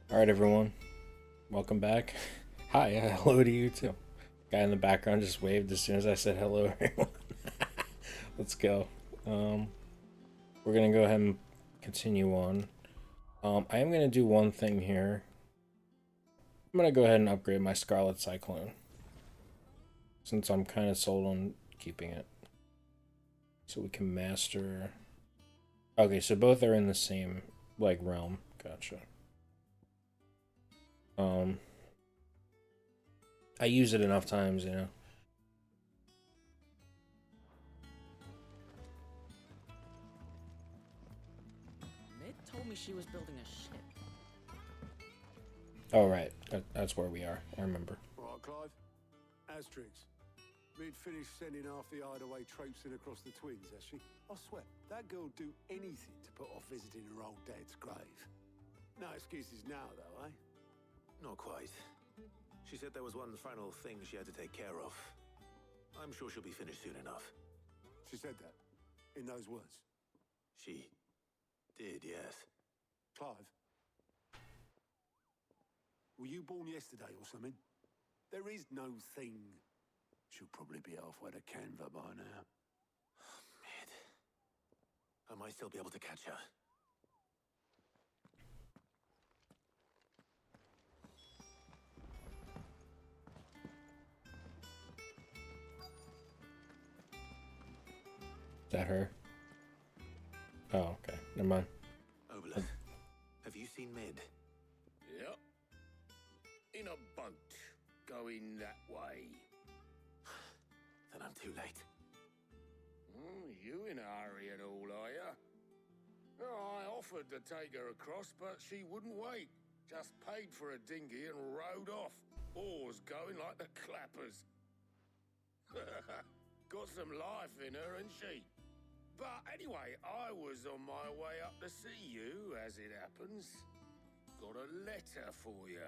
Alright, everyone. Welcome back. Hi, hello to you too. Guy in the background just waved as soon as I said hello, everyone. Let's go. Um, we're gonna go ahead and continue on. I am gonna do one thing here. I'm gonna go ahead and upgrade my Scarlet Cyclone. Since I'm kind of sold on keeping it. So we can master... Okay, so both are in the same, like, realm. Gotcha. I use it enough times, you know. Mid told me she was building a ship. Oh, right. That's where we are. I remember. Right, Clive. Asterix. Mid finished sending half the hideaway traipsing across the twins, has she? I swear, that girl'd do anything to put off visiting her old dad's grave. No excuses now, though, eh? Not quite. She said there was one final thing she had to take care of. I'm sure she'll be finished soon enough. She said that, in those words. She did, yes. Clive, were you born yesterday or something? There is no thing. She'll probably be halfway to Canva by now. Mid. I might still be able to catch her. Is that her? Oh, okay. Never mind. Oberlin, have you seen Mid? Yep. In a boat, going that way. Then I'm too late. You in a hurry and all, are ya? Oh, I offered to take her across, but she wouldn't wait. Just paid for a dinghy and rowed off. Oars going like the clappers. Got some life in her, ain't she? But anyway, I was on my way up to see you, as it happens. Got a letter for you.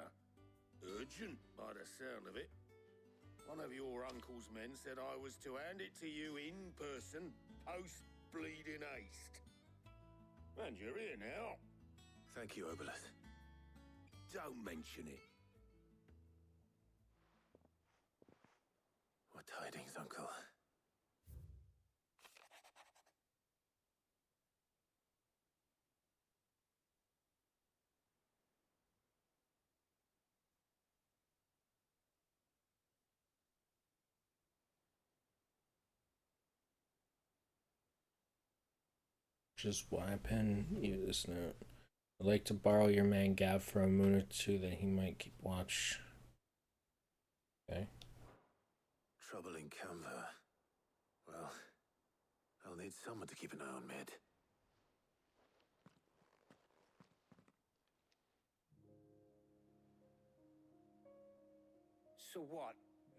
Urgent, by the sound of it. One of your uncle's men said I was to hand it to you in person, post-bleeding haste. And you're here now. Thank you, Oberlin. Don't mention it. What tidings, Uncle? Just wipe and use this note. I'd like to borrow your man Gav for a moon or two that he might keep watch. Okay. Trouble in Canva. Well, I'll need someone to keep an eye on Mid. So what?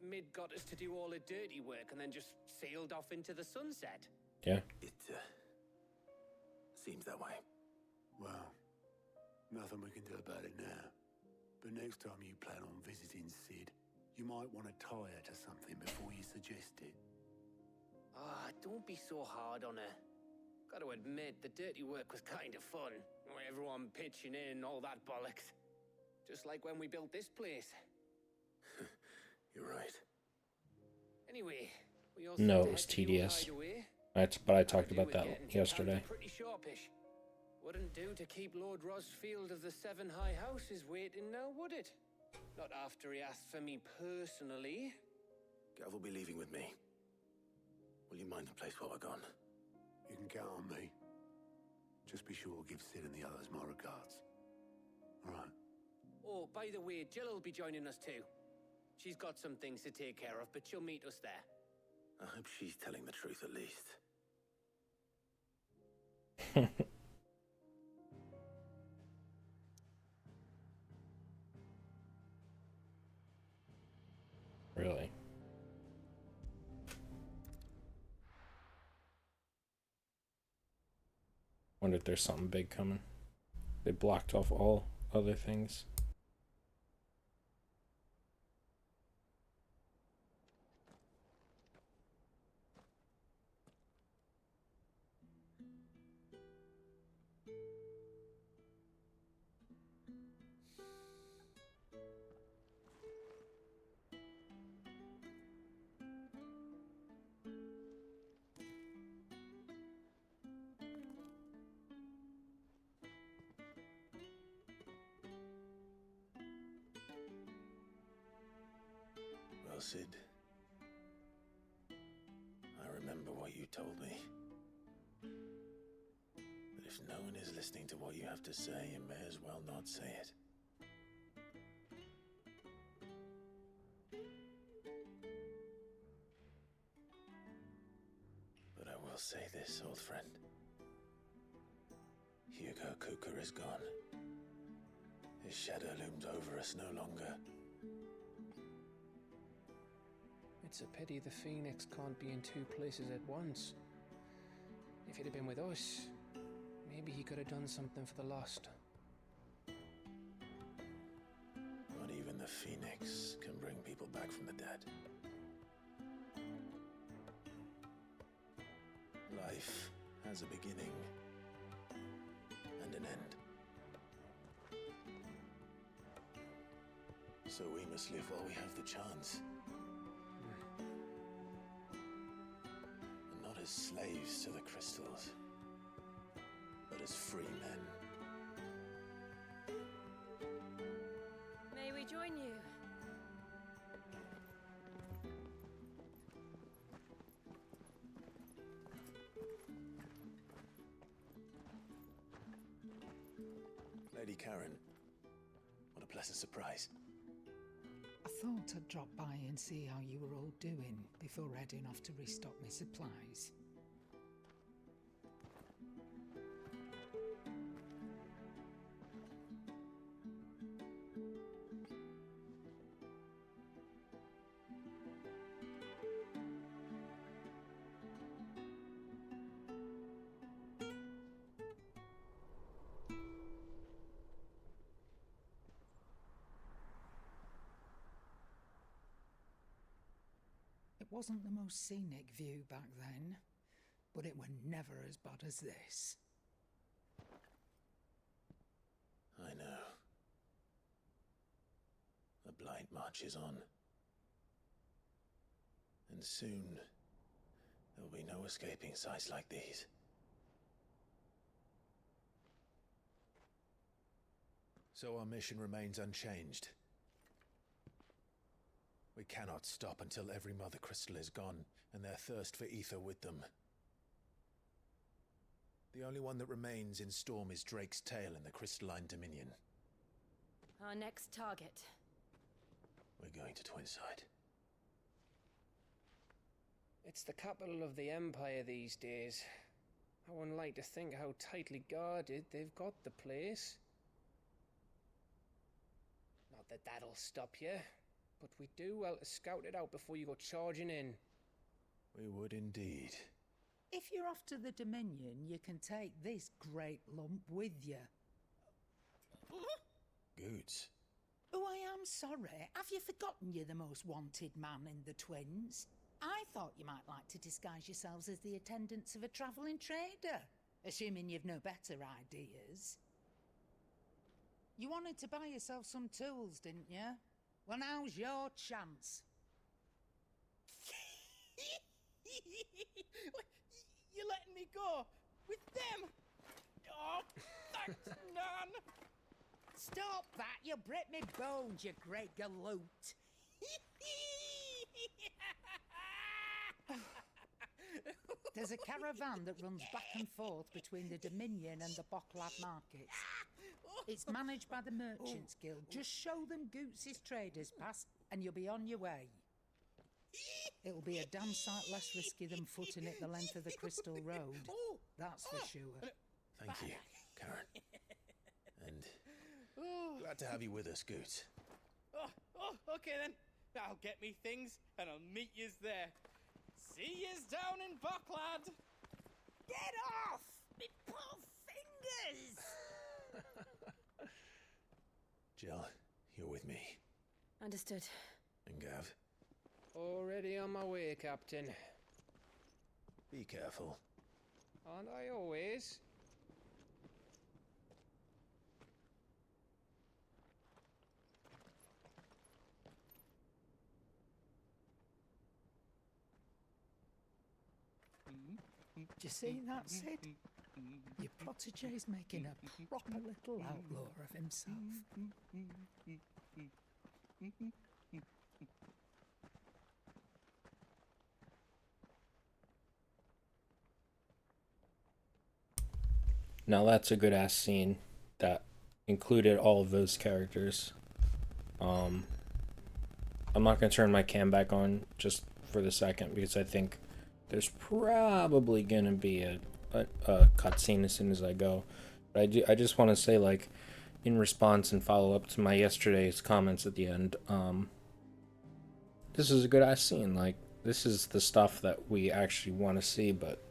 Mid got us to do all the dirty work and then just sailed off into the sunset? Yeah. It, seems that way. Well, nothing we can do about it now. But next time you plan on visiting Sid, you might want to tie her to something before you suggest it. Ah, don't be so hard on her. Gotta admit, the dirty work was kind of fun. Everyone pitching in, all that bollocks. Just like when we built this place. You're right. Anyway, we all No, set to it was head to your tedious. hideaway. But I Could talked do about with that getting to yesterday. Canva pretty sharpish. Wouldn't do to keep Lord Rosfield of the Seven High Houses waiting now, would it? Not after he asked for me personally. Gav will be leaving with me. Will you mind the place while we're gone? You can count on me. Just be sure to give Sid and the others my regards. All right. Oh, by the way, Jill will be joining us too. She's got some things to take care of, but she'll meet us there. I hope she's telling the truth at least. Really. Wonder if there's something big coming. They blocked off all other things. Well, Sid, I remember what you told me. But if no one is listening to what you have to say, you may as well not say it. But I will say this, old friend. Hugo Cooker is gone. His shadow looms over us no longer. It's a pity the Phoenix can't be in two places at once. If he'd have been with us, maybe he could have done something for the lost. Not even the Phoenix can bring people back from the dead. Life has a beginning and an end. So we must live while we have the chance. And not as slaves to the crystals, but as free men. May we join you? Lady Karen, what a pleasant surprise. I thought I'd drop by and see how you were all doing before heading off to restock my supplies. It wasn't the most scenic view back then, but it were never as bad as this. I know. The Blight marches on. And soon, there'll be no escaping sights like these. So our mission remains unchanged. We cannot stop until every Mother Crystal is gone, and their thirst for ether with them. The only one that remains in Storm is Drake's tail in the Crystalline Dominion. Our next target. We're going to Twinside. It's the capital of the Empire these days. I wouldn't like to think how tightly guarded they've got the place. Not that that'll stop you, but we'd do well to scout it out before you go charging in. We would indeed. If you're off to the Dominion, you can take this great lump with you. Goods. Oh, I am sorry. Have you forgotten you're the most wanted man in the Twins? I thought you might like to disguise yourselves as the attendants of a travelling trader, assuming you've no better ideas. You wanted to buy yourself some tools, didn't you? Well, now's your chance. You're letting me go with them? Oh, thanks, Nan. Stop that! You'll break me bones, you great galoot. There's a caravan that runs back and forth between the Dominion and the Bocklad markets. It's managed by the Merchants Guild. Just show them Goots' traders pass and you'll be on your way. It'll be a damn sight less risky than footing it the length of the Crystal Road. That's for sure. Thank you, Karen. And glad to have you with us, Goots. Okay then. I'll get me things and I'll meet yous there. See yous down in Bocklad. Get off! Me poor fingers! Jill, you're with me. Understood. And Gav, Already on my way, Captain. be careful. Aren't I always? Do you see that, Sid? Your protege's making a proper little outlaw of himself. Now that's a good ass scene that included all of those characters. I'm not gonna turn my cam back on just for the second because I think there's probably gonna be a cutscene as soon as I go. But I just want to say, like, in response and follow up to my yesterday's comments at the end, this is a good ass scene. Like, this is the stuff that we actually want to see, but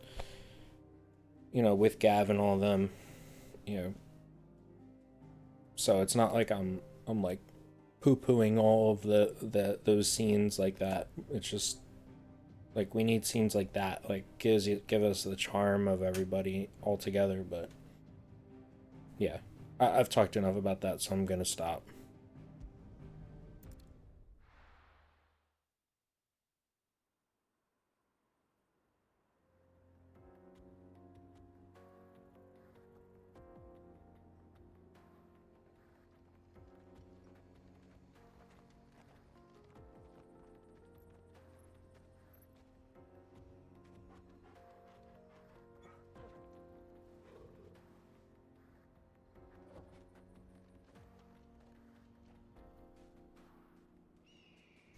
you know, with Gav and all of them, you know, so it's not like I'm like poo-pooing all of those scenes like that. It's just like we need scenes like that, like give us the charm of everybody all together. But yeah, I've talked enough about that, so I'm gonna stop.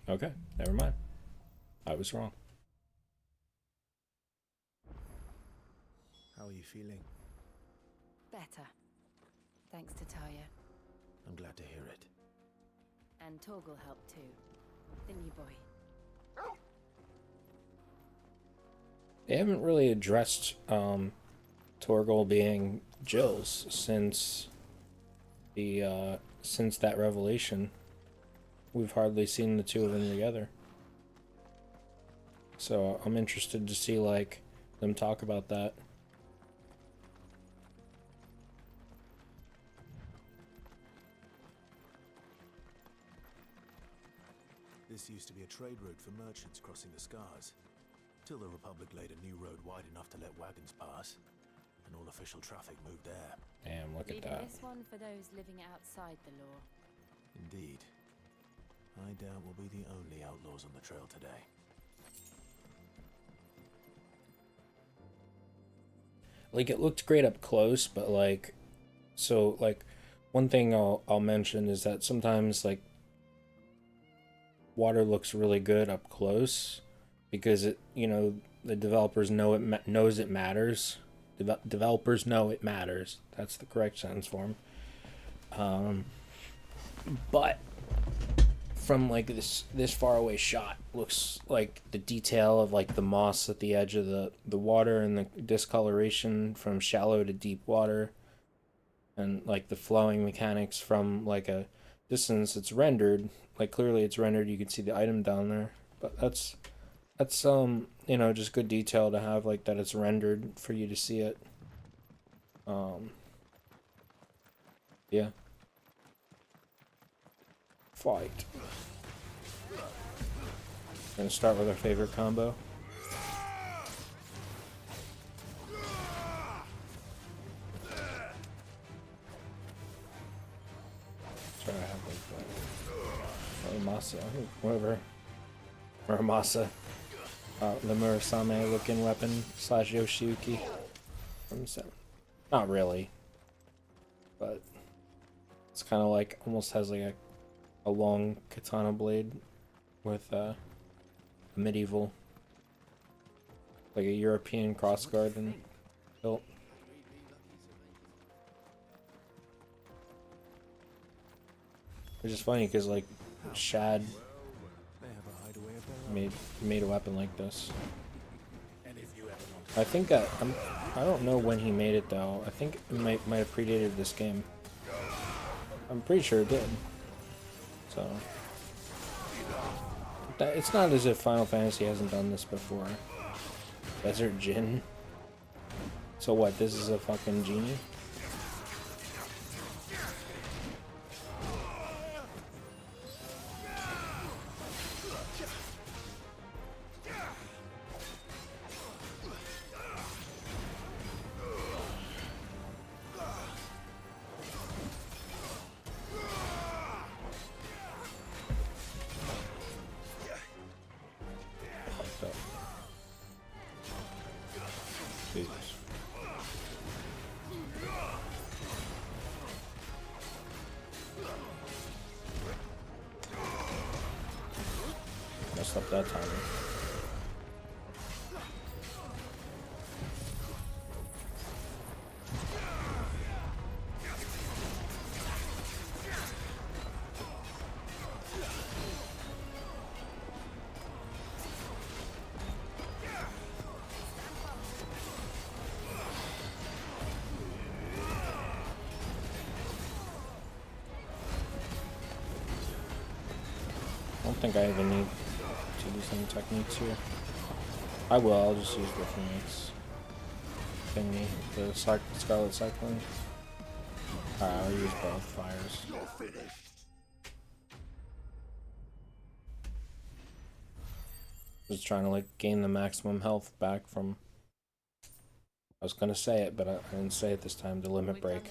Okay, never mind. I was wrong. How are you feeling? Better. Thanks to Taya. I'm glad to hear it. And Torgal helped too. Didn't you, boy? They haven't really addressed Torgal being Jill's since that revelation. We've hardly seen the two of them together. So I'm interested to see, like, them talk about that. This used to be a trade route for merchants crossing the Scars, till the Republic laid a new road wide enough to let wagons pass, and all official traffic moved there. Damn, look at that. This one for those living outside the law. Indeed. I doubt we'll be the only outlaws on the trail today. Like, it looked great up close, but like, so like, one thing I'll mention is that sometimes, like, water looks really good up close because it, you know, the developers knows it matters. Developers know it matters. That's the correct sentence form. But from like this far away shot, looks like the detail of like the moss at the edge of the water and the discoloration from shallow to deep water, and like the flowing mechanics from like a distance. It's rendered, like clearly it's rendered. You can see the item down there, but that's you know, just good detail to have, like that it's rendered for you to see it. Yeah. Fight. Gonna start with our favorite combo. Try to have like Masa, whatever. Muramasa. The Murasame looking weapon / Yoshiyuki from 7. Not really. But it's kind of like, almost has like a long katana blade with a medieval, like a European crossguard and hilt. Which is funny because like Shad made a weapon like this. I think I don't know when he made it though. I think it might have predated this game. I'm pretty sure it did. So it's not as if Final Fantasy hasn't done this before. Desert Djinn. So what? This is a fucking genie? messed up that timing. I don't think I even need to use any techniques here. I will, I'll just use the Phoenix thingy, the Scarlet Cyclone. Alright, I'll use both fires. Just trying to like gain the maximum health back from. I was gonna say it, but I didn't say it this time. The limit break.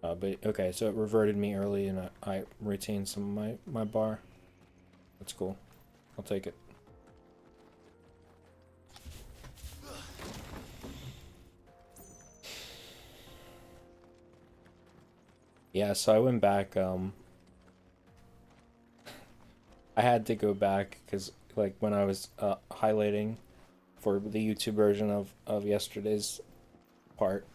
But okay, so it reverted me early, and I retained some of my bar. That's cool. I'll take it. Yeah, so I went back. I had to go back because, like, when I was highlighting for the YouTube version of yesterday's part.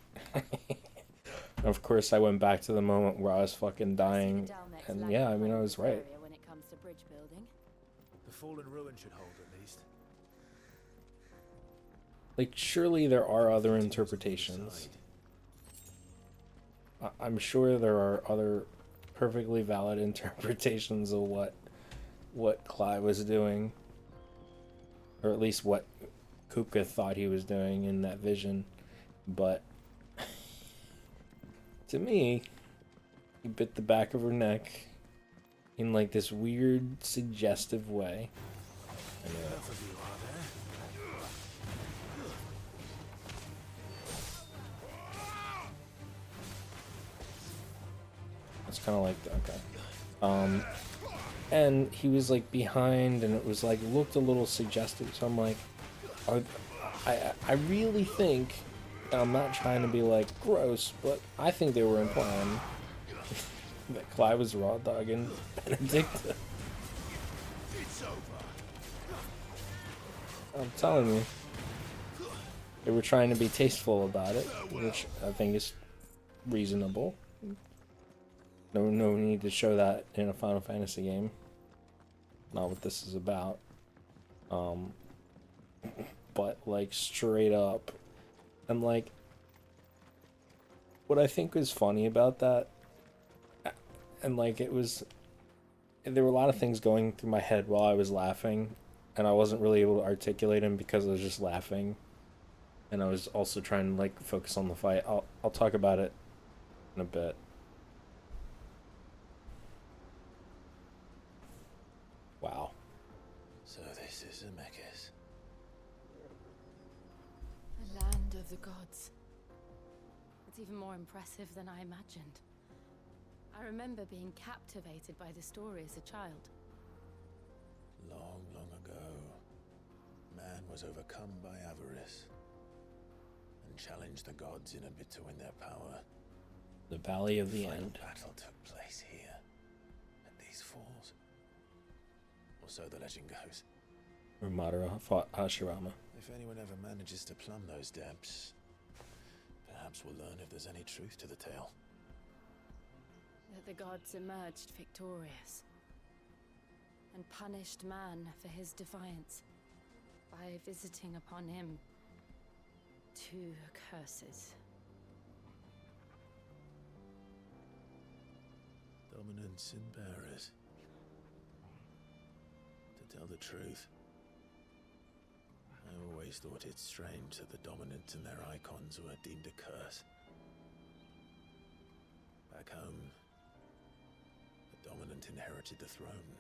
Of course, I went back to the moment where I was fucking dying, and yeah, I mean, I was right. When it comes to bridge building. The fallen ruin should hold at least. Like, surely there are other interpretations. I'm sure there are other perfectly valid interpretations of what Clive was doing, or at least what Kupka thought he was doing in that vision, but to me, he bit the back of her neck in like this weird, suggestive way. It's kind of like, okay. And he was like behind, and it was like looked a little suggestive. So I'm like, I really think, and I'm not trying to be like gross, but I think they were implying that Clive was raw dogging Benedict. I'm telling you, they were trying to be tasteful about it, which I think is reasonable. No need to show that in a Final Fantasy game. Not what this is about. But like straight up, and like, what I think was funny about that, and like there were a lot of things going through my head while I was laughing, and I wasn't really able to articulate them because I was just laughing, and I was also trying to like focus on the fight. I'll talk about it in a bit. Wow. So this is Zemeckis. The land of the gods. It's even more impressive than I imagined. I remember being captivated by the story as a child. Long, long ago, man was overcome by avarice and challenged the gods in a bid to win their power. The Valley of the Final End. battle took place here, at these falls. Or so the legend goes. Where Madara fought Hashirama. If anyone ever manages to plumb those depths, perhaps we'll learn if there's any truth to the tale. That the gods emerged victorious and punished man for his defiance by visiting upon him 2 curses. Dominance and bearers. To tell the truth, I always thought it strange that the dominant and their icons were deemed a curse. Back home, the dominant inherited the throne.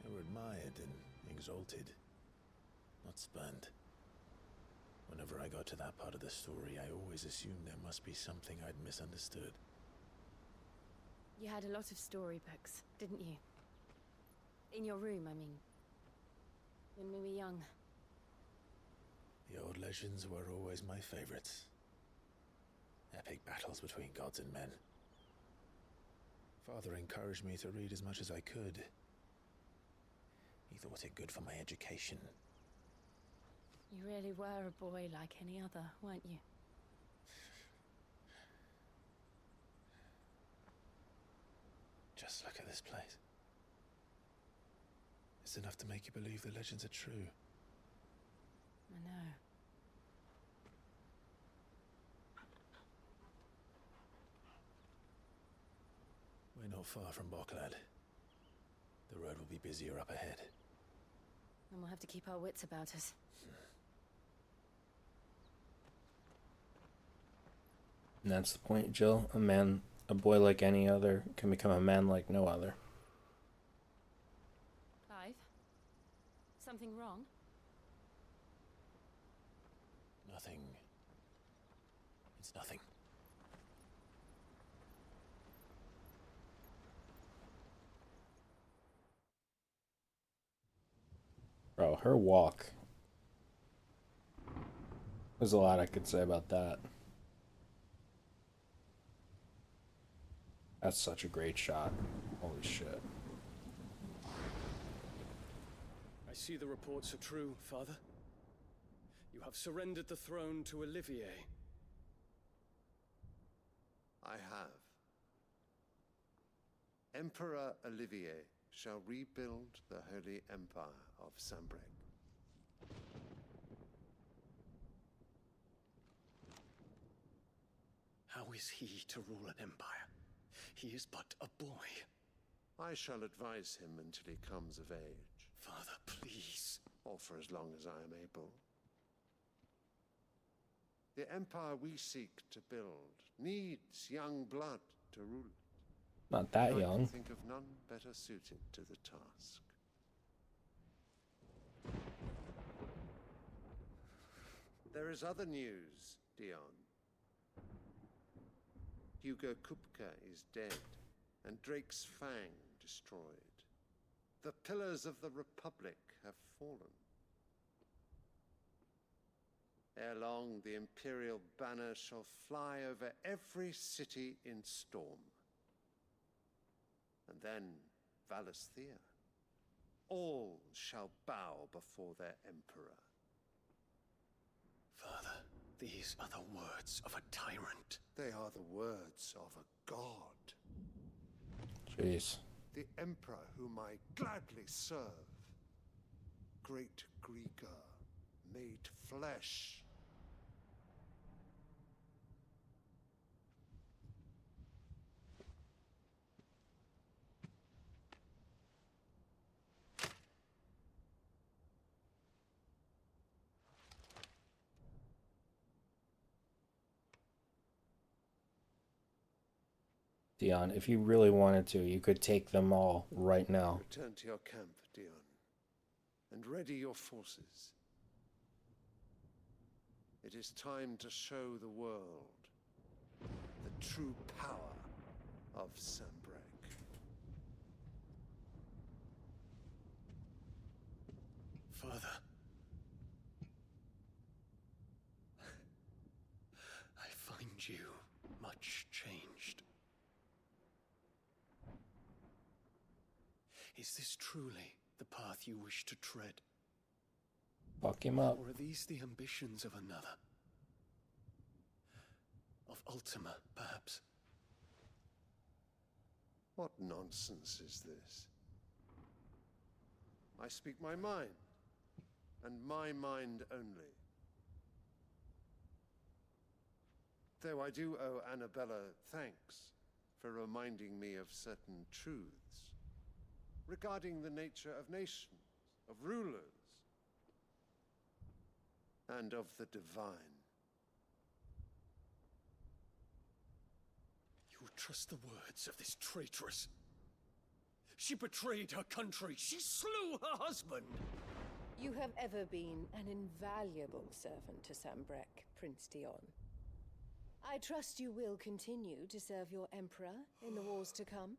They were admired and exalted, not spurned. Whenever I got to that part of the story, I always assumed there must be something I'd misunderstood. You had a lot of storybooks, didn't you? In your room, I mean. When we were young. The old legends were always my favorites. Epic battles between gods and men. Father encouraged me to read as much as I could. He thought it good for my education. You really were a boy like any other, weren't you? Just look at this place. It's enough to make you believe the legends are true. I know. We're not far from Boklad. The road will be busier up ahead. And we'll have to keep our wits about us. And that's the point, Jill. A boy like any other can become a man like no other. Clive? Something wrong? Nothing. It's nothing. Bro, her walk. There's a lot I could say about that. That's such a great shot. Holy shit. I see the reports are true, Father. You have surrendered the throne to Olivier. I have. Emperor Olivier shall rebuild the Holy Empire of Sambrec. How is he to rule an empire? He is but a boy. I shall advise him until he comes of age. Father, please. Or for as long as I am able. The empire we seek to build needs young blood to rule it. Not that I can young. think of none better suited to the task. There is other news, Dion. Hugo Kupka is dead, and Drake's Fang destroyed. The pillars of the Republic have fallen. Ere long, the Imperial banner shall fly over every city in Storm. And then Valisthea. All shall bow before their Emperor. Father, these are the words of a tyrant. They are the words of a god. Jeez. The Emperor whom I gladly serve. Great Grieger, made flesh. Dion, if you really wanted to, you could take them all right now. Return to your camp, Dion, and ready your forces. It is time to show the world the true power of Sambrec. Father. I find you much changed. Is this truly the path you wish to tread? Fuck him up. Or are these the ambitions of another? Of Ultima, perhaps? What nonsense is this? I speak my mind, and my mind only. Though I do owe Annabella thanks for reminding me of certain truths regarding the nature of nations, of rulers, and of the divine. You trust the words of this traitress? She betrayed her country. She slew her husband. You have ever been an invaluable servant to Sambrec, Prince Dion. I trust you will continue to serve your Emperor in the wars to come.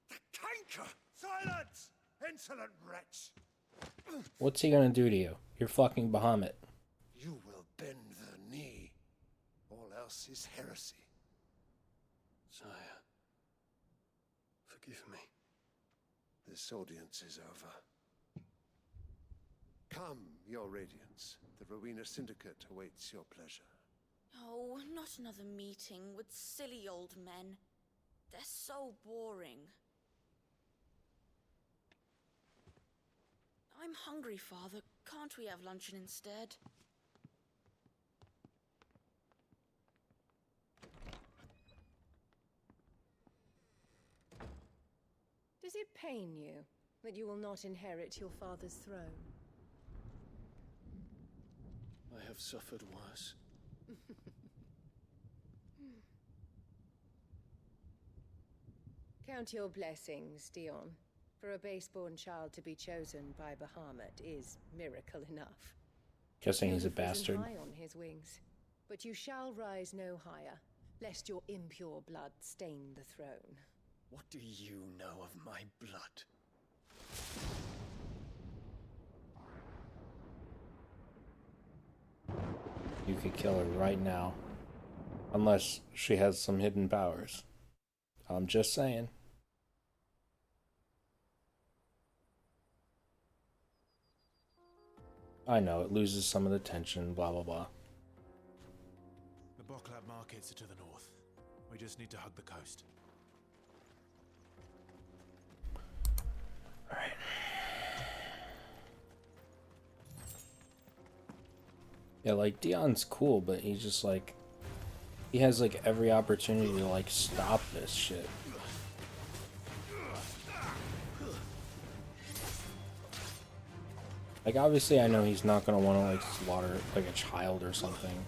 The canker! Silence! Insolent wretch! What's he gonna do to you? You're fucking Bahamut. You will bend the knee. All else is heresy. Sire, Forgive me. This audience is over. Come, your radiance. The Rowena Syndicate awaits your pleasure. Oh, not another meeting with silly old men. They're so boring. I'm hungry, Father. Can't we have luncheon instead? Does it pain you that you will not inherit your father's throne? I have suffered worse. Count your blessings, Dion. For a base-born child to be chosen by Bahamut is miracle enough. Guessing he's a You've risen bastard. high on his wings, but you shall rise no higher, lest your impure blood stain the throne. What do you know of my blood? You could kill her right now. Unless she has some hidden powers. I'm just saying. I know, it loses some of the tension, blah blah blah. The Boklab markets are to the north. We just need to hug the coast. Alright. Yeah, like, Dion's cool, but he's just like... He has, like, every opportunity to, like, stop this shit. Like, obviously I know he's not gonna want to, like, slaughter, like, a child or something.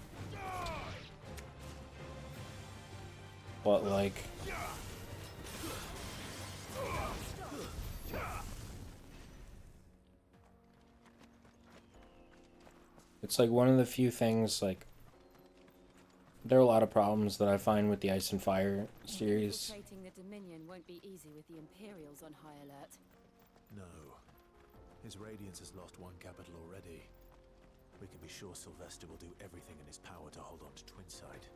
But, like... It's, like, one of the few things, like... There are a lot of problems that I find with the Ice and Fire series. Infiltrating the Dominion won't be easy with the Imperials on high alert. No. His Radiance has lost one capital already. We can be sure Sylvester will do everything in his power to hold on to Twinside.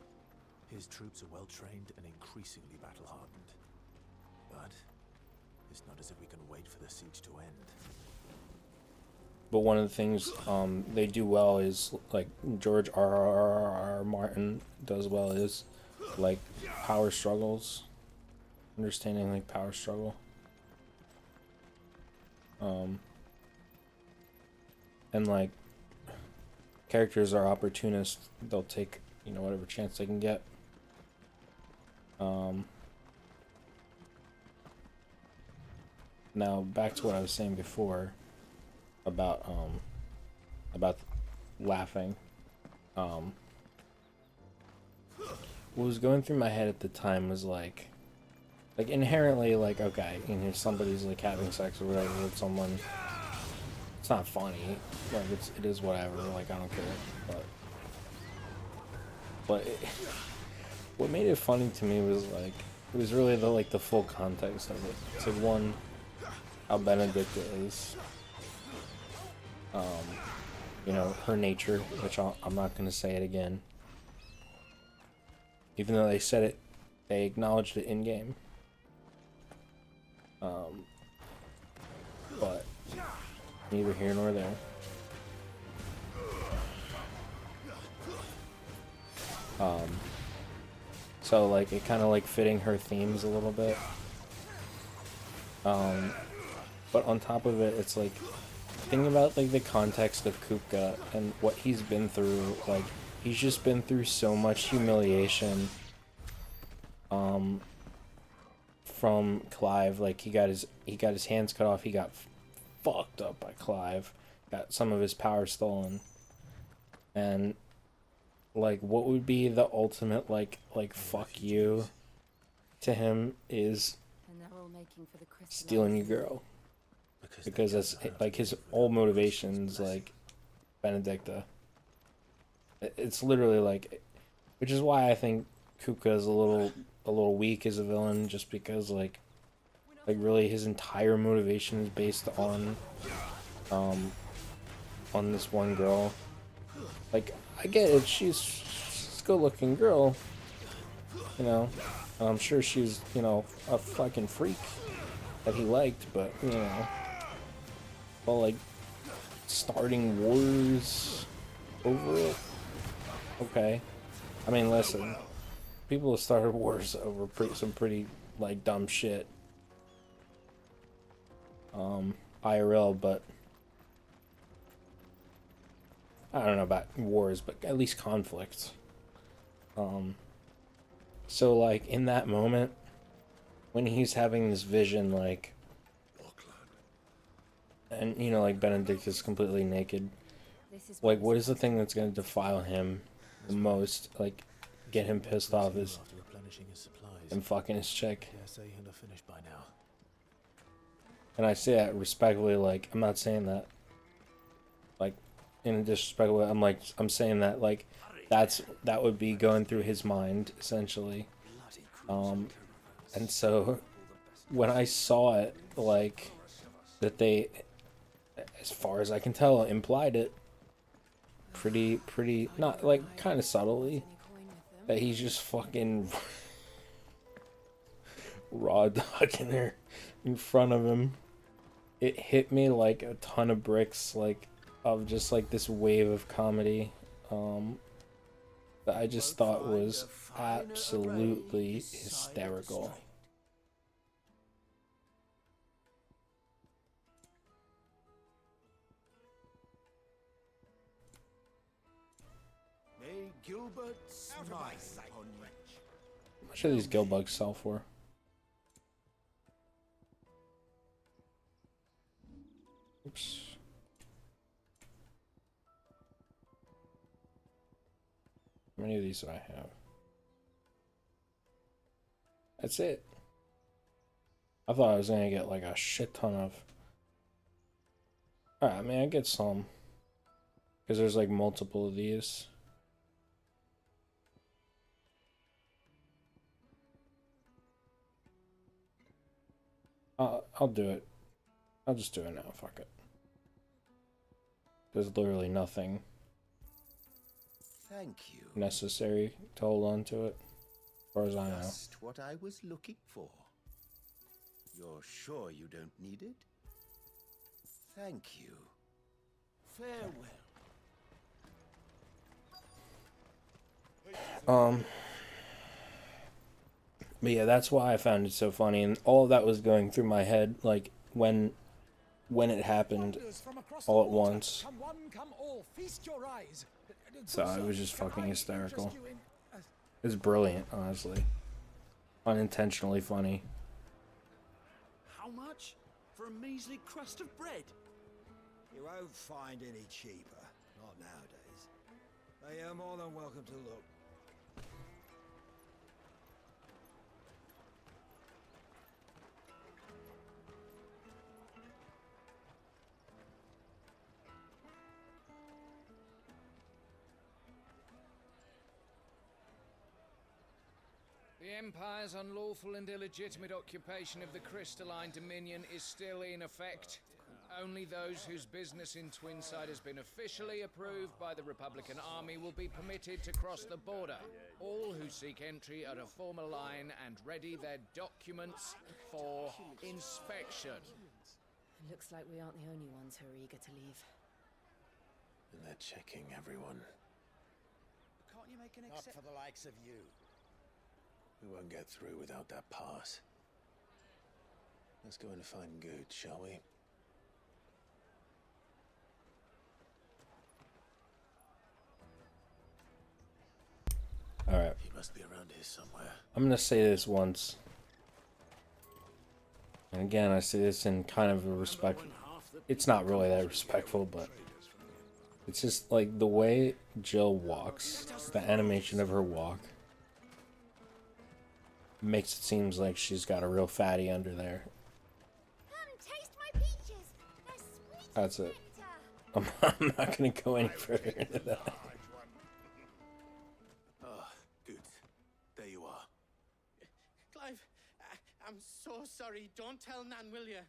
His troops are well trained and increasingly battle-hardened. But it's not as if we can wait for the siege to end. But one of the things they do well is, like, George R. Martin does well is, like, power struggles. Understanding, like, power struggle. And, like, characters are opportunists. They'll take, you know, whatever chance they can get. Now, back to what I was saying before about laughing. What was going through my head at the time was like inherently, like, okay, you know, somebody's like having sex or whatever with someone. It's not funny. Like, it is whatever. Like, I don't care. But what made it funny to me was, like, it was really the full context of it. It's like, one, how Benedicta is. You know, her nature, which I'm not going to say it again. Even though they said it, they acknowledged it in-game. But neither here nor there. So, like, it kind of, like, fitting her themes a little bit. But on top of it, it's like, thinking about, like, the context of Kupka and what he's been through. Like, he's just been through so much humiliation from Clive. Like, he got his hands cut off. He got fucked up by Clive. Got some of his power stolen. And, like, what would be the ultimate, like fuck you to him is And they're all making for the stealing your girl. Because that's, like, his whole motivations, like, Benedicta. It's literally, like, which is why I think Kupka is a little weak as a villain, just because, like really his entire motivation is based on this one girl. Like, I get it, she's a good-looking girl, you know, And I'm sure she's, you know, a fucking freak that he liked, but, you know, well, like, starting wars over it? Okay. I mean, listen, people have started wars over some pretty, like, dumb shit. IRL, but I don't know about wars, but at least conflicts. So, like, in that moment, when he's having this vision, like, and, you know, like, Benedict is completely naked, like, what is the thing that's going to defile him the most, like, get him pissed off is him fucking his chick. And I say that respectfully, like, I'm not saying that, like, in a disrespectful way. I'm saying that, like, that would be going through his mind, essentially. And so, when I saw it, like, that they, as far as I can tell, implied it pretty, not, like, kind of subtly, that he's just fucking raw dogging her in front of him. It hit me like a ton of bricks, like, of just, like, this wave of comedy, that I just thought was absolutely hysterical. May Gilbert smile upon you. How much do these gill bugs sell for? Oops. How many of these do I have? That's it. I thought I was gonna get like a shit ton of. Alright, I mean, I get some. Because there's like multiple of these. I'll do it. I'll just do it now, fuck it. There's literally nothing Thank you. necessary to hold on to it, as far as I know. Just what I was looking for. You're sure you don't need it? Thank you. Farewell. But yeah, that's why I found it so funny, and all of that was going through my head, like, when it happened, all at once. Come one, come all, feast your eyes. So it was just fucking hysterical. It was brilliant, honestly. Unintentionally funny. How much? For a measly crust of bread? You won't find any cheaper. Not nowadays. But you're more than welcome to look. The Empire's unlawful and illegitimate occupation of the crystalline dominion is still in effect. Only those whose business in Twinside has been officially approved by the Republican Army will be permitted to cross the border. All who seek entry are to form a line and ready their documents for inspection. Looks like we aren't the only ones who are eager to leave. And they're checking everyone. Can't you make an Not for the likes of you. We won't get through without that pass. Let's go and find Good, shall we? Alright. He must be around here somewhere. I'm gonna say this once. And again, I say this in kind of a respect. It's not really that respectful, but it's just like the way Jill walks, the animation of her walk, makes it seem like she's got a real fatty under there. Taste my peaches. They're sweet. That's it. I'm not gonna go any further into that. Good. There you are. Clive, I'm so sorry. Don't tell Nan, will you?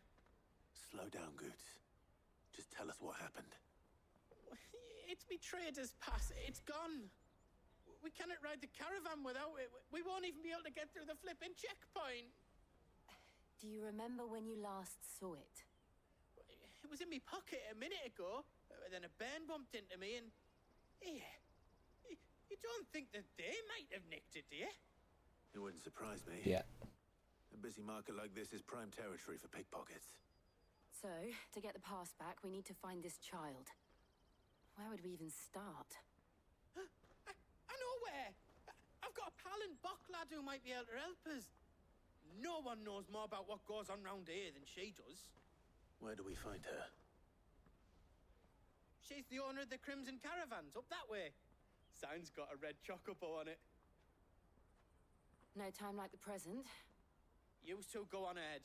Slow down, Good. Just tell us what happened. It's me trader's pass. It's gone. We cannot ride the caravan without it. We won't even be able to get through the flipping checkpoint. Do you remember when you last saw it? It was in my pocket a minute ago. Then a bairn bumped into me and... Here. You don't think that they might have nicked it, do you? It wouldn't surprise me. Yeah. A busy market like this is prime territory for pickpockets. So, to get the pass back, we need to find this child. Where would we even start? I know where! I've got a pal in Bocklad who might be able to help us. No one knows more about what goes on round here than she does. Where do we find her? She's the owner of the Crimson Caravans, up that way. Sign's got a red chocobo on it. No time like the present. You two go on ahead.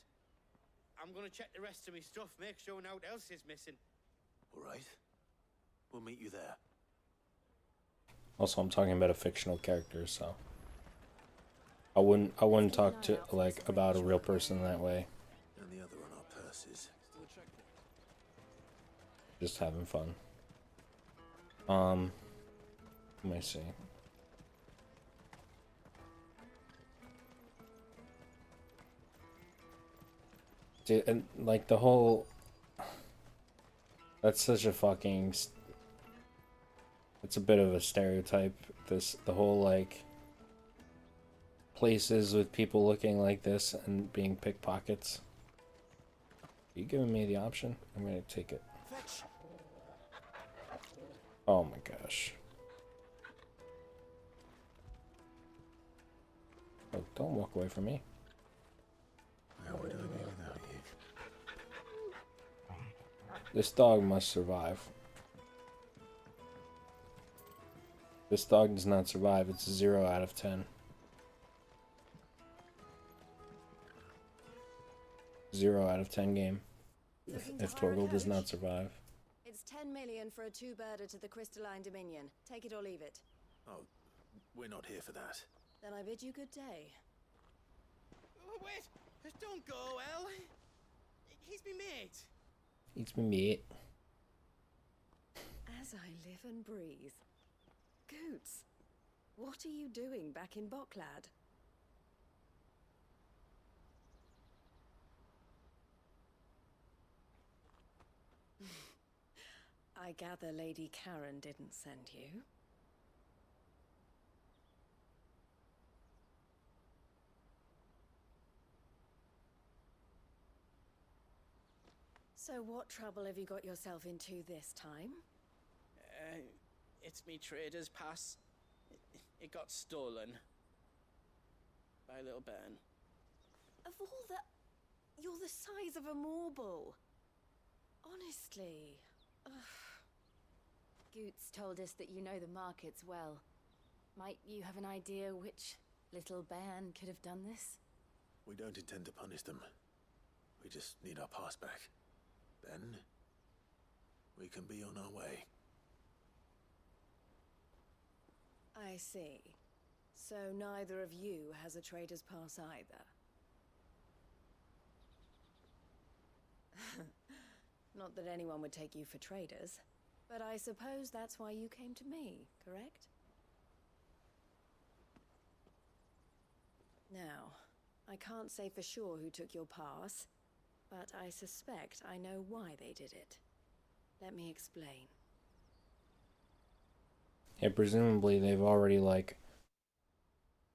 I'm gonna check the rest of my stuff, make sure naught else is missing. All right. We'll meet you there. Also, I'm talking about a fictional character, so I wouldn't talk to like about a real person that way. And the other on our purses. Just having fun. Let me see. Dude, and like the whole, that's such a fucking, it's a bit of a stereotype, the whole like places with people looking like this and being pickpockets. Are you giving me the option? I'm gonna take it. Oh my gosh. Oh, don't walk away from me. How would I be without you? This dog must survive. This dog does not survive. It's a 0 out of 10. 0 out of 10 game. If Torgal does not survive. It's 10 million for a two-birder to the Crystalline Dominion. Take it or leave it. Oh, we're not here for that. Then I bid you good day. Oh, wait! Don't go, El. He's me mate. It's me mate. As I live and breathe. Goots, what are you doing back in Bocklad? I gather Lady Karen didn't send you. So what trouble have you got yourself into this time? It's me trader's pass. It got stolen. By a little bairn. Of all the... You're the size of a marble. Honestly. Ugh. Goots told us that you know the markets well. Might you have an idea which little bairn could have done this? We don't intend to punish them. We just need our pass back. Then, we can be on our way. I see. So neither of you has a trader's pass either. Not that anyone would take you for traders, but I suppose that's why you came to me, correct? Now, I can't say for sure who took your pass, but I suspect I know why they did it. Let me explain. Yeah, presumably they've already, like,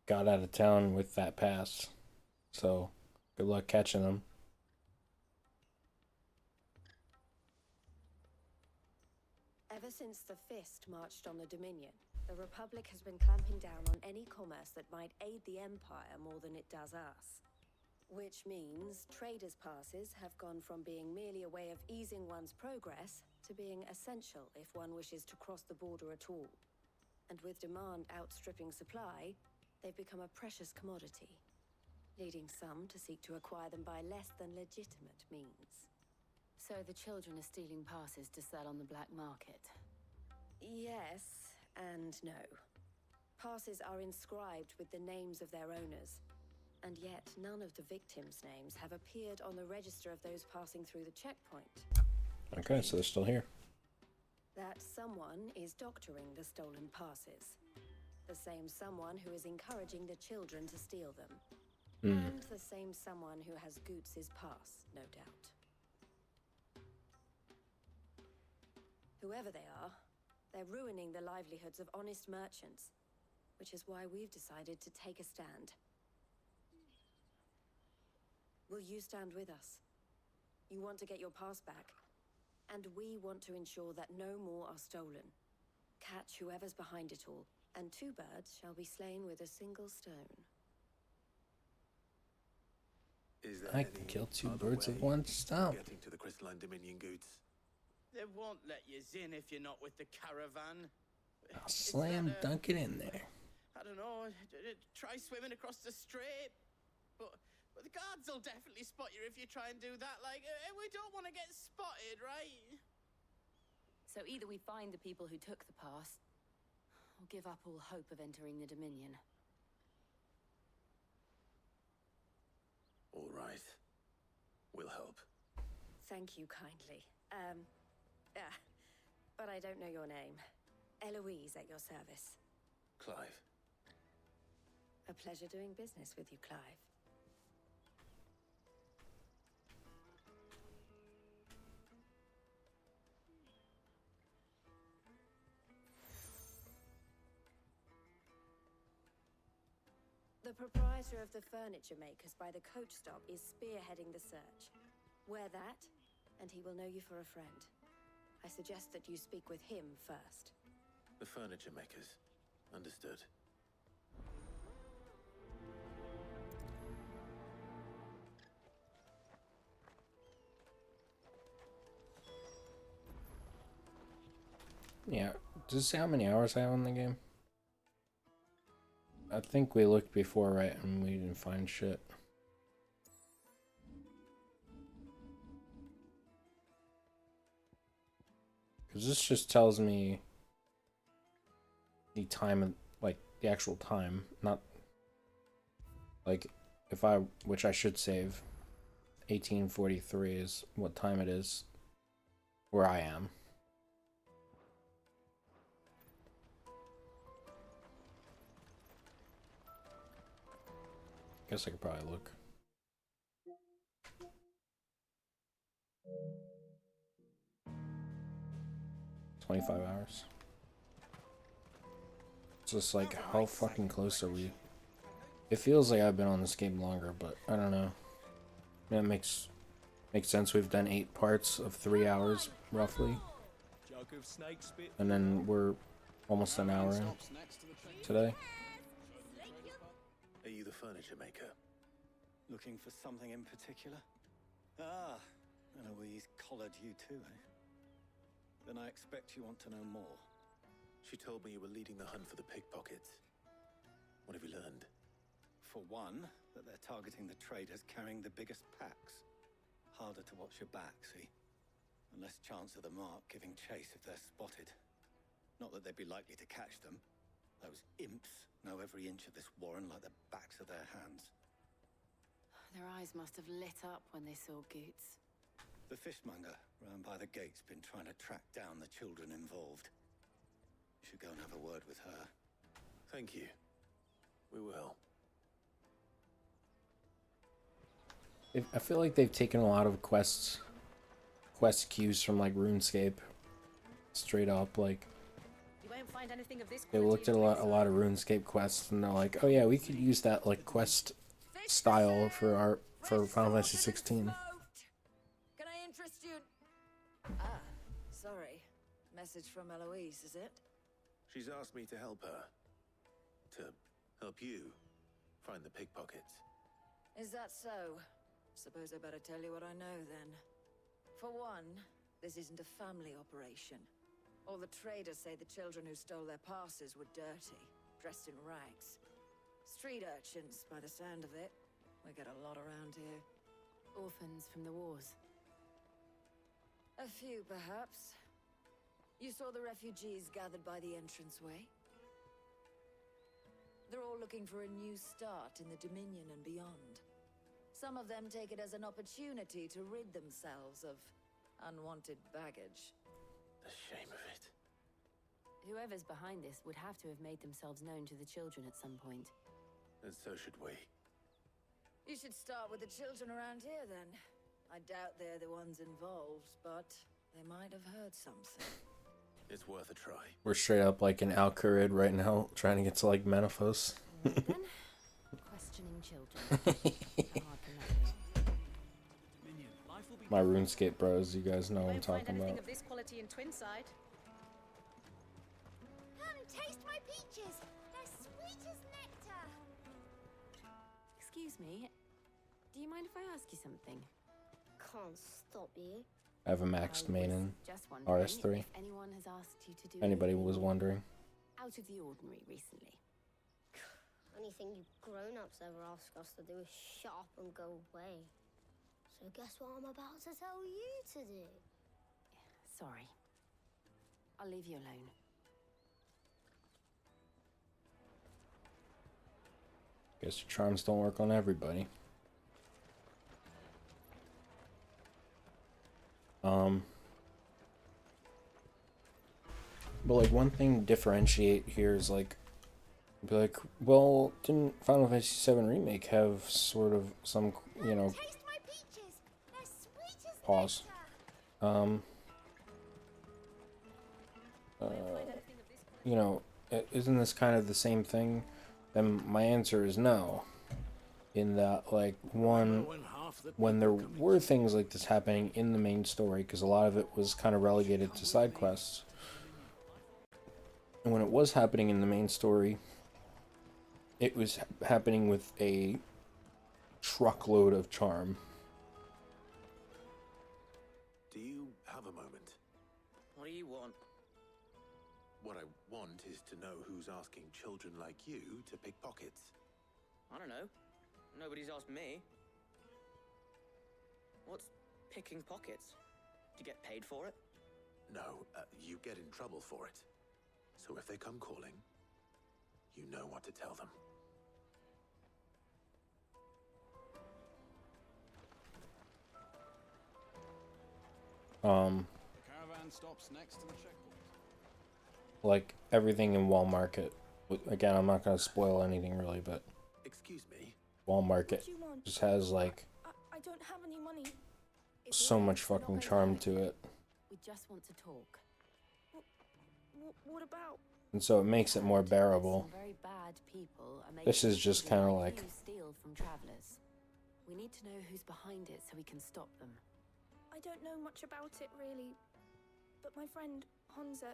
got out of town with that pass. So, good luck catching them. Ever since the Fist marched on the Dominion, the Republic has been clamping down on any commerce that might aid the Empire more than it does us. Which means traders' passes have gone from being merely a way of easing one's progress to being essential if one wishes to cross the border at all. And with demand outstripping supply, they've become a precious commodity, leading some to seek to acquire them by less than legitimate means. So the children are stealing passes to sell on the black market? Yes and no. Passes are inscribed with the names of their owners, and yet none of the victims' names have appeared on the register of those passing through the checkpoint. Okay, so they're still here. That someone is doctoring the stolen passes. The same someone who is encouraging the children to steal them. Hmm. And the same someone who has Goots's pass, no doubt. Whoever they are, they're ruining the livelihoods of honest merchants, which is why we've decided to take a stand. Will you stand with us? You want to get your pass back, and we want to ensure that no more are stolen. Catch whoever's behind it all, and 2 birds shall be slain with a single stone. Is there I any can kill 2 other birds with way 1 of stone. Getting to the Crystalline Dominion, Goots? They won't let you in if you're not with the caravan. I'll slam dunk it in there. I don't know. Try swimming across the strait. But the guards will definitely spot you if you try and do that. Like, we don't want to get spotted, right? So either we find the people who took the pass, or give up all hope of entering the Dominion. All right. We'll help. Thank you kindly. But I don't know your name. Eloise at your service. Clive. A pleasure doing business with you, Clive. The proprietor of the furniture makers by the coach stop is spearheading the search. Wear that, and he will know you for a friend. I suggest that you speak with him first. The furniture makers. Understood. Yeah, does it say how many hours I have in the game? I think we looked before, right, and we didn't find shit. Because this just tells me the time, like, the actual time, not, like, if I, which I should save, 1843 is what time it is where I am. Guess I could probably look. $25. It's just like, how fucking close are we? It feels like I've been on this game longer, but I don't know. Yeah, it makes sense. We've done 8 parts of 3 hours, roughly. And then we're almost an hour in today. Are you the furniture maker? Looking for something in particular? Ah, Eloise collared you too, eh? Then I expect you want to know more. She told me you were leading the hunt for the pickpockets. What have you learned? For one, that they're targeting the traders carrying the biggest packs. Harder to watch your back, see? And less chance of the mark giving chase if they're spotted. Not that they'd be likely to catch them. Those imps know every inch of this warren like the backs of their hands. Their eyes must have lit up when they saw Goots. The fishmonger round by the gate's been trying to track down the children involved. You should go and have a word with her. Thank you. We will. I feel like they've taken a lot of quest cues from like RuneScape. Straight up, like You won't find anything of this they looked at a lot of RuneScape quests and they're like, oh yeah, we could use that like quest style for Final Fantasy 16. Can I interest you? Ah, sorry. Message from Eloise, is it? She's asked me to help her. To help you find the pickpockets. Is that so? Suppose I better tell you what I know then. For one, this isn't a family operation. All the traders say the children who stole their passes were dirty, dressed in rags. Street urchins, by the sound of it. We get a lot around here. Orphans from the wars. A few, perhaps. You saw the refugees gathered by the entranceway? They're all looking for a new start in the Dominion and beyond. Some of them take it as an opportunity to rid themselves of unwanted baggage. The shame of it. Whoever's behind this would have to have made themselves known to the children at some point. And so should we. You should start with the children around here, then. I doubt they're the ones involved, but they might have heard something. It's worth a try. We're straight up like in Al-Qarid right now, trying to get to like Menaphos. Then, questioning children. How hard can that be? My RuneScape bros, you guys know what I'm Won't find talking anything about. of this quality in Twinside. Come taste my peaches. They're sweet as nectar. Excuse me, do you mind if I ask you something? Can't stop you. I have a maxed main in Just wondering RS3. if anyone has asked you to do Anybody anything was wondering. out of the ordinary recently. Anything you grown-ups ever ask us to do is shut up and go away. So guess what I'm about to tell you to do? Sorry. I'll leave you alone. Guess your charms don't work on everybody. But like one thing to differentiate here is like, be like, well, didn't Final Fantasy VII Remake have sort of some, you know, pause. You know, isn't this kind of the same thing? Then my answer is no. In that, like, one, when there were things like this happening in the main story, because a lot of it was kind of relegated to side quests. And when it was happening in the main story, it was happening with a truckload of charm. Do you have a moment? What do you want? What I want is to know who's asking children like you to pick pockets. I don't know. Nobody's asked me. What's picking pockets? Do you get paid for it? No, you get in trouble for it. So if they come calling, you know what to tell them. The caravan stops next to the checkpoint. Like everything in Wall Market. Again, I'm not gonna spoil anything really, but excuse me. Wall Market just has like I don't have any money. so much fucking charm to it, We just want to talk. What about? and so it makes it more bearable. Some very bad people are This is making just children kind of like like you steal from travelers. We need to know who's behind it so we can stop them. I don't know much about it really, but my friend Honza,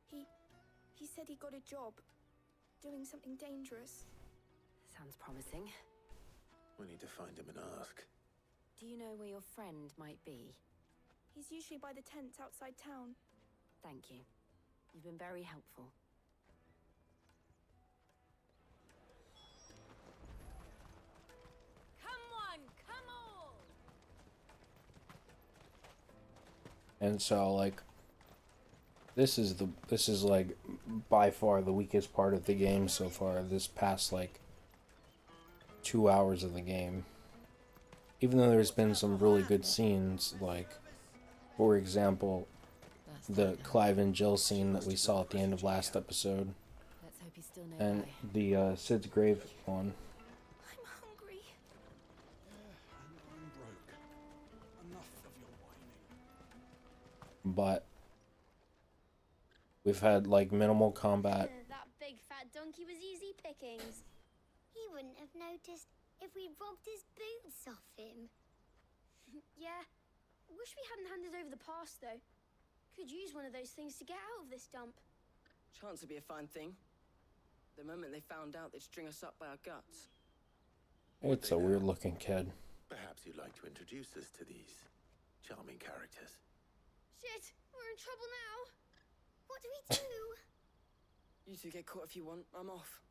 he said he got a job doing something dangerous. Sounds promising. We need to find him and ask. Do you know where your friend might be? He's usually by the tents outside town. Thank you. You've been very helpful. Come on, come on! And so like this is like by far the weakest part of the game so far, this past like 2 hours of the game. Even though there's been some really good scenes, like for example the Clive and Jill scene that we saw at the end of last episode. Let's hope he's still And nearby. the Sid's Grave one. I'm hungry. I'm broke. Enough of your whining. But we've had like minimal combat. That big fat donkey was easy pickings. He wouldn't have noticed if we robbed his boots off him. Yeah, wish we hadn't handed over the pass though. Could use one of those things to get out of this dump. Chance would be a fine thing. The moment they found out, they'd string us up by our guts. It's a weird looking kid. Perhaps you'd like to introduce us to these charming characters. Shit, we're in trouble now. What do we do? You two get caught if you want. I'm off.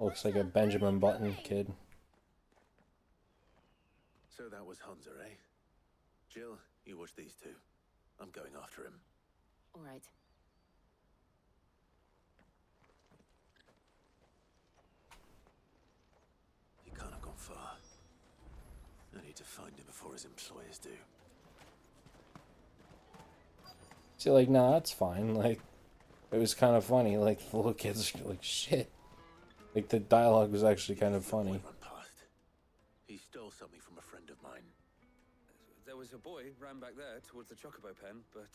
Looks like a Benjamin Button kid. So that was Hunter, eh? Jill, you watch these two. I'm going after him. All right. He can't have gone far. I need to find him before his employers do. See, like, nah, that's fine. Like, it was kind of funny. Like, the little kids are like, shit. Like, the dialogue was actually kind of funny. Run past. He stole something from a friend of mine. There was a boy ran back there towards the chocobo pen, but...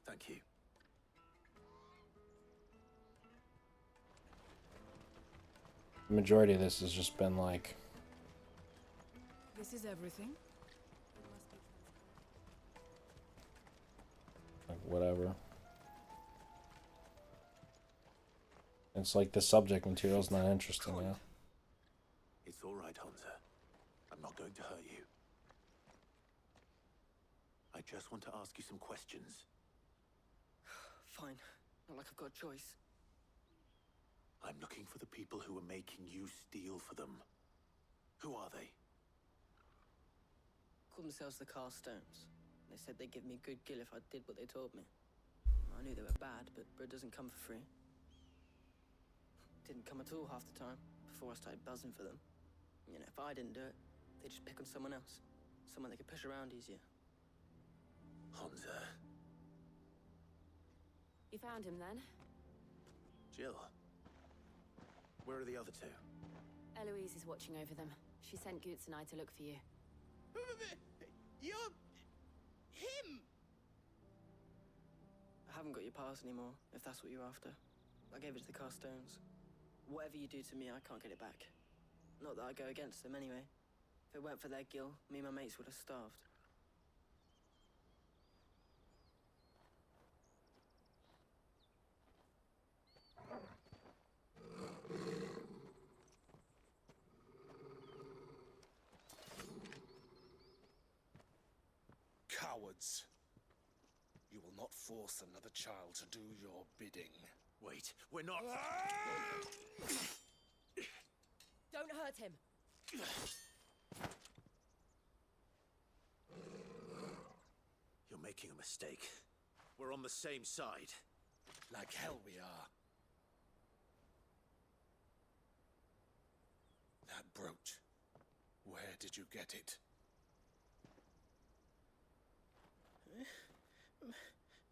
Thank you. The majority of this has just been like, This is everything? whatever. It's like the subject material's not interesting now. It's all right, Hansa. I'm not going to hurt you. I just want to ask you some questions. Fine. Not like I've got a choice. I'm looking for the people who are making you steal for them. Who are they? Call themselves the Carstones. They said they'd give me good gill if I did what they told me. I knew they were bad, but bread doesn't come for free. Didn't come at all half the time, before I started buzzing for them. You know, if I didn't do it, they'd just pick on someone else. Someone they could push around easier. Hansa. You found him then? Jill. Where are the other two? Eloise is watching over them. She sent Goots and I to look for you. You're... him! I haven't got your pass anymore, if that's what you're after. I gave it to the Carstones. Whatever you do to me, I can't get it back. Not that I go against them anyway. If it weren't for their gill, me and my mates would have starved. Cowards. You will not force another child to do your bidding. Wait, we're not... Don't hurt him. You're making a mistake. We're on the same side. Like hell we are. That brooch. Where did you get it?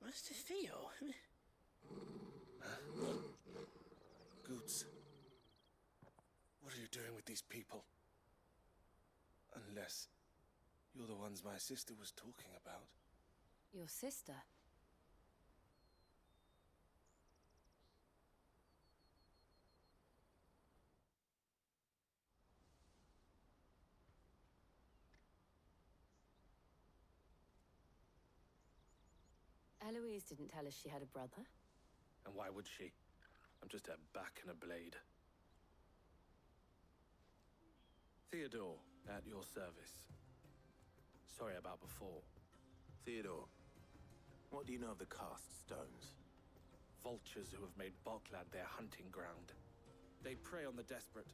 Master Theo? Goots. What are you doing with these people? Unless you're the ones my sister was talking about. Your sister? Eloise didn't tell us she had a brother. And why would she? I'm just a back and a blade. Theodore, at your service. Sorry about before. Theodore, what do you know of the Cast Stones? Vultures who have made Boklad their hunting ground. They prey on the desperate,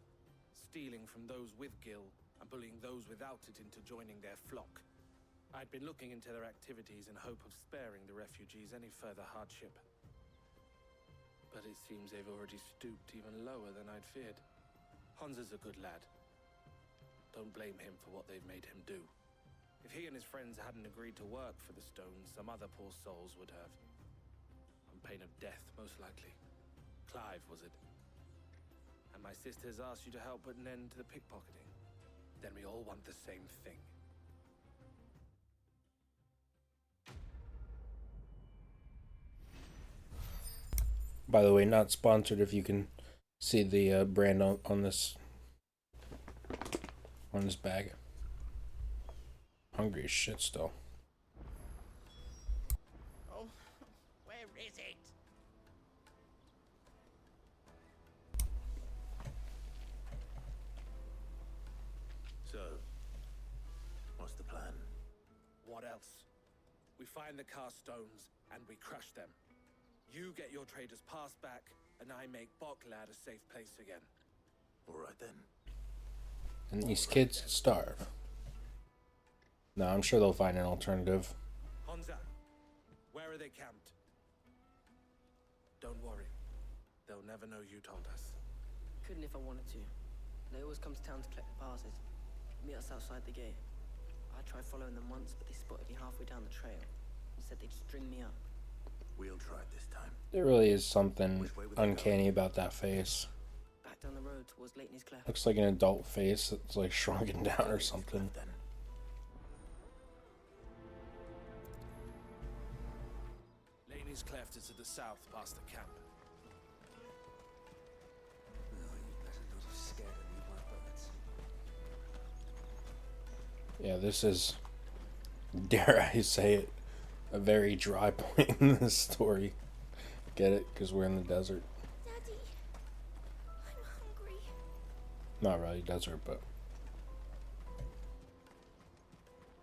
stealing from those with gill and bullying those without it into joining their flock. I'd been looking into their activities in hope of sparing the refugees any further hardship. But it seems they've already stooped even lower than I'd feared. Hansa's a good lad. Don't blame him for what they've made him do. If he and his friends hadn't agreed to work for the Stones, some other poor souls would have. On pain of death, most likely. Clive, was it? And my sisters asked you to help put an end to the pickpocketing. Then we all want the same thing. By the way, not sponsored. If you can see the brand on this bag. Hungry as shit still. Oh, where is it? So, what's the plan? What else? We find the Carstones and we crush them. You get your traders pass back, and I make Boklad a safe place again. All right then. And these kids starve. No, I'm sure they'll find an alternative. Hansa, where are they camped? Don't worry. They'll never know you told us. Couldn't if I wanted to. They always come to town to collect the passes. Meet us outside the gate. I tried following them once, but they spotted me halfway down the trail. said they'd string me up. We'll try it this time. There really is something uncanny about that face. Back down the road towards Leighton's Cleft. Looks like an adult face that's like shrunken down or something. Laney's Cleft is to the south, past the camp. Yeah, this is, dare I say it, a very dry point in this story. Get it? Because we're in the desert. Daddy, I'm hungry. Not really desert, but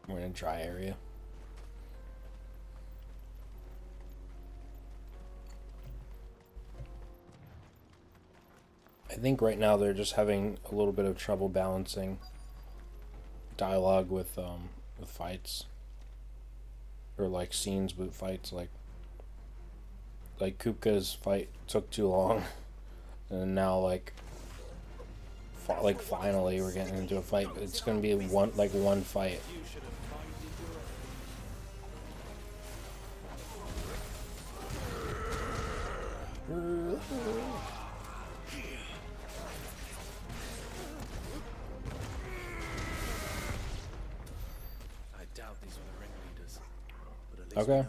we're in a dry area. I think right now they're just having a little bit of trouble balancing dialogue with fights, or like scenes with fights. Like Kupka's fight took too long, and now like finally we're getting into a fight. But it's gonna be one fight. Okay,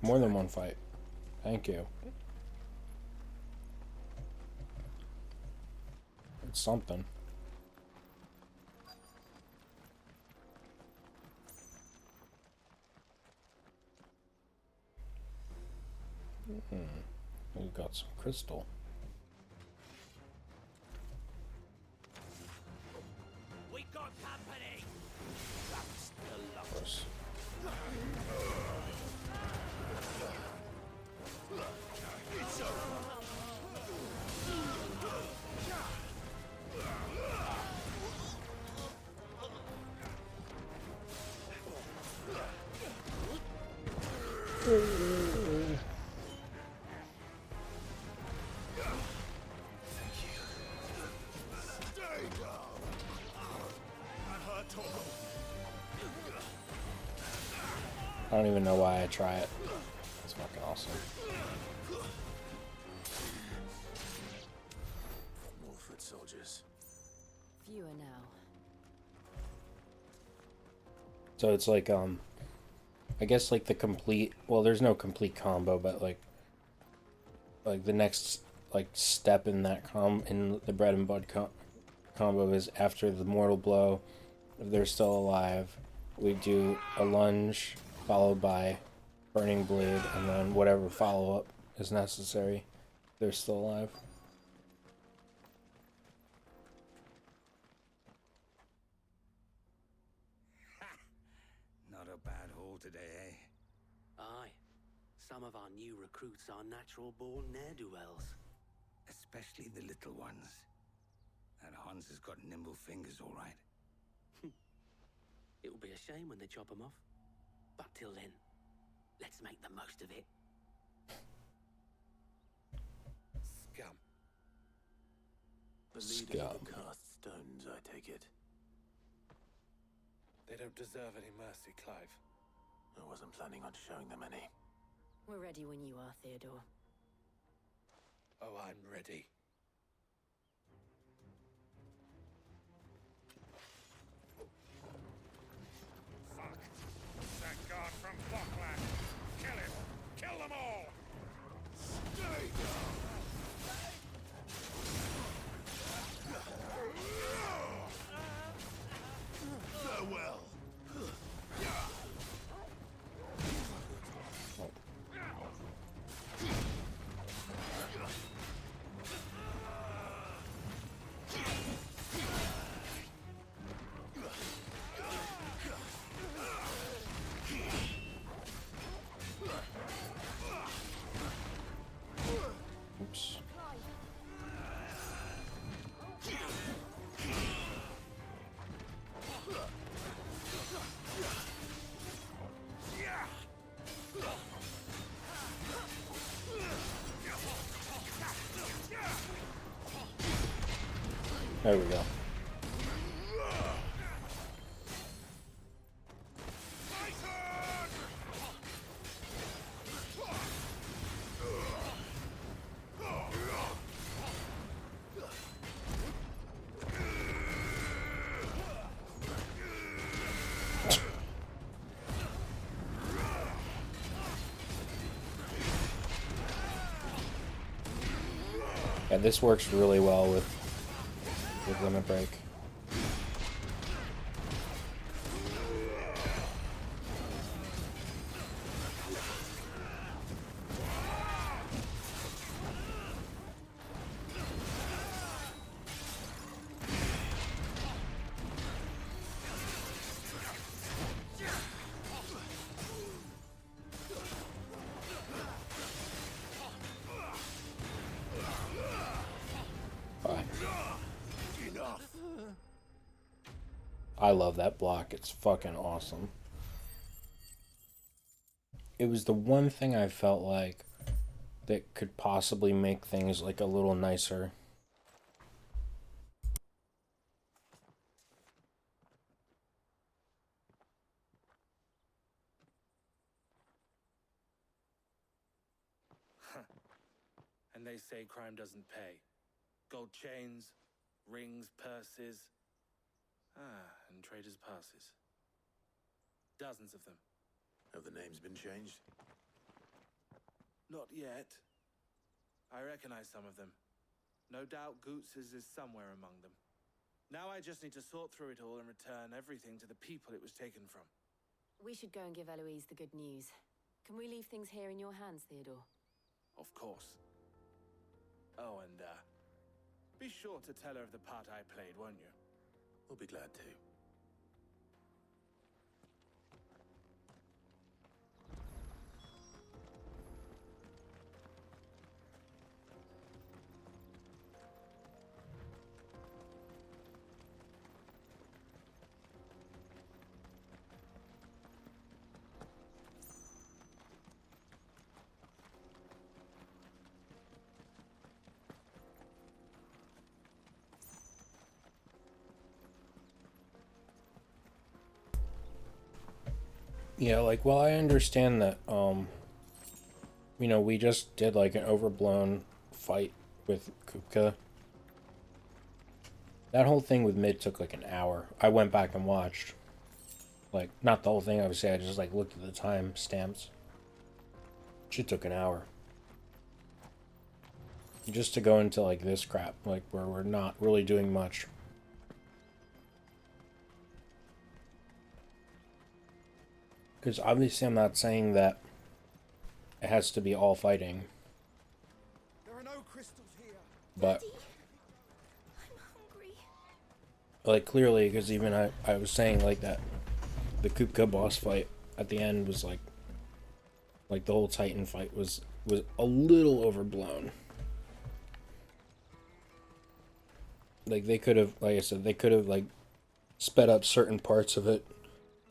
more than one fight. Thank you. It's something. We've got some crystal. We got company. Of course. It's over. I don't even know why I try it. It's fucking awesome. More foot soldiers. Fewer now. So it's like I guess like the complete, well, there's no complete combo, but like the next like step in that in the bread and bud combo is after the mortal blow, if they're still alive, we do a lunge followed by burning blade, and then whatever follow-up is necessary. They're still alive. Not a bad haul today, eh? Aye. Some of our new recruits are natural-born ne'er-do-wells. Especially the little ones. That Hans has got nimble fingers, all right. It will be a shame when they chop them off. But till then, let's make the most of it. Scum. The leaders of the cast stones, I take it. They don't deserve any mercy, Clive. I wasn't planning on showing them any. We're ready when you are, Theodore. Oh, I'm ready. That guard from Buckland! Kill him! Kill them all! Stay down! Farewell! Oops. There we go. Yeah, this works really well with Limit Break. I love that block. It's fucking awesome. It was the one thing I felt like that could possibly make things like a little nicer. And they say crime doesn't pay. Gold chains, rings, purses. And traders' passes. Dozens of them. Have the names been changed? Not yet. I recognize some of them. No doubt Goots's is somewhere among them. Now I just need to sort through it all and return everything to the people it was taken from. We should go and give Eloise the good news. Can we leave things here in your hands, Theodore? Of course. Oh, and, be sure to tell her of the part I played, won't you? We'll be glad to. Yeah, like, well, I understand that, you know, we just did, like, an overblown fight with Kupka. That whole thing with Mid took, like, an hour. I went back and watched. Like, not the whole thing, obviously, I just, like, looked at the time stamps. Shit took an hour. Just to go into, like, this crap, like, where we're not really doing much. Because obviously I'm not saying that it has to be all fighting. There are no crystals here. But, like, clearly, because even I was saying, like, that the Kupka boss fight at the end was, like the whole Titan fight was a little overblown. Like, they could have, like I said, they could have, like, sped up certain parts of it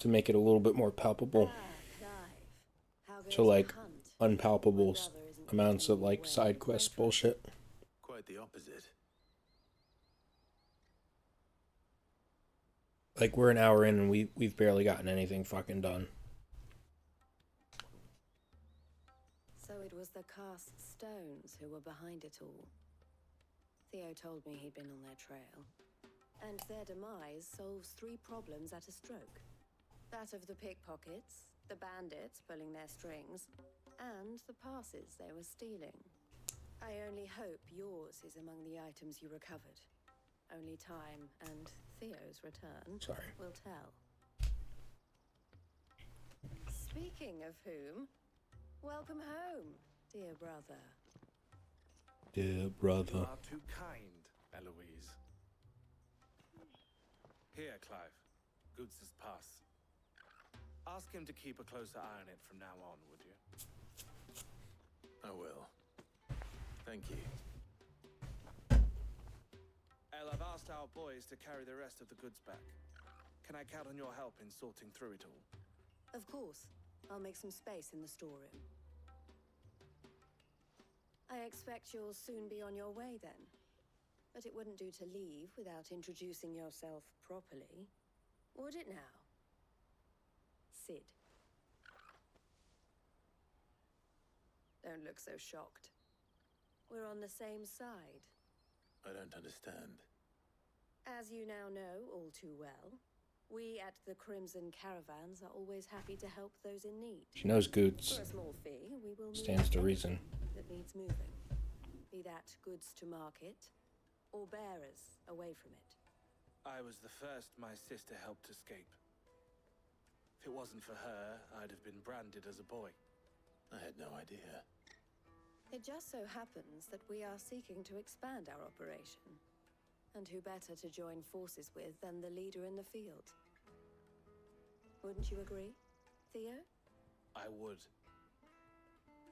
to make it a little bit more palpable. To, like, unpalpable amounts of, like, side quest bullshit. Quite the opposite. Like, we're an hour in and we've barely gotten anything fucking done. So it was the cast stones who were behind it all. Theo told me he'd been on their trail. And their demise solves 3 problems at a stroke. That of the pickpockets, the bandits pulling their strings, and the passes they were stealing. I only hope yours is among the items you recovered. Only time and Theo's return will tell. Speaking of whom, welcome home, dear brother. Dear brother. You are too kind, Eloise. Here, Clive. Goods' pass. Ask him to keep a closer eye on it from now on, would you? I will. Thank you. El, I've asked our boys to carry the rest of the goods back. Can I count on your help in sorting through it all? Of course. I'll make some space in the storeroom. I expect you'll soon be on your way then. But it wouldn't do to leave without introducing yourself properly, would it now? Sid. Don't look so shocked. We're on the same side. I don't understand. As you now know all too well, we at the Crimson Caravans are always happy to help those in need. She knows Goots. For a small fee, we will Stands to reason. that needs moving. be that goods to market, or bearers away from it. I was the first my sister helped escape. If it wasn't for her, I'd have been branded as a boy. I had no idea. It just so happens that we are seeking to expand our operation. And who better to join forces with than the leader in the field? Wouldn't you agree, Theo? I would.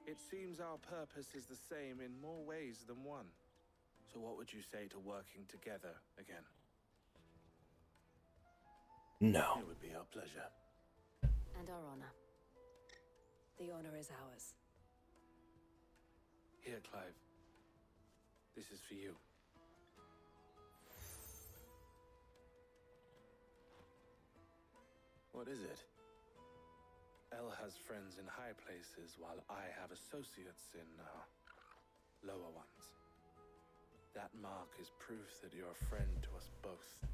It seems our purpose is the same in more ways than one. So what would you say to working together again? No. It would be our pleasure. And our honor. The honor is ours. Here, Clive. This is for you. What is it? Elle has friends in high places, while I have associates in, lower ones. That mark is proof that you're a friend to us both.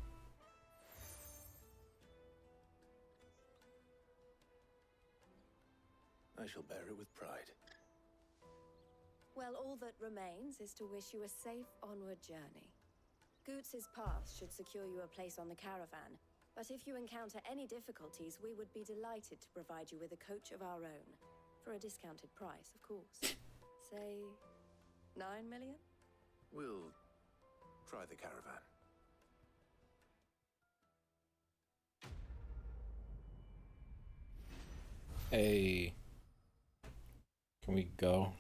I shall bear it with pride. Well, all that remains is to wish you a safe onward journey. Goots's path should secure you a place on the caravan, but if you encounter any difficulties, we would be delighted to provide you with a coach of our own. For a discounted price, of course. Say, 9 million? We'll try the caravan. Hey. Can we go?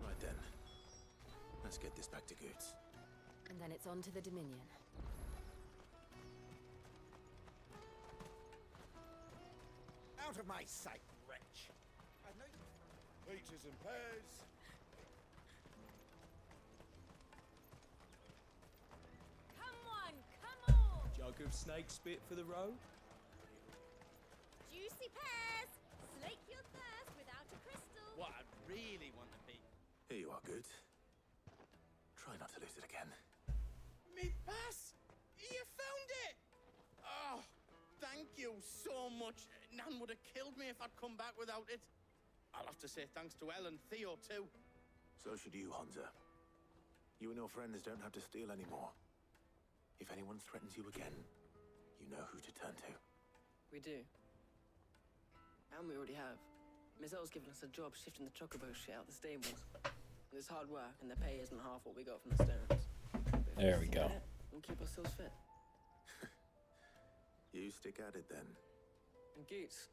Right then. Let's get this back to Goots. And then it's on to the Dominion. Out of my sight, wretch! I've no... Peaches and pears. Come on! Jug of snake spit for the road? Juicy pears! Slake your thirst without a crystal. What I really want to be. Here you are, Goots. Try not to lose it again. Me pass! You found it! Oh, thank you so much. Nan would have killed me if I'd come back without it. I'll have to say thanks to Elle and Theo, too. So should you, Hansa. You and your friends don't have to steal anymore. If anyone threatens you again, you know who to turn to. We do. And we already have. Miss Elle's given us a job shifting the chocobo shit out the stables. It's hard work, and the pay isn't half what we got from the Stones. There we go. We'll keep ourselves fit. You stick at it then. And Goots,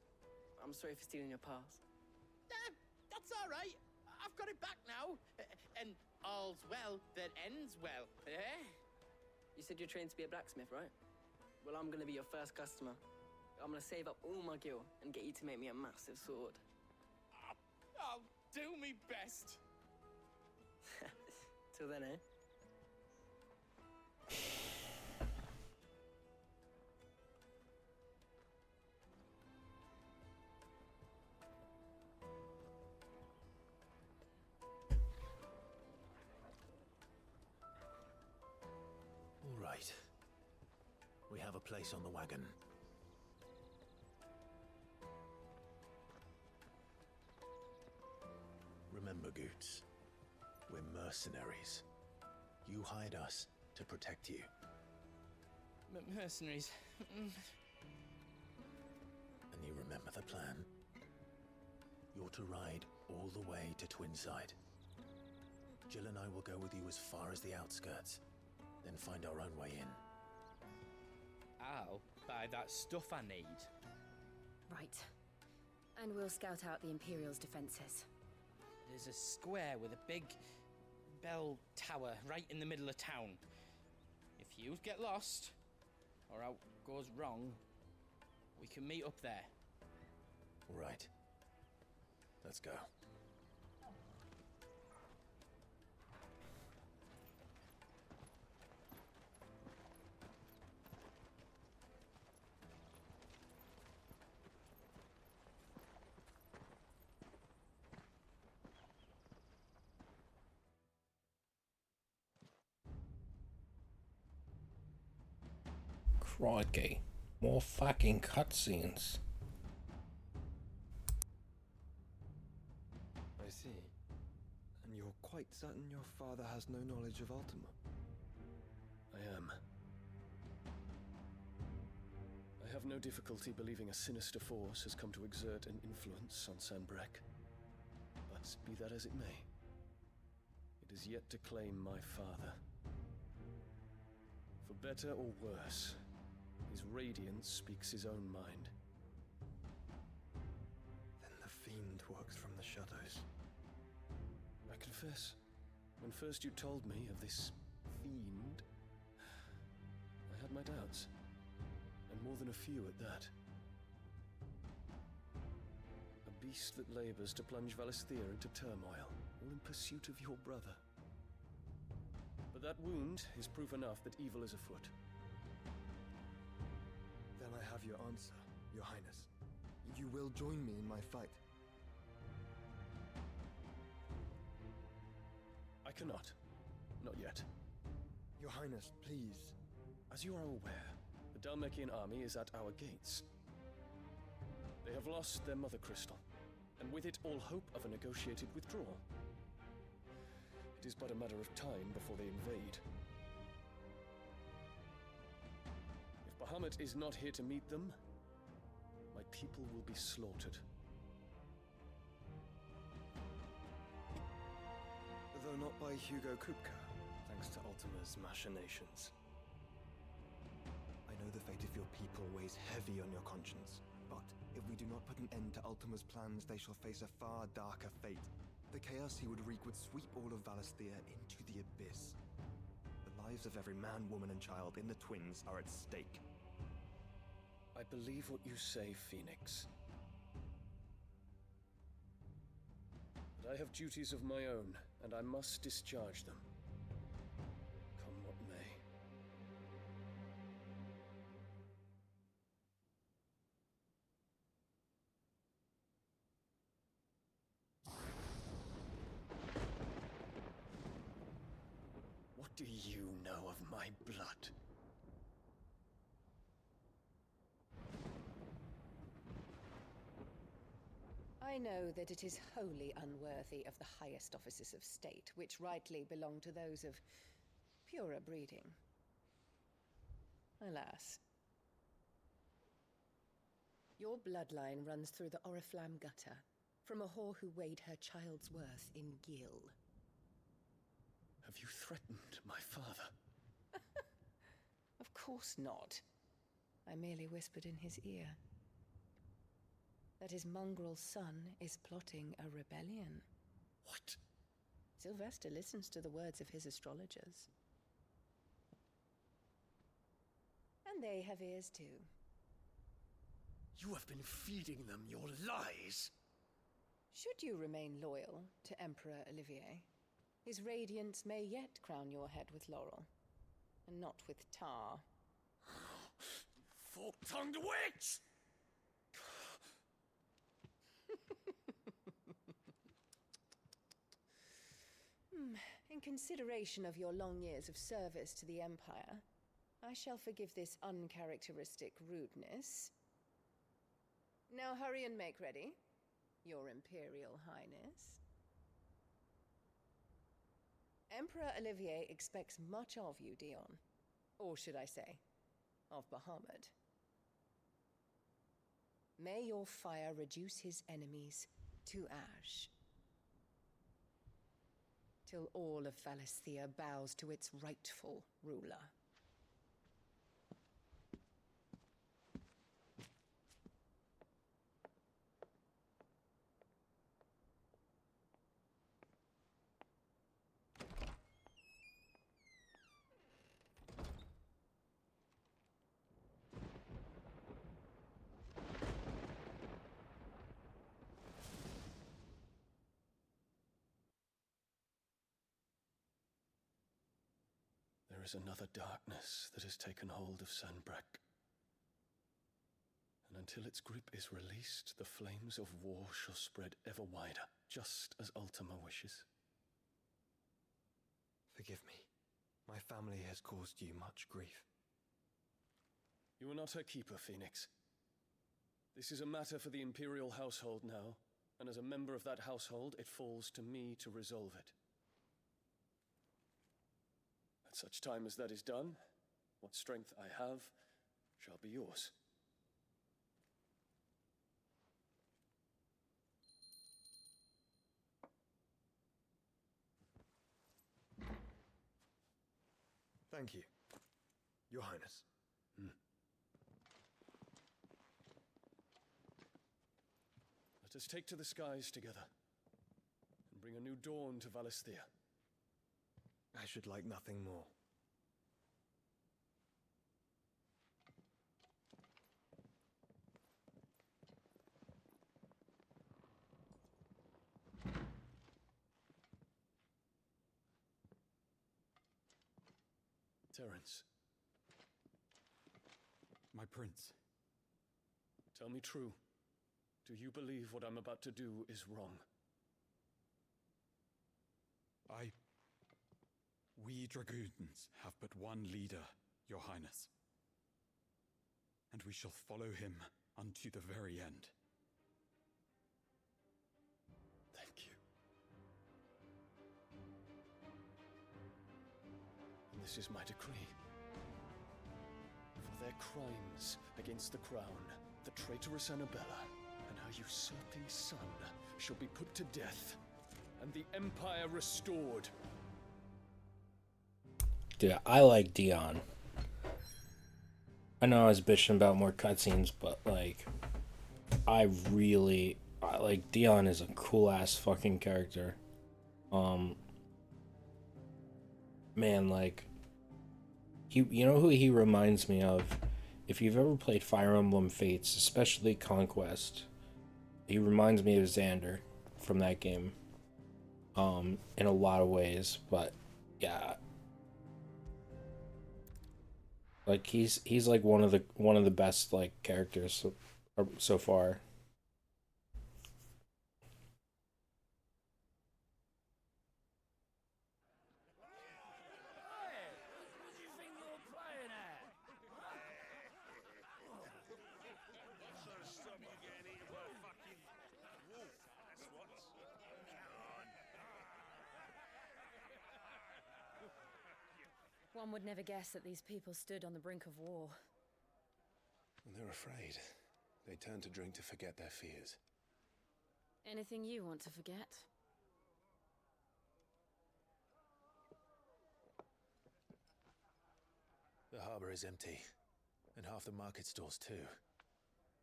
I'm sorry for stealing your pass. That's all right. I've got it back now. And all's well that ends well, eh? You said you're trained to be a blacksmith, right? Well, I'm gonna be your first customer. I'm gonna save up all my gil and get you to make me a massive sword. I'll do me best. Till then, eh? All right. We have a place on the wagon. Remember, Goots, we're mercenaries. You hired us to protect you. Mercenaries. And you remember the plan? You're to ride all the way to Twinside. Jill and I will go with you as far as the outskirts, then find our own way in. I'll buy that stuff I need. Right. And we'll scout out the Imperial's defenses. There's a square with a big bell tower right in the middle of town. If you get lost, or out goes wrong, we can meet up there. All right. Let's go. Crikey. More fucking cutscenes. I see. And you're quite certain your father has no knowledge of Ultima? I am. I have no difficulty believing a sinister force has come to exert an influence on Sanbreque. But be that as it may, it is yet to claim my father. For better or worse, his radiance speaks his own mind. Then the fiend works from the shadows. I confess, when first you told me of this fiend, I had my doubts. And more than a few at that. A beast that labors to plunge Valisthea into turmoil, all in pursuit of your brother. But that wound is proof enough that evil is afoot. Then I have your answer, Your Highness. You will join me in my fight. I cannot. Not yet. Your Highness, please. As you are aware, the Dhalmekian army is at our gates. They have lost their mother crystal, and with it all hope of a negotiated withdrawal. It is but a matter of time before they invade. If Bahamut is not here to meet them, my people will be slaughtered. Though not by Hugo Kupka, thanks to Ultima's machinations. I know the fate of your people weighs heavy on your conscience, but if we do not put an end to Ultima's plans, they shall face a far darker fate. The chaos he would wreak would sweep all of Valisthea into the abyss. The lives of every man, woman, and child in the Twins are at stake. I believe what you say, Phoenix. But I have duties of my own, and I must discharge them. Come what may. What do you know of my blood? I know that it is wholly unworthy of the highest offices of state, which rightly belong to those of purer breeding. Alas. Your bloodline runs through the Oriflamme gutter, from a whore who weighed her child's worth in gil. Have you threatened my father? Of course not. I merely whispered in his ear that his mongrel son is plotting a rebellion. What? Sylvester listens to the words of his astrologers. And they have ears too. You have been feeding them your lies! Should you remain loyal to Emperor Olivier, his radiance may yet crown your head with laurel, and not with tar. Fork-tongued witch! In consideration of your long years of service to the Empire, I shall forgive this uncharacteristic rudeness. Now hurry and make ready, Your Imperial Highness. Emperor Olivier expects much of you, Dion. Or should I say, of Bahamut. May your fire reduce his enemies to ash, till all of Valisthea bows to its rightful ruler. There is another darkness that has taken hold of Sanbreque. And until its grip is released, the flames of war shall spread ever wider, just as Ultima wishes. Forgive me. My family has caused you much grief. You are not her keeper, Phoenix. This is a matter for the Imperial household now, and as a member of that household, it falls to me to resolve it. At such time as that is done, what strength I have shall be yours. Thank you, Your Highness. Let us take to the skies together, and bring a new dawn to Valisthea. I should like nothing more. Terence, My prince. tell me true. Do you believe what I'm about to do is wrong? We dragoons have but one leader, Your Highness. And we shall follow him unto the very end. Thank you. And this is my decree. For their crimes against the crown, the traitorous Annabella and her usurping son shall be put to death, and the Empire restored. Dude, I like Dion. I know I was bitching about more cutscenes, but like, I like Dion is a cool ass fucking character. Man, like, you know who he reminds me of? If you've ever played Fire Emblem Fates, especially Conquest, he reminds me of Xander from that game. In a lot of ways, but yeah. Like he's like one of the best like characters so far. One would never guess that these people stood on the brink of war. And they're afraid. They turn to drink to forget their fears. Anything you want to forget? The harbor is empty, and half the market stalls too.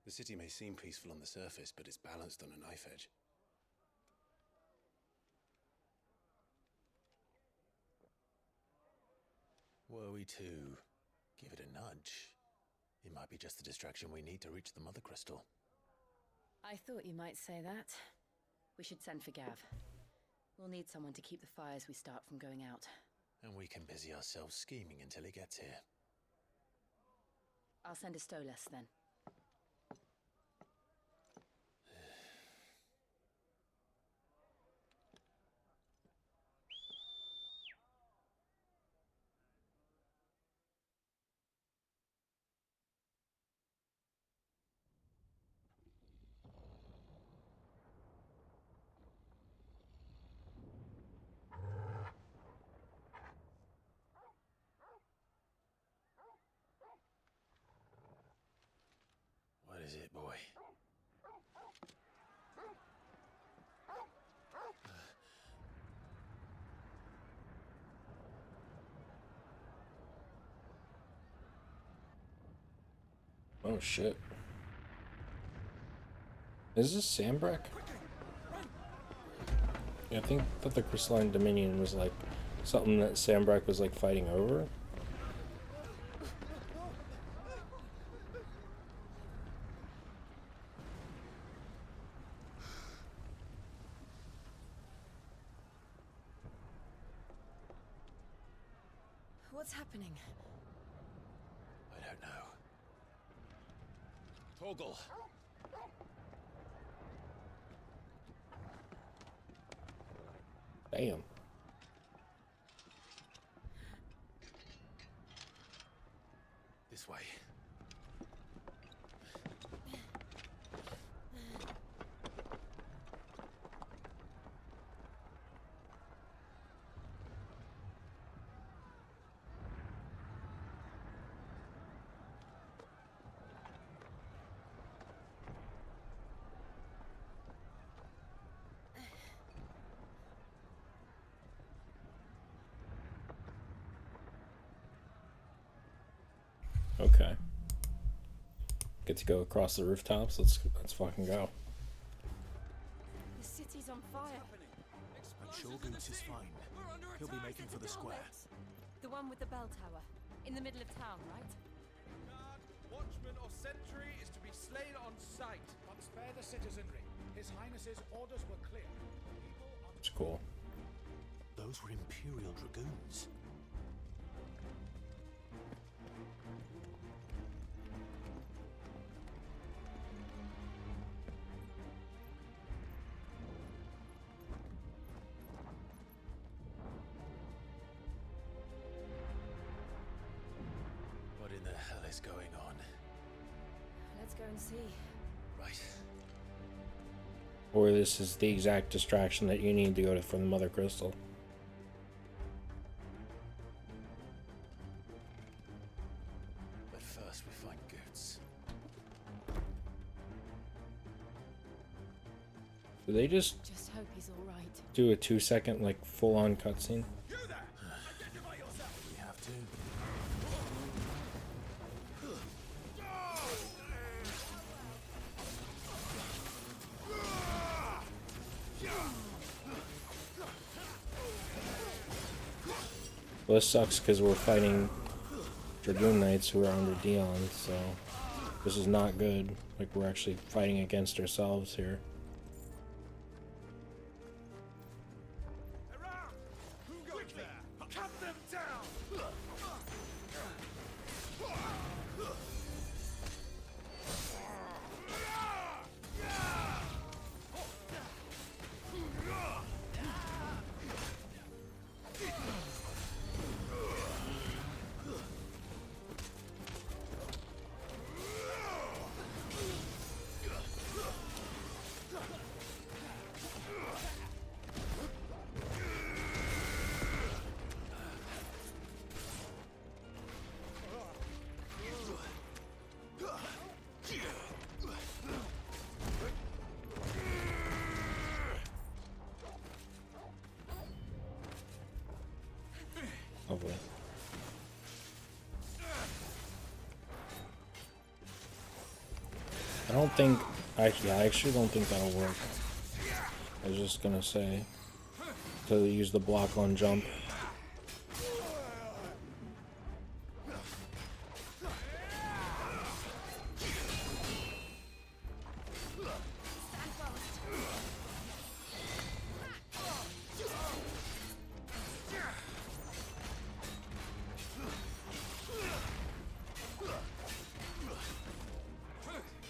The city may seem peaceful on the surface, but it's balanced on a knife edge. Were we to give it a nudge, it might be just the distraction we need to reach the Mother Crystal. I thought you might say that. We should send for Gav. We'll need someone to keep the fires we start from going out. And we can busy ourselves scheming until he gets here. I'll send a Stolas then. What is it, boy? Oh shit. Is this Sambrak? Yeah, I think that the Crystalline Dominion was like something that Sambrak was like fighting over. What's happening? I don't know. Torgal! Damn. This way. Okay. Get to go across the rooftops. Let's fucking go. The city's on fire. I'm sure Goots is fine. He'll be making for the square. The one with the bell tower. In the middle of town, right? Watchman or sentry is to be slain on sight. But spare the citizenry. His Highness's orders were clear. It's cool. Those were Imperial Dragoons. What in the hell is going on? Let's go and see. Right. Or this is the exact distraction that you need to go to for the Mother Crystal. But first we find Goots. Do they just hope he's all right. do a 2-second like full-on cutscene? We have to. Well, this sucks because we're fighting Dragoon Knights who are under Dion, so this is not good. Like, we're actually fighting against ourselves here. Cut them down! Lovely. I don't think... I actually don't think that'll work. I was just gonna say to use the block on jump.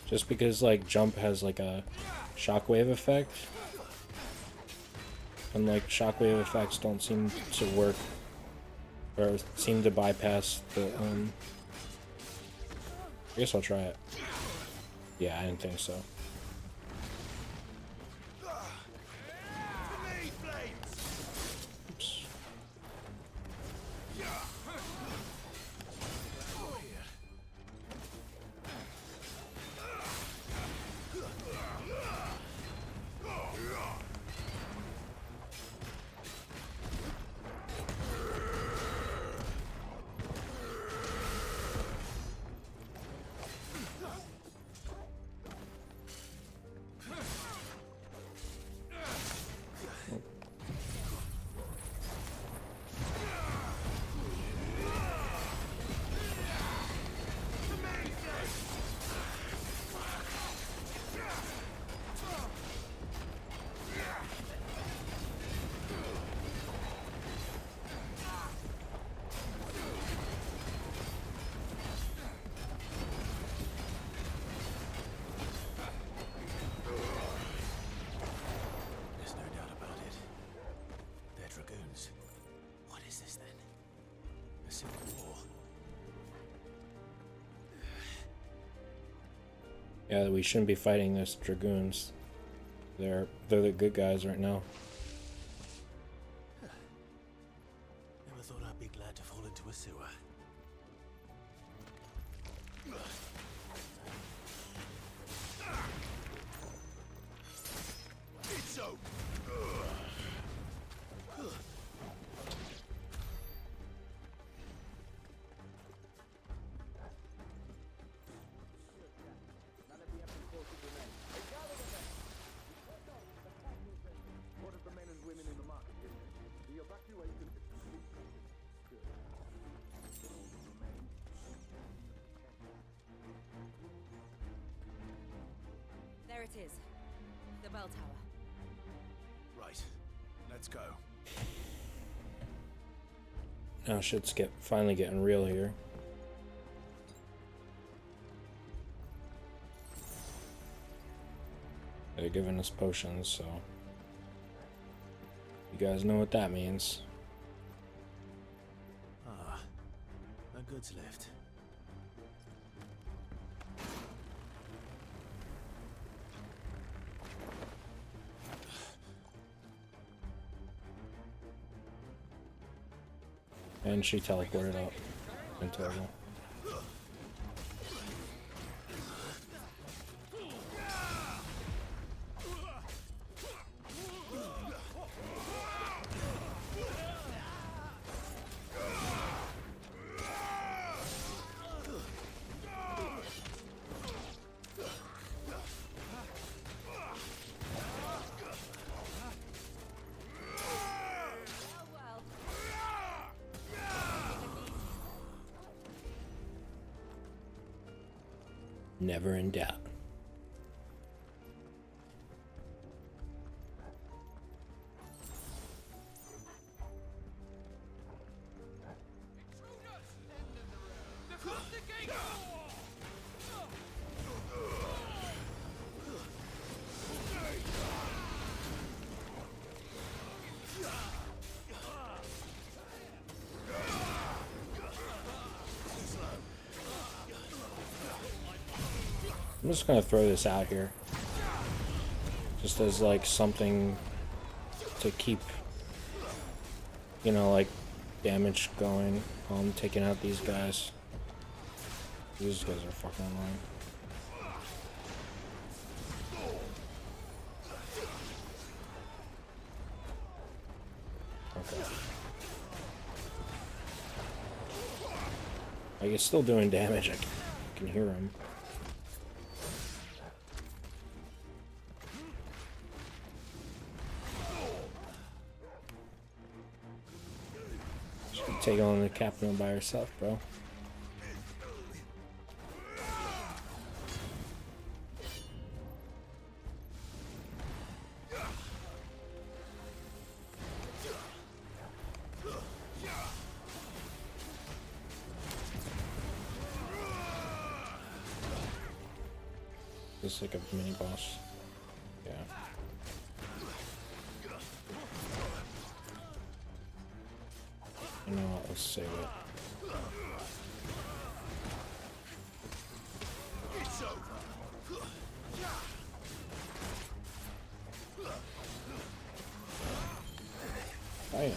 Just because like jump has like a shockwave effect, and like shockwave effects don't seem to work or seem to bypass the I guess I'll try it. Yeah, I didn't think so. Oops. There's no doubt about it. They're Dragoons. What is this then? A civil war? Yeah, we shouldn't be fighting this Dragoons. They're the good guys right now. Never thought I'd be glad to fall into a sewer. It's over. There it is. The bell tower. Right. Let's go. Now shit's finally getting real here. They're giving us potions, so you guys know what that means. Ah, a goods lift. And she teleported up in total. Never in doubt. I'm just gonna throw this out here, just as like something to keep, you know, like damage going. I'm taking out these guys. These guys are fucking annoying. Okay. Like, it's still doing damage. I can hear him. Take on the captain by herself, bro. This is like a mini boss. Yeah. You know what, let's save it. Bam.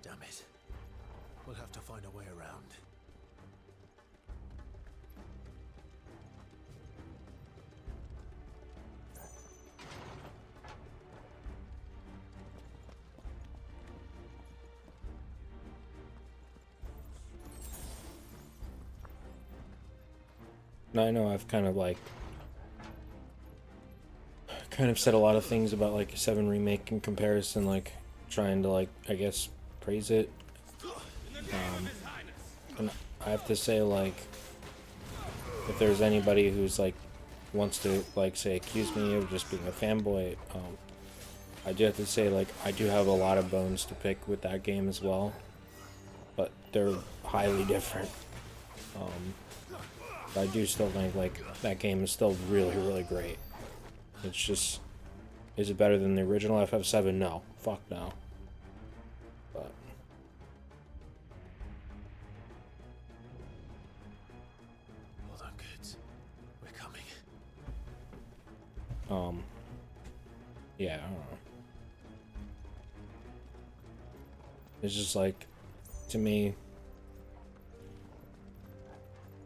Damn it. We'll have to find a way around. Now I know I've kind of said a lot of things about like 7 Remake in comparison, like trying to like, I guess, praise it. And I have to say, like, if there's anybody who's like wants to like say accuse me of just being a fanboy, I do have to say, like, I do have a lot of bones to pick with that game as well, but they're highly different. But I do still think like that game is still really, really great. It's just, is it better than the original FF7? No, fuck no. But Hold on, kids. We're coming. yeah, I don't know. It's just like, to me,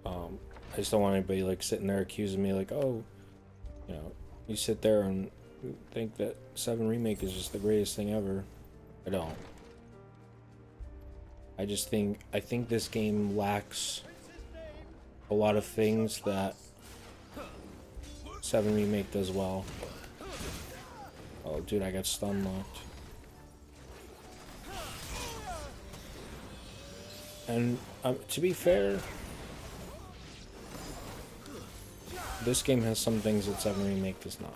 I just don't want anybody like sitting there accusing me like, oh, you know, you sit there and think that 7 Remake is just the greatest thing ever. I don't. I think this game lacks a lot of things that 7 Remake does well. Oh, dude, I got stun locked. And to be fair, this game has some things that 7 Remake does not.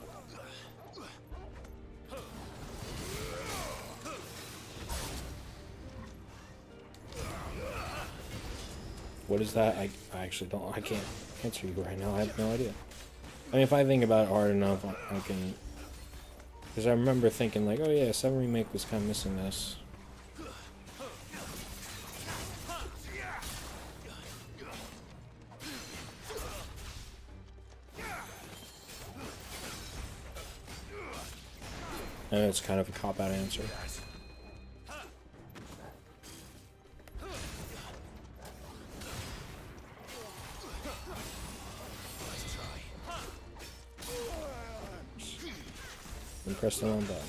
What is that? I actually don't. I can't answer you right now. I have no idea. I mean, if I think about it hard enough, I can. Because I remember thinking like, oh yeah, 7 Remake was kind of missing this. And it's kind of a cop-out answer. And press the wrong button.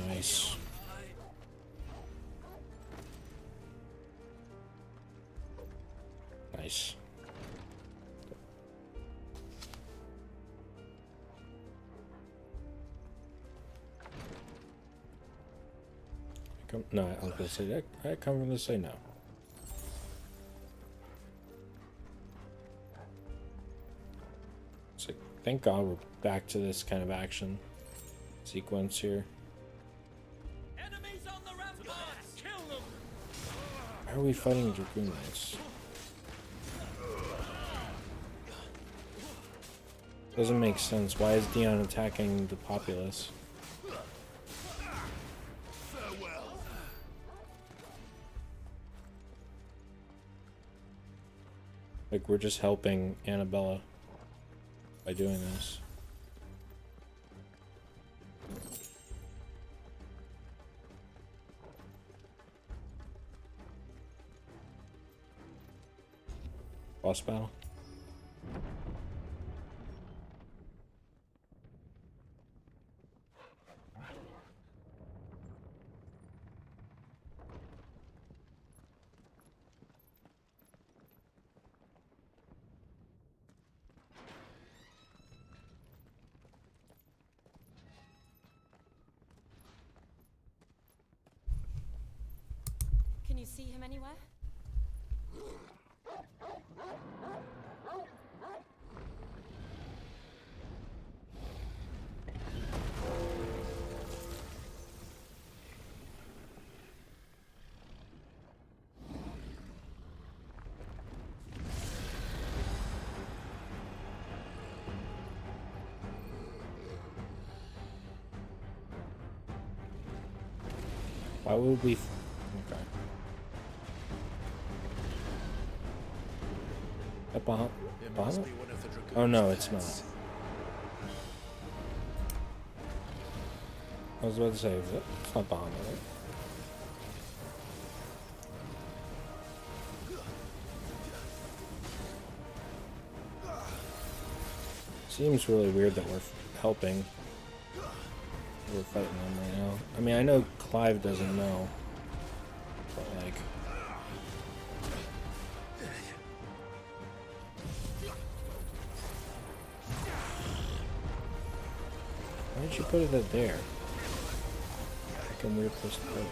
Nice. Nice. No, I was gonna say that. I come from to say no. So thank God we're back to this kind of action sequence here. Enemies on the ramparts! Kill them! Why are we fighting Dragoon Knights? Doesn't make sense. Why is Dion attacking the populace? Like, we're just helping Annabella by doing this. Boss battle? Can you see him anywhere? Why would we? Okay. Up on it? Oh no, it's not. I was about to say, is it? It's not behind it, right? Seems really weird that we're helping. We're fighting them right now. I mean, I know Clive doesn't know, but like... Why did you put it at there? Fucking weird place to put it.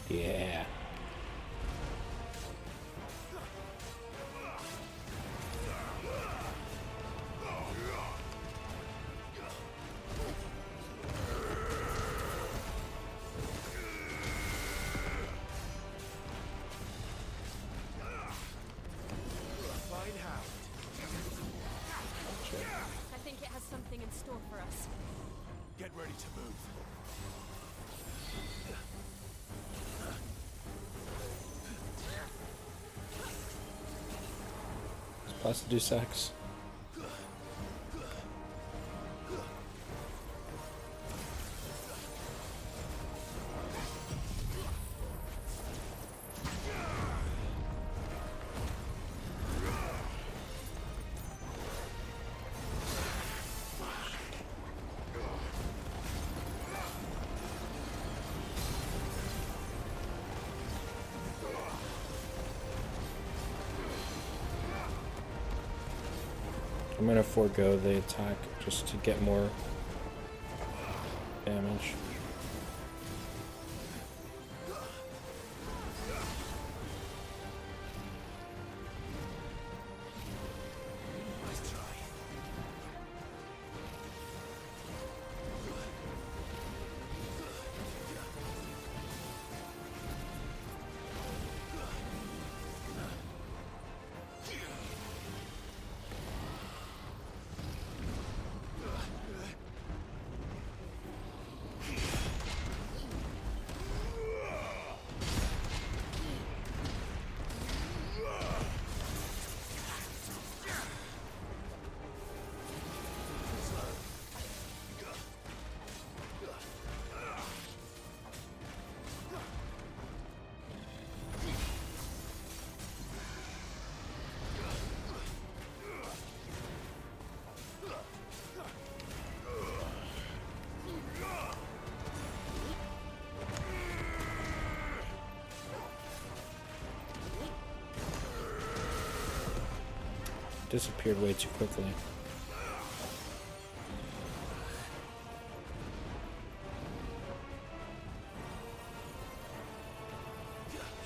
Yeah. I think it has something in store for us. Get ready to move. Supposed to do sex. I'm gonna forego the attack just to get more damage. Disappeared way too quickly.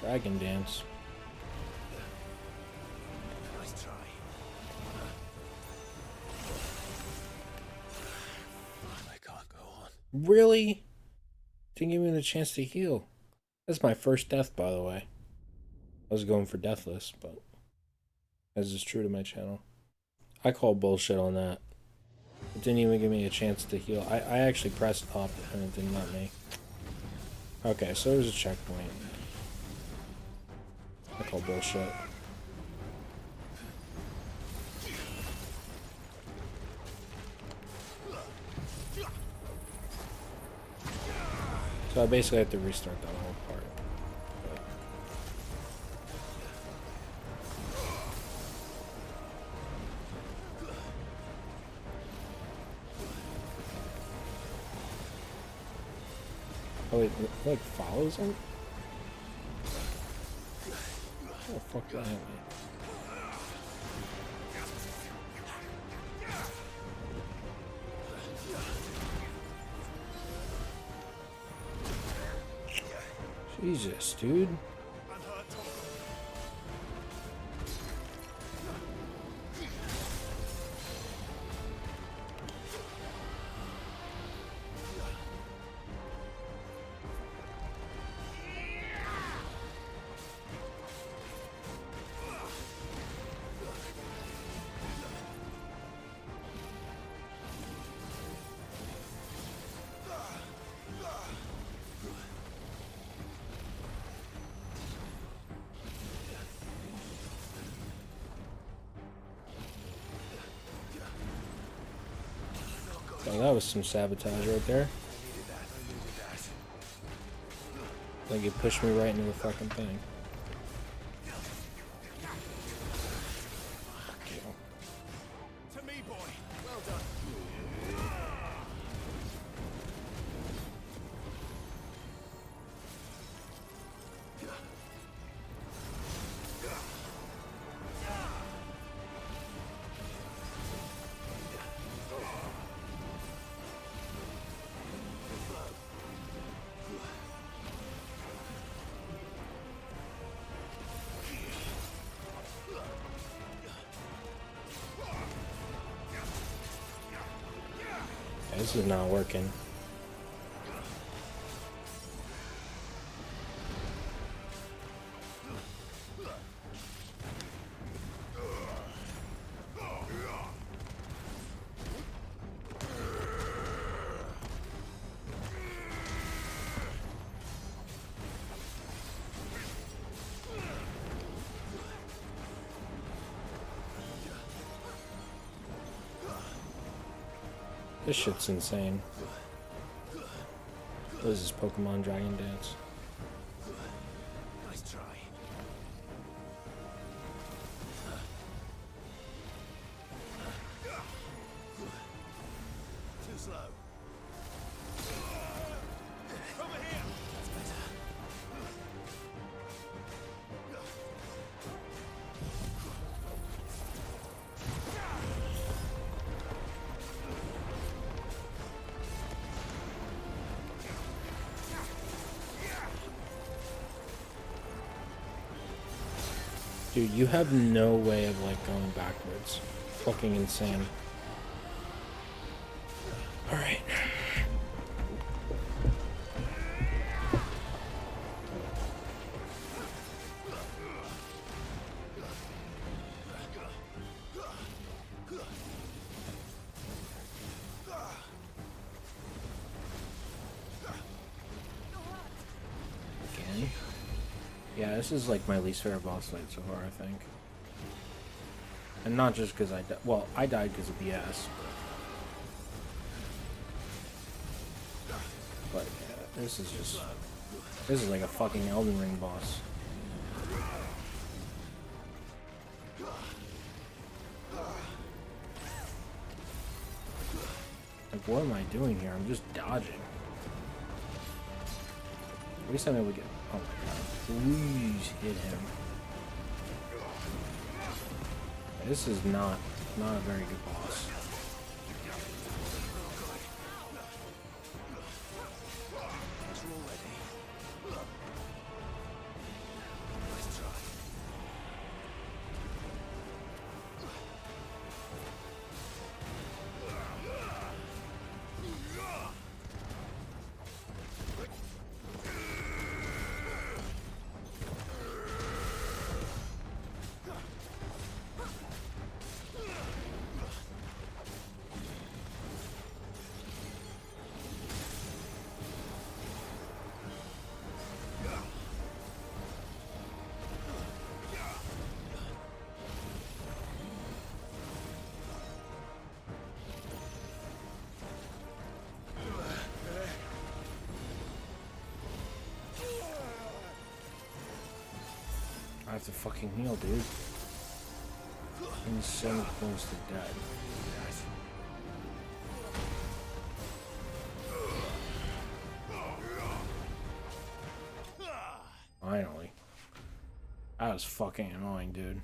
Dragon dance. Nice try. I can't go on. Really? Didn't give me the chance to heal. That's my first death, by the way. I was going for deathless, but as is true to my channel. I call bullshit on that. It didn't even give me a chance to heal. I actually pressed up and it didn't let me. Okay, so there's a checkpoint. I call bullshit. So I basically have to restart that whole part. Oh wait, it like follows him? Oh fuck that hit me. Jesus, dude. Oh, that was some sabotage right there. Like it pushed me right into the fucking thing. To me, boy. Well done. This is not working. This shit's insane. What is this, Pokemon Dragon Dance? Nice try. Too slow. Over here. That's better. Dude, you have no way of like going backwards. Fucking insane. Alright. Again? Yeah, this is like my least favorite boss fight so far, I think. And not just because I died. Well, I died because of BS. But yeah, this is just... This is like a fucking Elden Ring boss. Like, what am I doing here? I'm just dodging. At least I'm able to get... Oh my god. Please hit him. This is not a very good boss. have to fucking heal, dude. He's so close to death. Finally. That was fucking annoying, dude.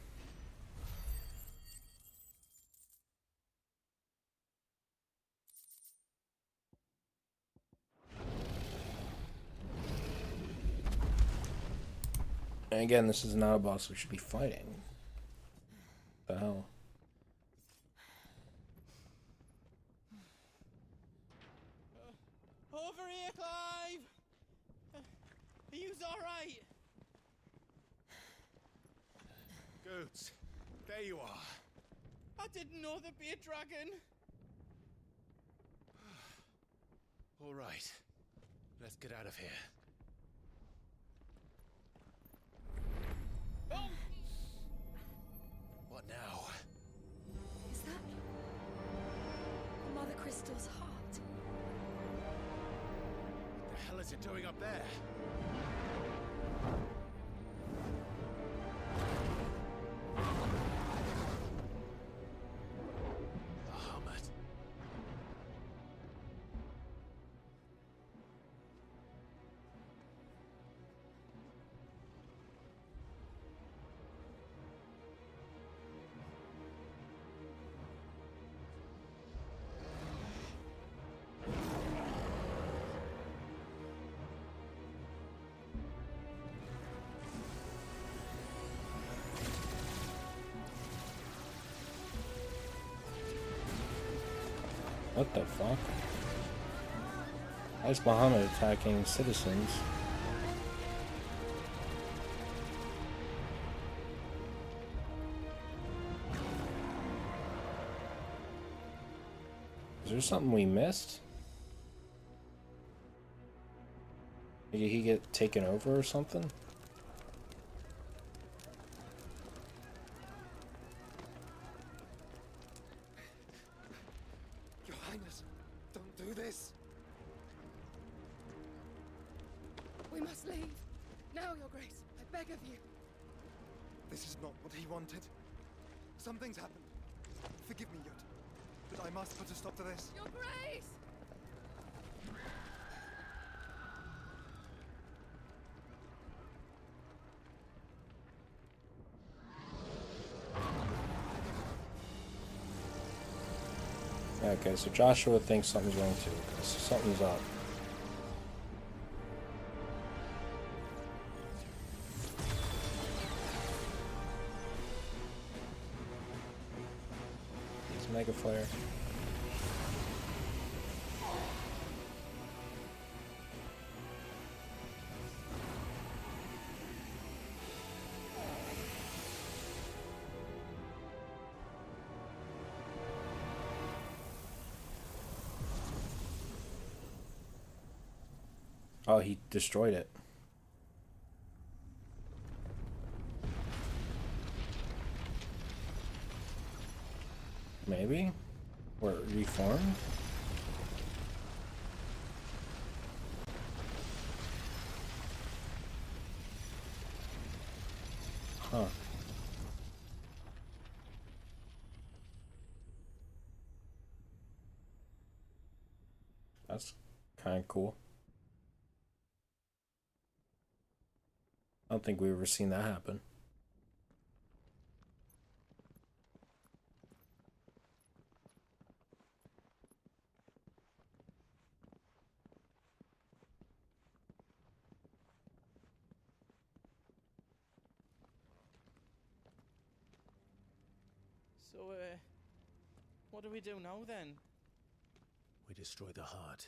And again, this is not a boss we should be fighting. What the hell? Over here, Clive! Are you alright? Goats, there you are. I didn't know there'd be a dragon. All right, let's get out of here. Oh! What now? Is that Mother Crystal's heart? What the hell is it doing up there? What the fuck? Why is Bahamut attacking citizens? Is there something we missed? Did he get taken over or something? Your Highness, don't do this. We must leave. Now, Your Grace. I beg of you. This is not what he wanted. Something's happened. Forgive me, Yud, but I must put a stop to this. Your Grace! Okay, so Joshua thinks something's wrong too. Something's up. It's Mega Flare. Oh, he destroyed it. Maybe? Or reformed? Huh. That's kind of cool. I don't think we've ever seen that happen. So, what do we do now then? We destroy the heart.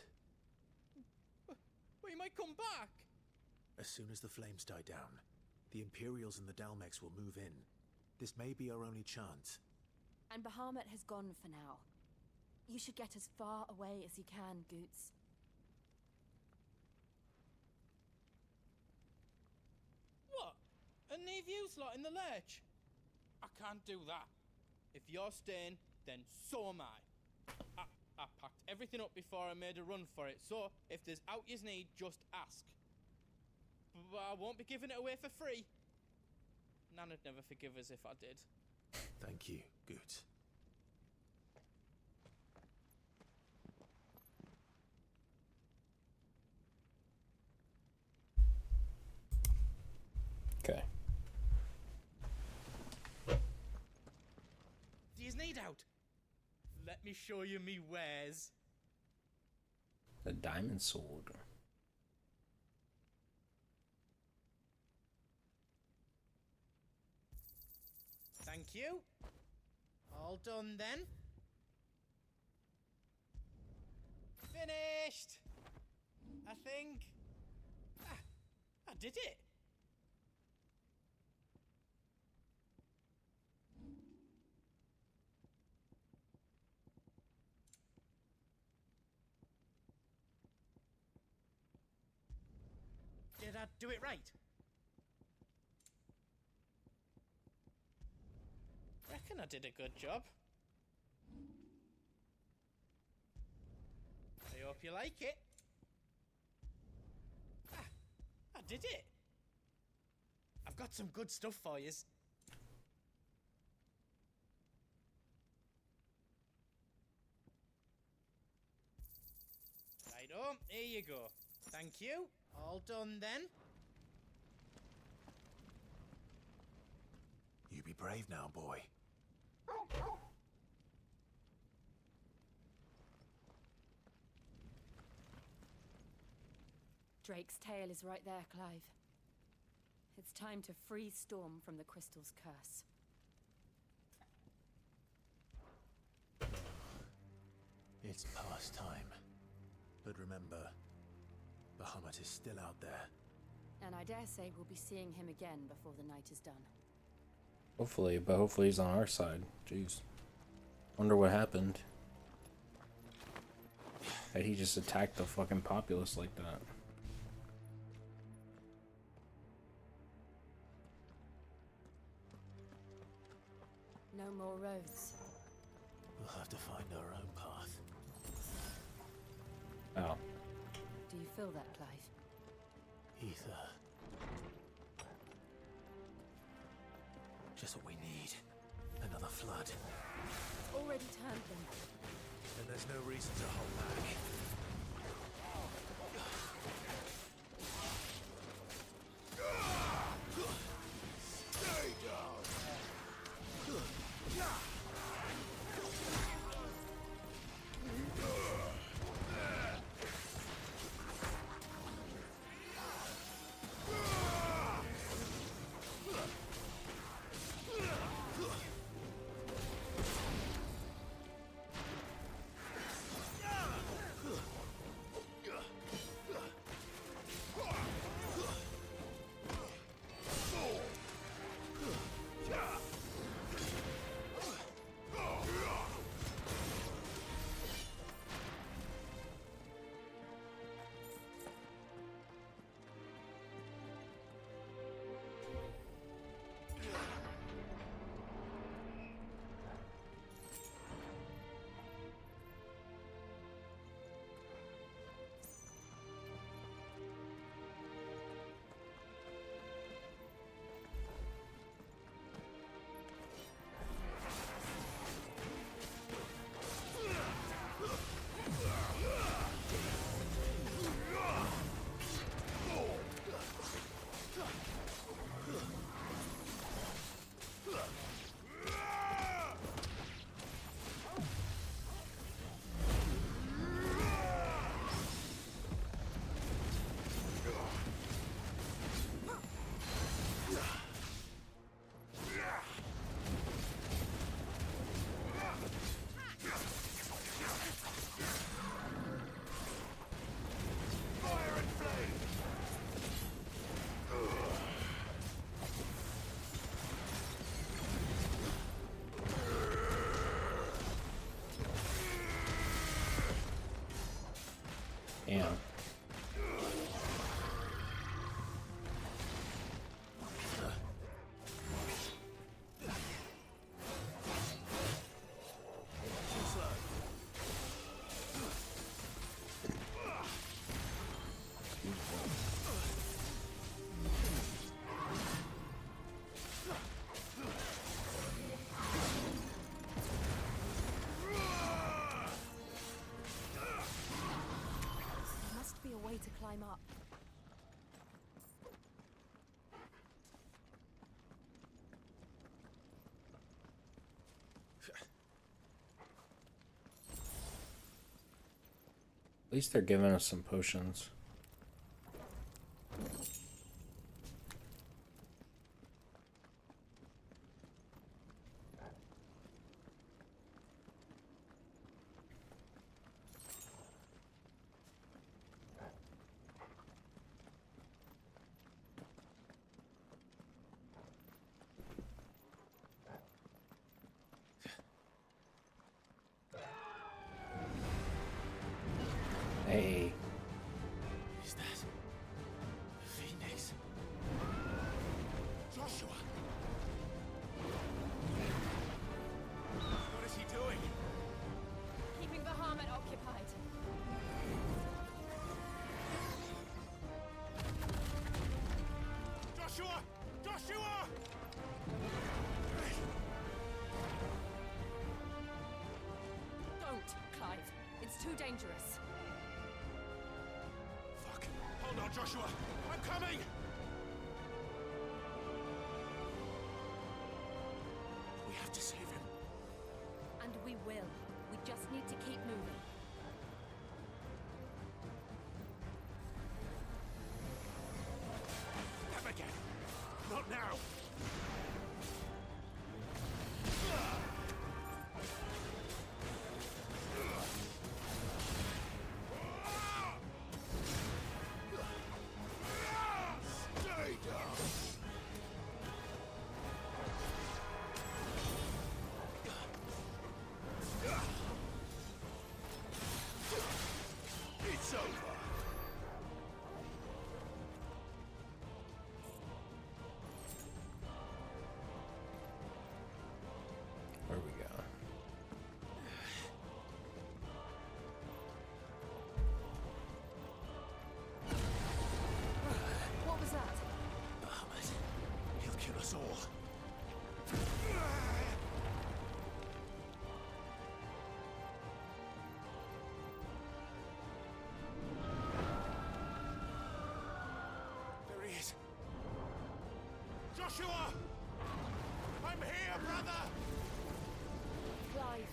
We might come back! As soon as the flames die down, the Imperials and the Dalmex will move in. This may be our only chance. And Bahamut has gone for now. You should get as far away as you can, Goots. What? And leave you lot in the lurch? I can't do that. If you're staying, then so am I. I packed everything up before I made a run for it, so if there's out yous need, just ask. But I won't be giving it away for free. Nan would never forgive us if I did. Thank you, Goot. Okay. Do you need out? Let me show you me wares. The diamond sword. Thank you. All done then. Finished. I think. I did it. Did I do it right? Reckon I did a good job. I hope you like it. I did it. I've got some good stuff for yous. Righto, here you go. Thank you. All done then. You be brave now, boy. Drake's tail is right there, Clive. It's time to free Storm from the crystal's curse. It's past time. But remember, Bahamut is still out there. And I dare say we'll be seeing him again before the night is done. Hopefully, but hopefully he's on our side. Jeez. Wonder what happened. That he just attacked the fucking populace like that. No more roads. We'll have to find our own path. Oh. Do you feel that, Clive? Ether. Just what we need. Another flood. It's already turned them. And there's no reason to hold back. Stay down! Damn. need to climb up. At least they're giving us some potions. Hey. Is that Phoenix? Joshua! What is he doing? Keeping Bahamut occupied. Joshua! Joshua! Don't, Clive. It's too dangerous. Fuck. Hold on, Joshua. I'm coming! We have to save him. And we will. We just need to keep moving. Never again. Not now. Stay down. It's over. Where we go? What was that? Bahamut. He'll kill us all. There he is. Joshua! I'm here, brother! Clive.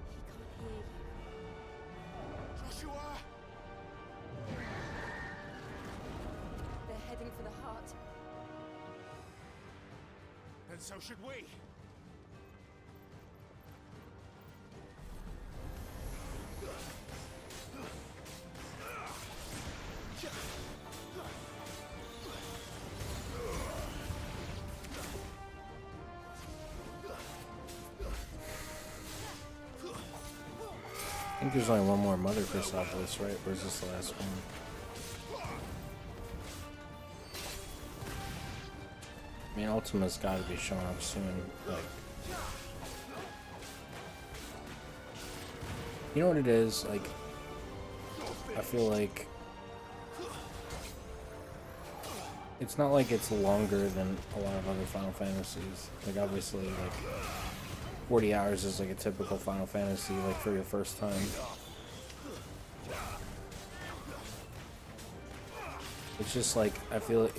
He can't hear you. Joshua! They're heading for the heart. And so should we. I think there's only one more Mother Chrysopolis, right? Or is this the last one? I mean, Ultima's gotta be showing up soon. Like, you know what it is? Like, I feel like it's not like it's longer than a lot of other Final Fantasies. Like, obviously, like 40 hours is like a typical Final Fantasy, like for your first time. It's just like, I feel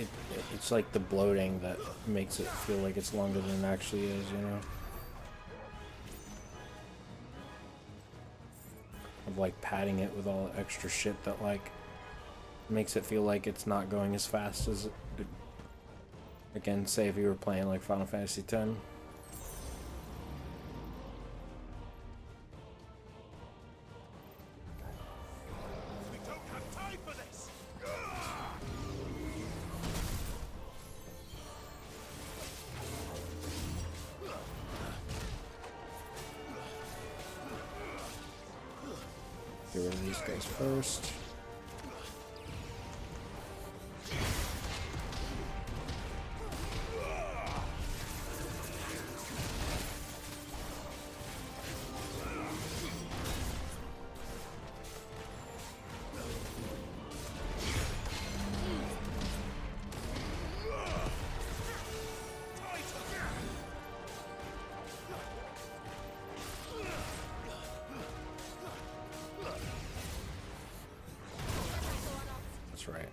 it's like the bloating that makes it feel like it's longer than it actually is, you know? Of like padding it with all the extra shit that like makes it feel like it's not going as fast as it, again, say if you were playing like Final Fantasy X. We don't have time for this! Get rid of these guys first. That's right.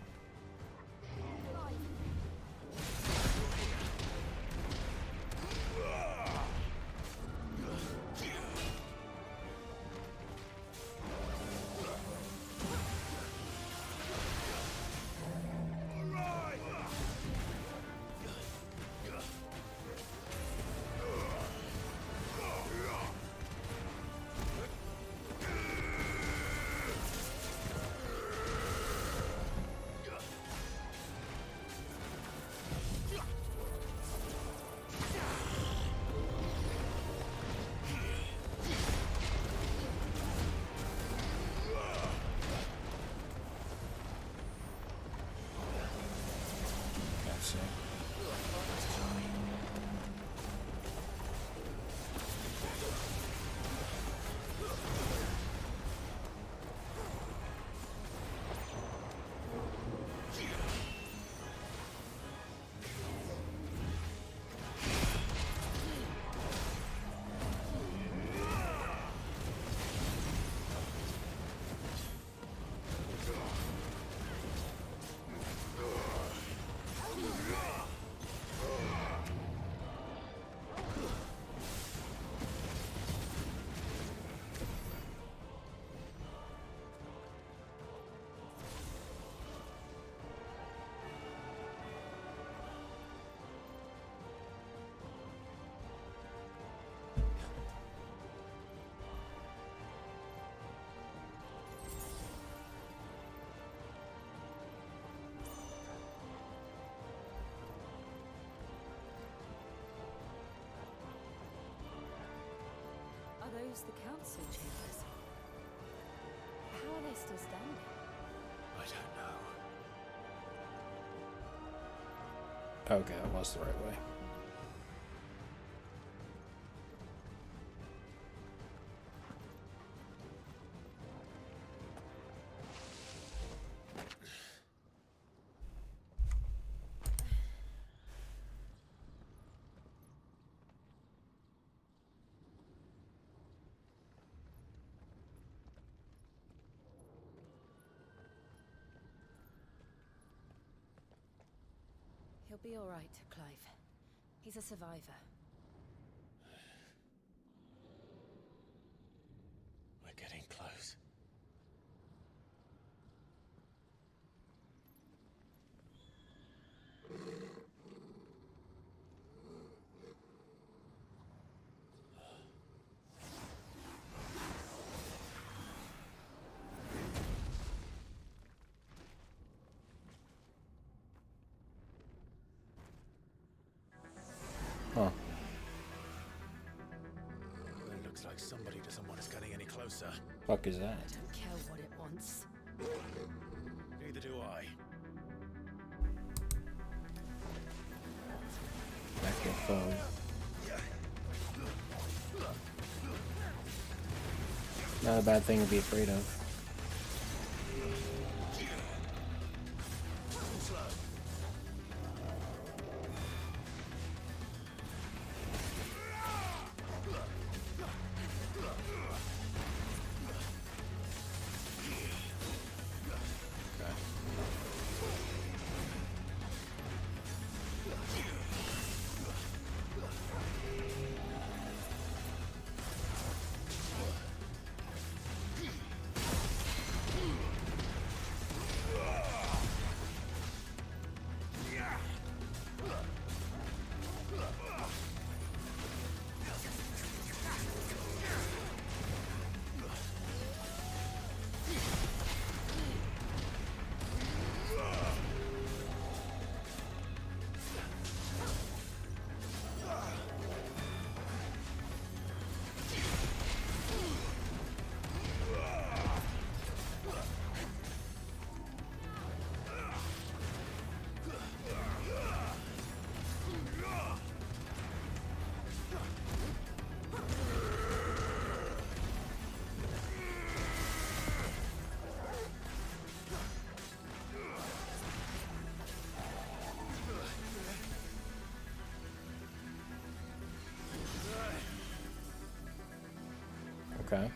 Are those the council chambers? How are they still standing? I don't know. Okay, that was the right way. He'll be all right, Clive. He's a survivor. We're getting close. Huh. It looks like somebody doesn't want us getting any closer. Fuck is that? I don't care what it wants. Neither do I. Back to phone. Not a bad thing to be afraid of. Okay.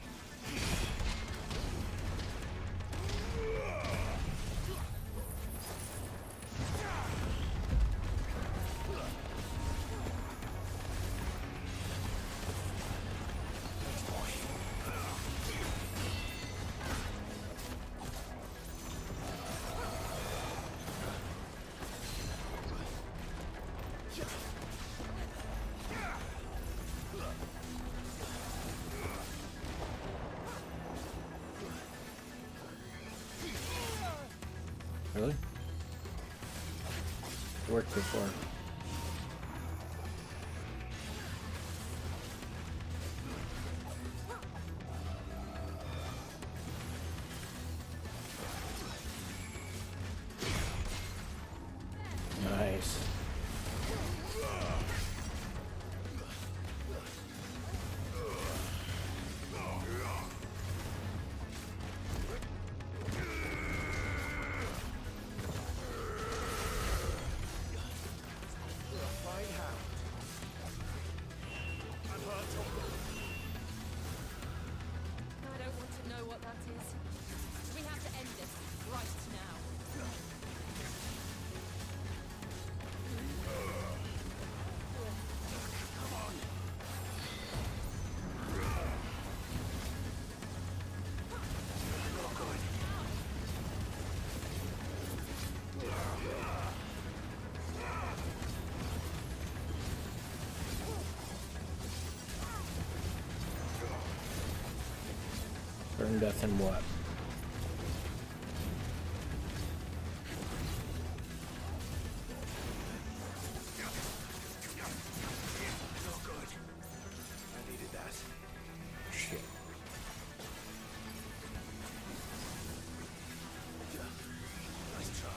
Really? It worked before. Nice. I don't want to know what that is. We have to end this right now. Burn, death, and what? Not good. I needed that. Shit. Nice try.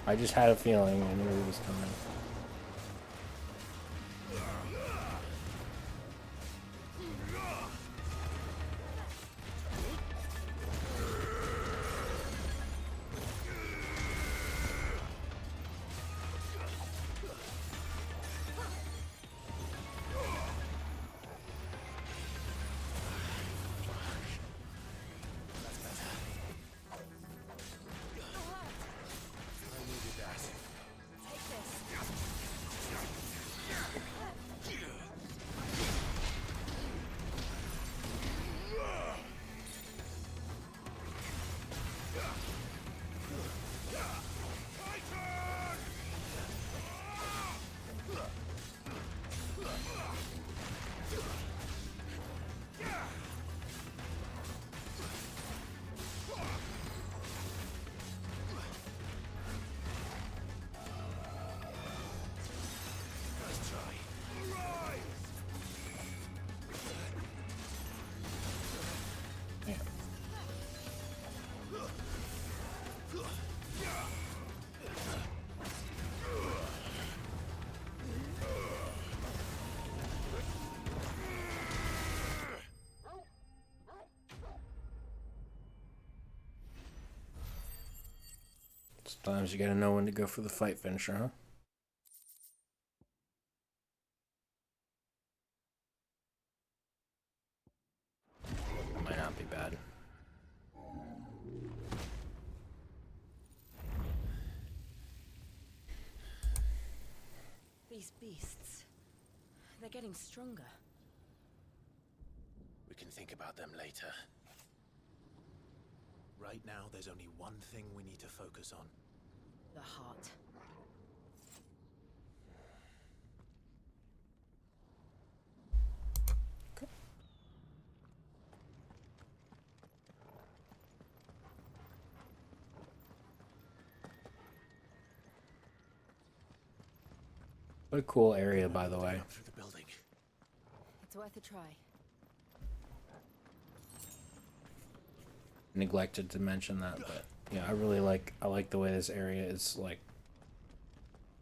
I just had a feeling I knew it was coming. Sometimes you gotta know when to go for the fight finisher, huh? Might not be bad. These beasts, they're getting stronger. We can think about them later. Right now, there's only one thing we need to focus on. The heart. What a cool area, by the way. Through the building. It's worth a try. Neglected to mention that, but yeah, I like the way this area is, like,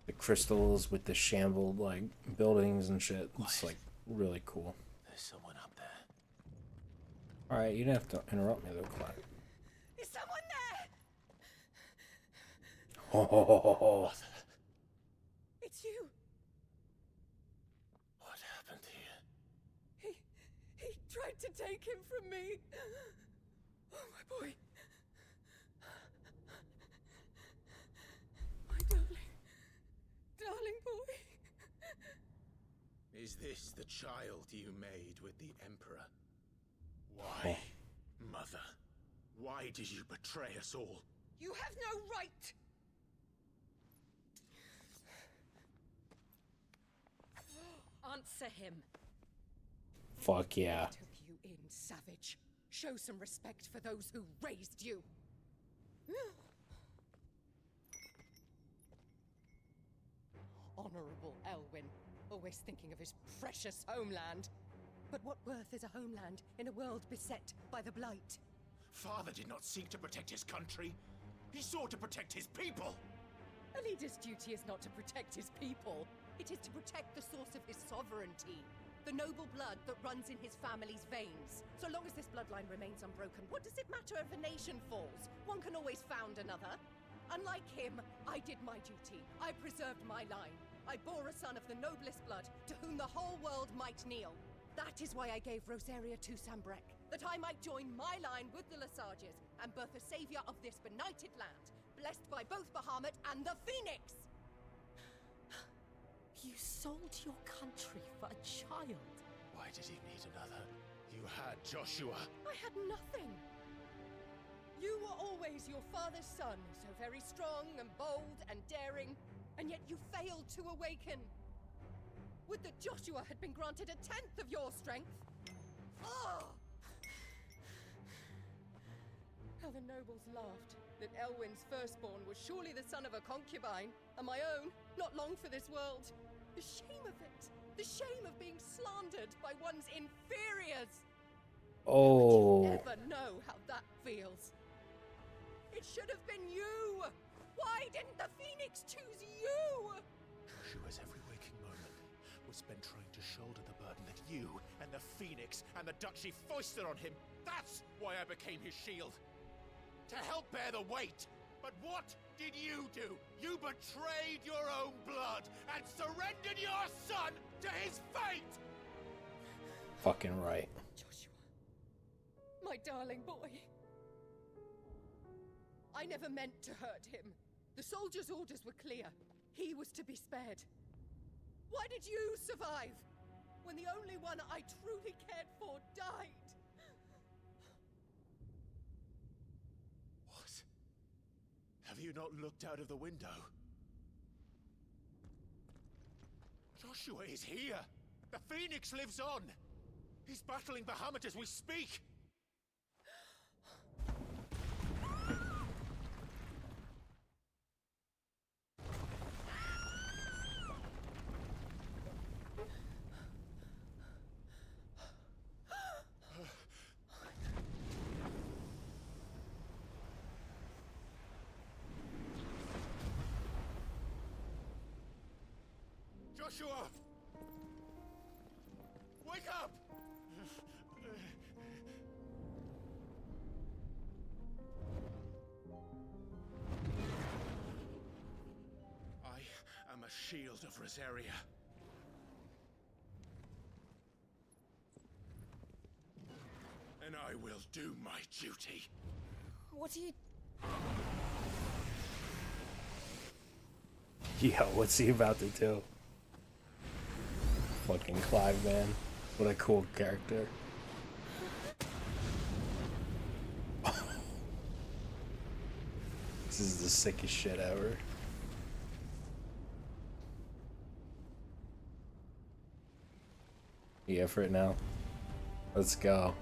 the crystals with the shambled, like, buildings and shit. It's like really cool. There's someone up there. Alright, you didn't have to interrupt me though, Clyde. Is someone there? Oh, It's you. What happened here? He tried to take him from me. Oh, my boy. My darling. Is this the child you made with the Emperor? Why, Mother? Why did you betray us all? You have no right! Answer him. Fuck yeah. I took you in, savage. Show some respect for those who raised you. Honorable Elwyn, always thinking of his precious homeland. But what worth is a homeland in a world beset by the Blight? Father did not seek to protect his country. He sought to protect his people. A leader's duty is not to protect his people. It is to protect the source of his sovereignty. The noble blood that runs in his family's veins. So long as this bloodline remains unbroken, what does it matter if a nation falls? One can always found another. Unlike him, I did my duty. I preserved my line. I bore a son of the noblest blood, to whom the whole world might kneel. That is why I gave Rosaria to Sambrek, that I might join my line with the Lesages and birth a savior of this benighted land, blessed by both Bahamut and the Phoenix! You sold your country for a child. Why did he need another? You had Joshua. I had nothing. You were always your father's son, so very strong and bold and daring, and yet you failed to awaken. Would that Joshua had been granted 1/10 of your strength? Ah! How the nobles laughed that Elwyn's firstborn was surely the son of a concubine, and my own, not long for this world. The shame of it! The shame of being slandered by one's inferiors! Oh. You never know how that feels. It should have been you! Why didn't the Phoenix choose you? Joshua's every waking moment was spent trying to shoulder the burden that you and the Phoenix and the Duchy foisted on him. That's why I became his shield. To help bear the weight. But what did you do? You betrayed your own blood and surrendered your son to his fate! Fucking right. Joshua. My darling boy. I never meant to hurt him. The soldiers' orders were clear. He was to be spared. Why did you survive? When the only one I truly cared for died? What? Have you not looked out of the window? Joshua is here! The Phoenix lives on! He's battling Bahamut as we speak! Joshua! Wake up! I am a shield of Rosaria. And I will do my duty. What are you... Yo, what's he about to do? Fucking Clive, man. What a cool character. This is the sickest shit ever. You for it now? Let's go.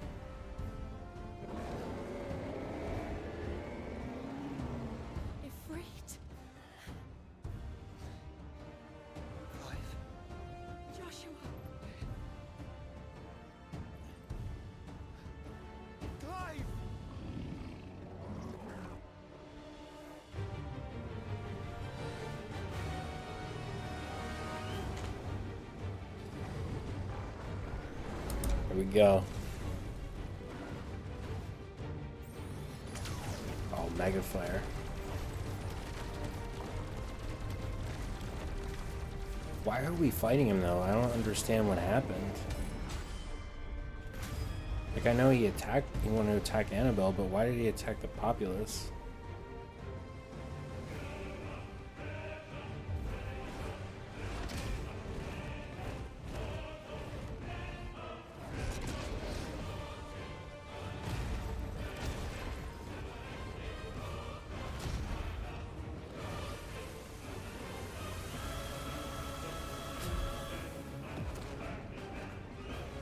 Ifrit? Joshua? Clive! Here we go. Oh, Mega Fire. Why are we fighting him though? I don't understand what happened. Like, I know he wanted to attack Annabelle, but why did he attack the populace?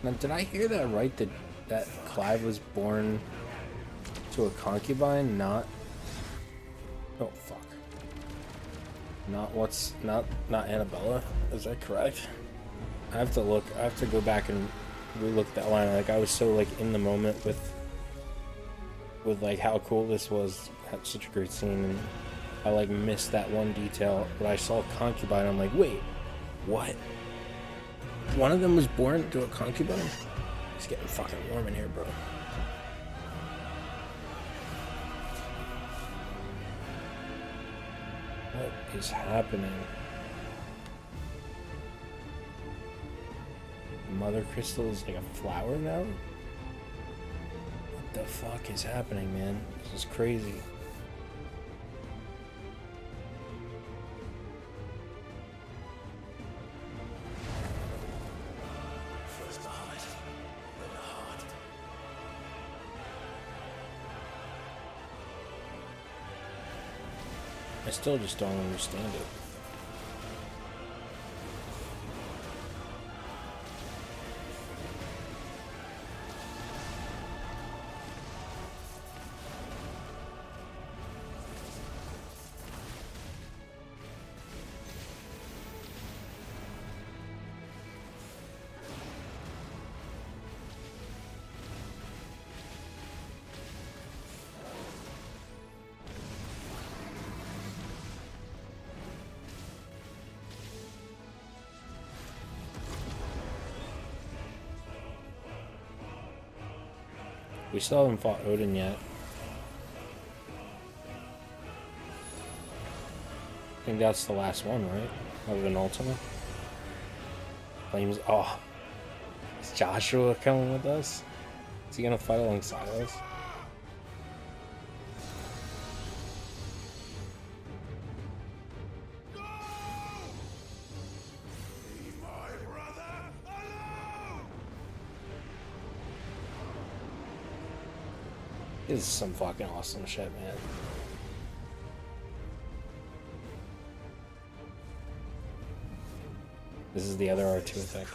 Now, did I hear that right? That Clive was born to a concubine, not... Oh, fuck. Not Annabella? Is that correct? I have to go back and re-look that line. Like, I was so, like, in the moment with like, how cool this was. Had such a great scene, and I, like, missed that one detail. But I saw concubine, I'm like, wait, what? One of them was born to a concubine? It's getting fucking warm in here, bro. What is happening? Mother Crystal is like a flower now? What the fuck is happening, man? This is crazy. First the heart, then the heart. I still just don't understand it. We still haven't fought Odin yet. I think that's the last one, right? Other than Ultima. Flames. Oh. Is Joshua coming with us? Is he gonna fight alongside us? This is some fucking awesome shit, man. This is the other R2 effect.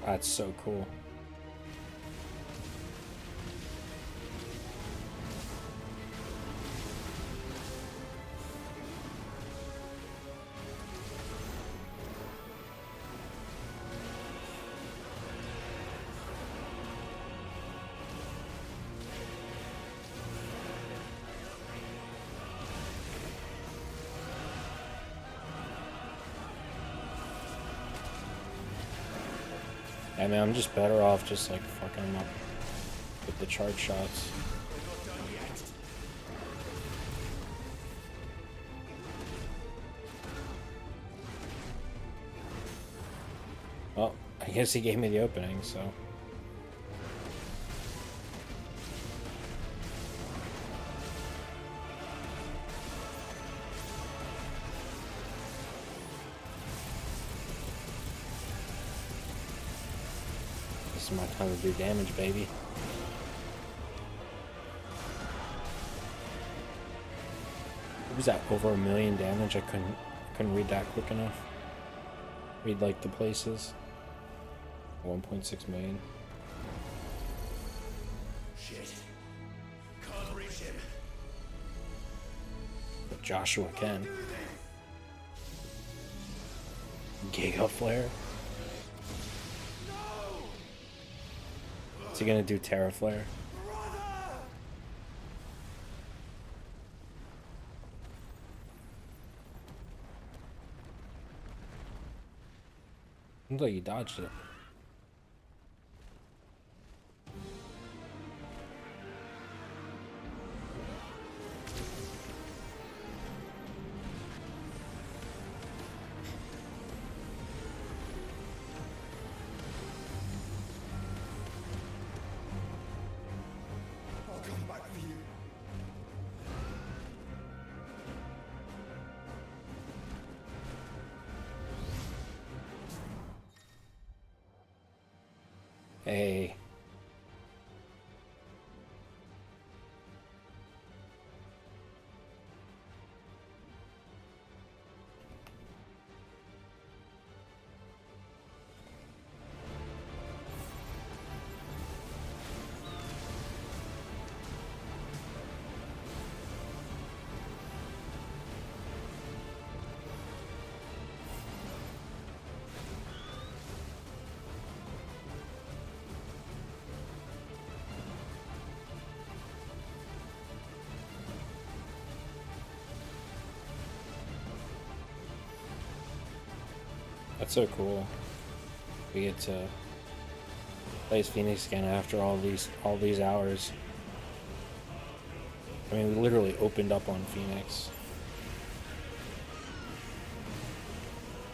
That's so cool. I mean, I'm just better off just like fucking them up with the charge shots. Well, I guess he gave me the opening, so. This is my time to do damage, baby. What was that? Over 1 million damage? I couldn't read that quick enough. Read like the places. 1.6 million. Shit. Can't reach him. But Joshua can. Giga Flare. Is he gonna do Terra Flare? Looks like he dodged it. Hey. That's so cool. We get to play as Phoenix again after all these hours. I mean, we literally opened up on Phoenix.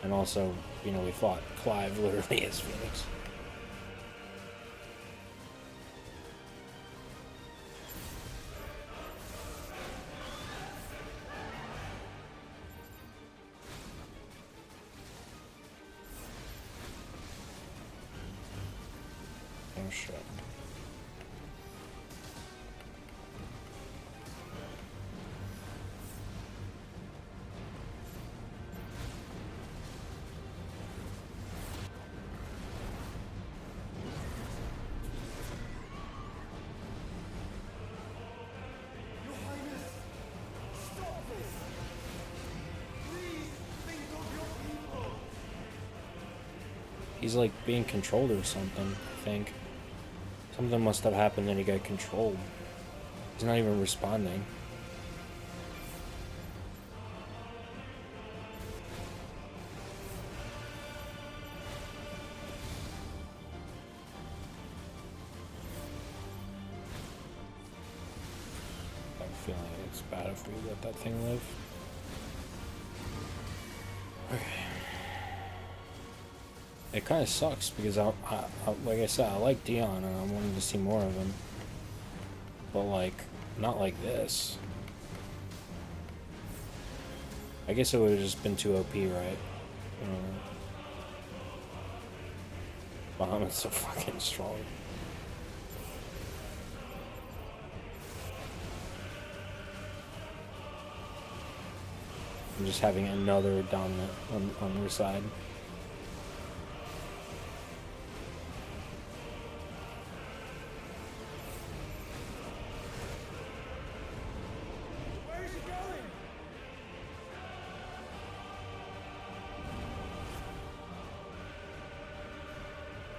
And also, you know, we fought Clive literally as Phoenix. Oh shit. He's like being controlled or something, I think. Something must have happened and he got controlled. He's not even responding. I'm feeling it's bad if we let that thing live. Okay. It kind of sucks because I, like I said, I like Dion and I wanted to see more of him, but like not like this. I guess it would have just been too OP, right? Bahamut's so fucking strong. I'm just having another dominant on your side.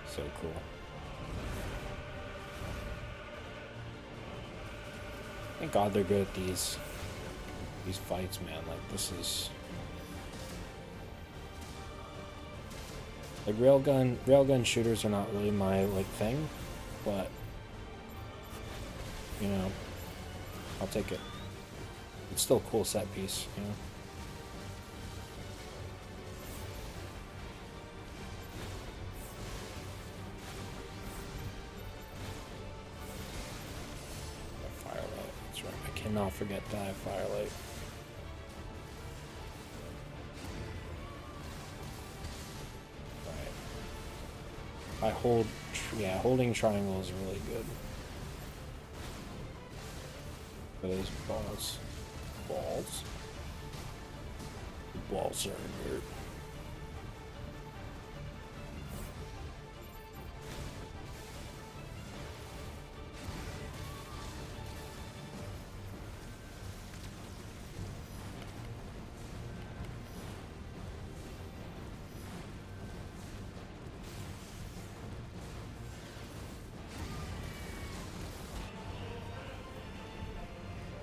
So cool. Thank God they're good at these fights, man. Like this is like railgun shooters are not really my like thing, but you know, I'll take it. It's still a cool set piece, you know. Not forget to have Firelight. Right. Holding triangle is really good. For those balls. The balls are inert.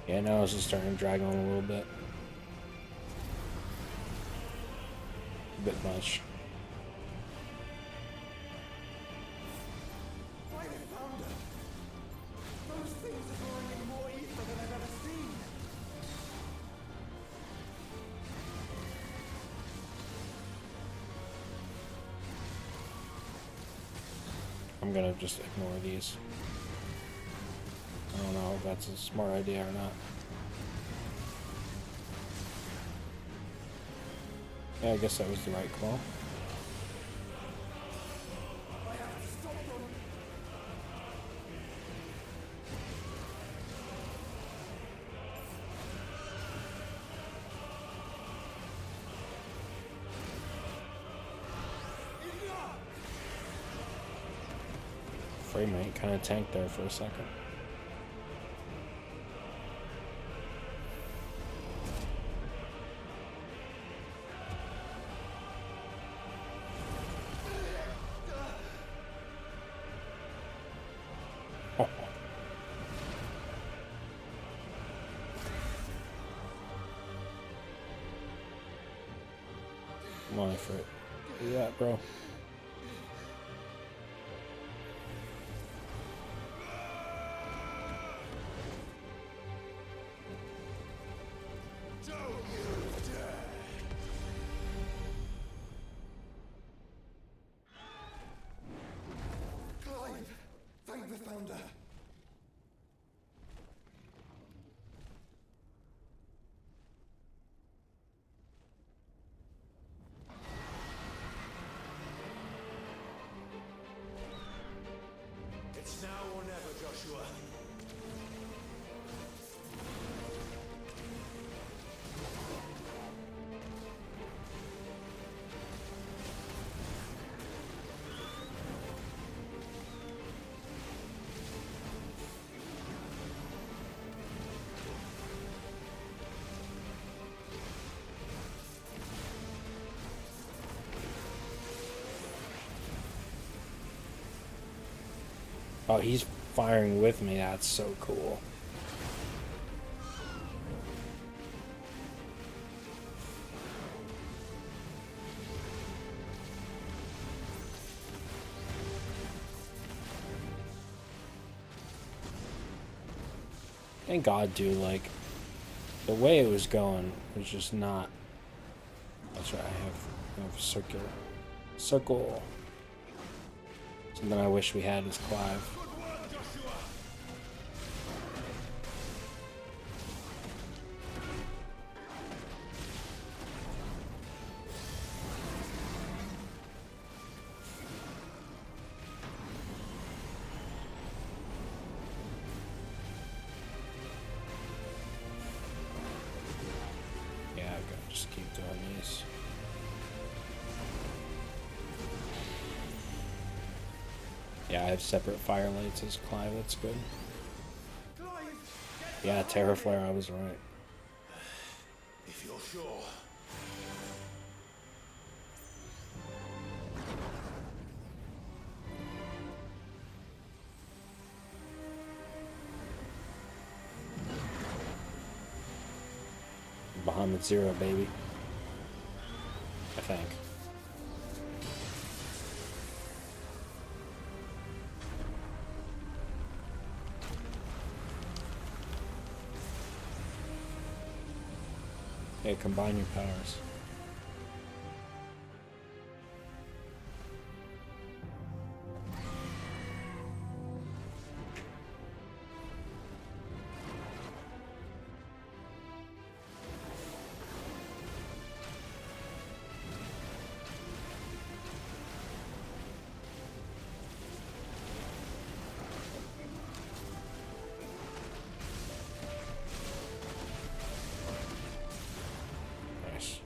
Yeah, now it's just starting to drag on a little bit. A bit much. Those things are drawing in more ether than I've ever seen. I'm gonna just ignore these. I don't know if that's a smart idea or not. Yeah, I guess that was the right call. I have to stop them. frame rate kind of tanked there for a second. Come on, Frit. Do that, bro. Clive! Thank the Founder! It's now or never, Joshua. Oh, he's firing with me. That's so cool. Thank God, dude. Like, the way it was going was just not. That's right. I have circular. Circle. Something I wish we had is Clive. Yeah, I've got to just keep doing these. Yeah, I have separate firelights as Clive, that's good. Yeah, Terror Flare, I was right. If you're sure. Bahamut Zero, baby. I think. Hey, combine your powers. Nice.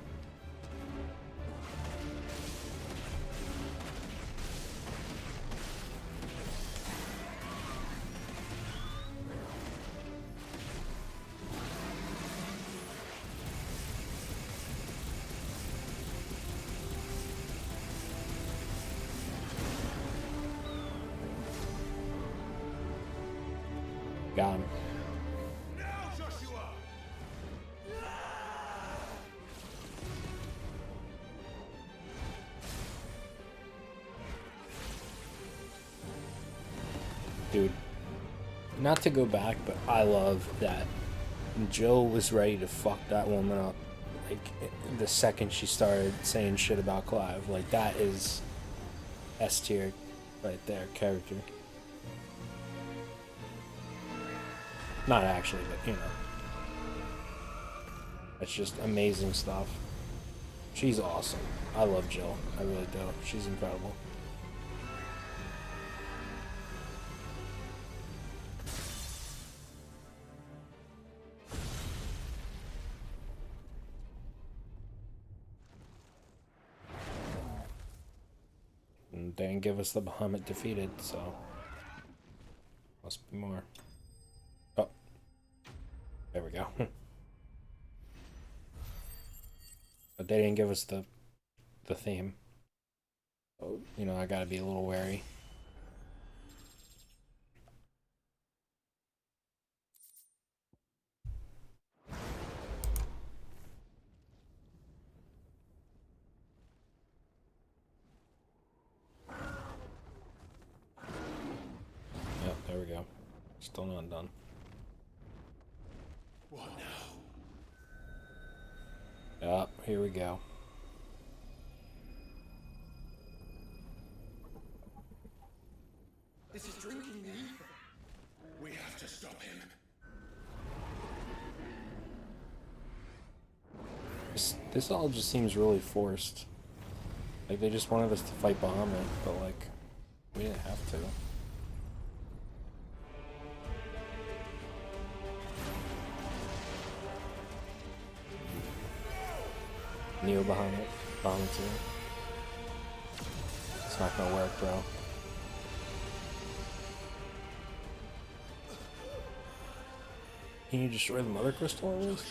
Got him. Now, Joshua! Dude, not to go back, but I love that Jill was ready to fuck that woman up. Like, the second she started saying shit about Clive. Like, that is S tier right there, character. Not actually, but, you know. It's just amazing stuff. She's awesome. I love Jill. I really do. She's incredible. And they didn't give us the Bahamut defeated, so. Must be more. Oh. There we go. But they didn't give us the theme. So, you know, I gotta be a little wary. Yep, there we go. Still not done. What now? Yep, here we go. This is drinking the ether. We have to stop him. This all just seems really forced. Like, they just wanted us to fight Bahamut, but, like, we didn't have to. Neo Bahamut. Bahamut 2. It's not gonna work, bro. Can you destroy the Mother Crystal at least?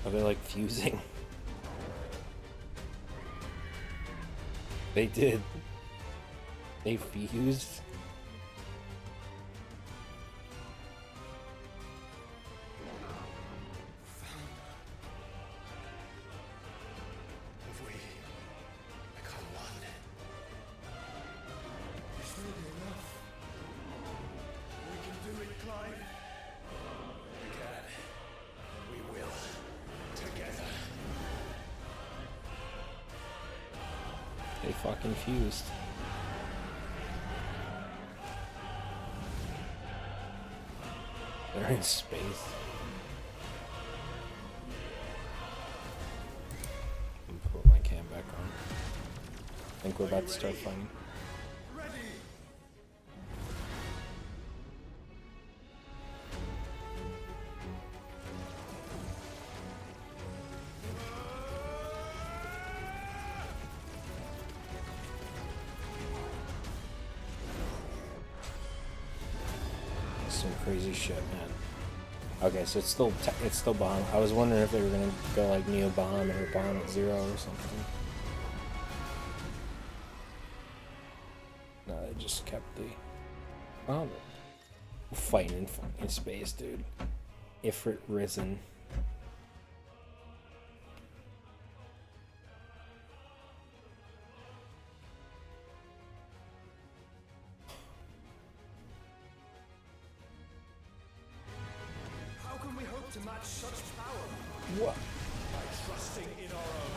Are they like fusing? They did. They fused. Have we become one? This may be enough. We can do it, Clive. We can. We will. Together. They fucking fused. They're in space. I'm gonna put my cam back on. I think we're about to start fighting. Some crazy shit, man. Okay, so it's still Bomb. I was wondering if they were gonna go like Neo Bomb or Bomb at 0 or something. No, they just kept the Bomb. Fighting in fucking space, dude. Ifrit Risen. How can we hope to match such power? What? By trusting in our own.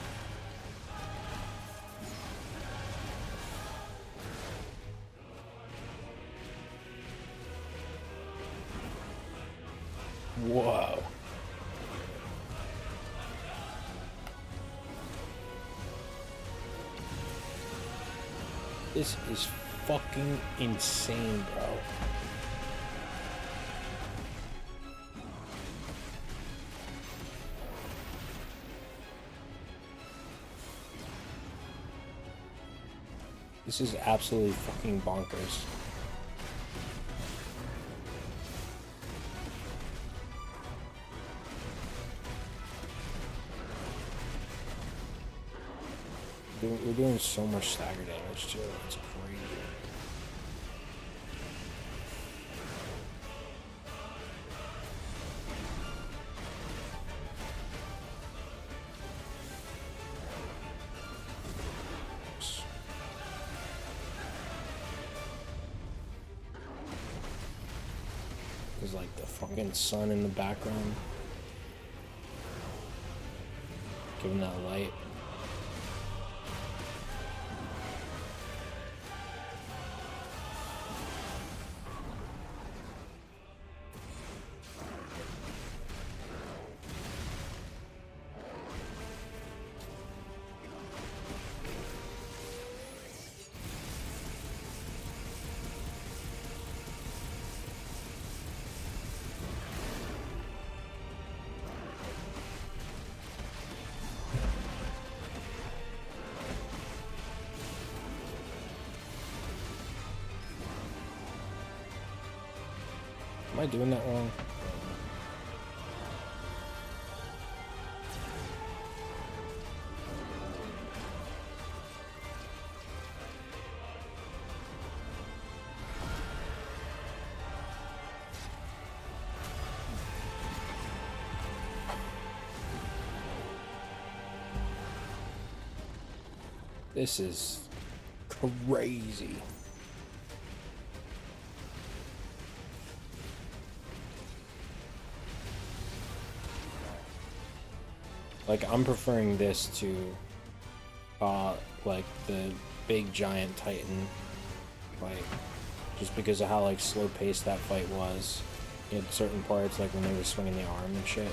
Whoa. This is fucking insane, bro. This is absolutely fucking bonkers. We're doing so much stagger damage too. It's crazy. There's like the fucking sun in the background. Giving that light. Am I doing that wrong? This is crazy. Like, I'm preferring this to, like, the big giant Titan fight. Just because of how, like, slow-paced that fight was. In certain parts, like when they were swinging the arm and shit.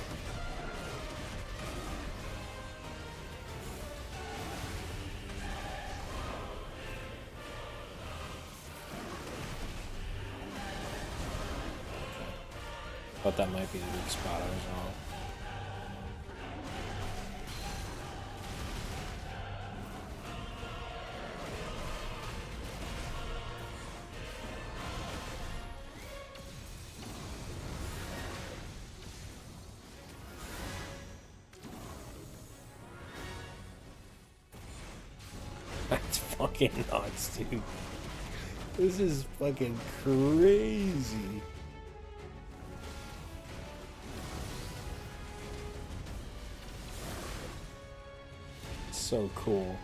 Thought that might be the weak spot. I was wrong. That's fucking nuts, dude. This is fucking crazy. So cool.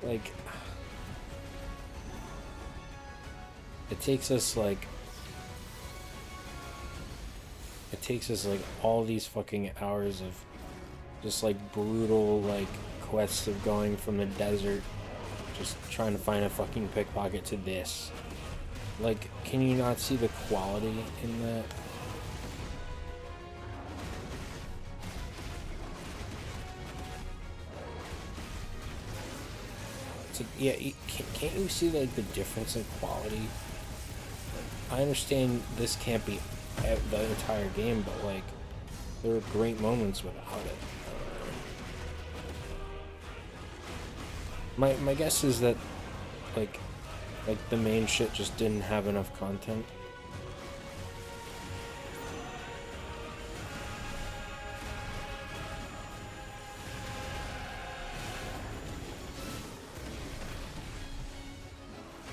Like, it takes us like all these fucking hours of just like brutal like quests of going from the desert, just trying to find a fucking pickpocket, to this. Like, can you not see the quality in that? Yeah, can't you see like the difference in quality? I understand this can't be the entire game, but like there are great moments without it. My guess is that like the main shit just didn't have enough content.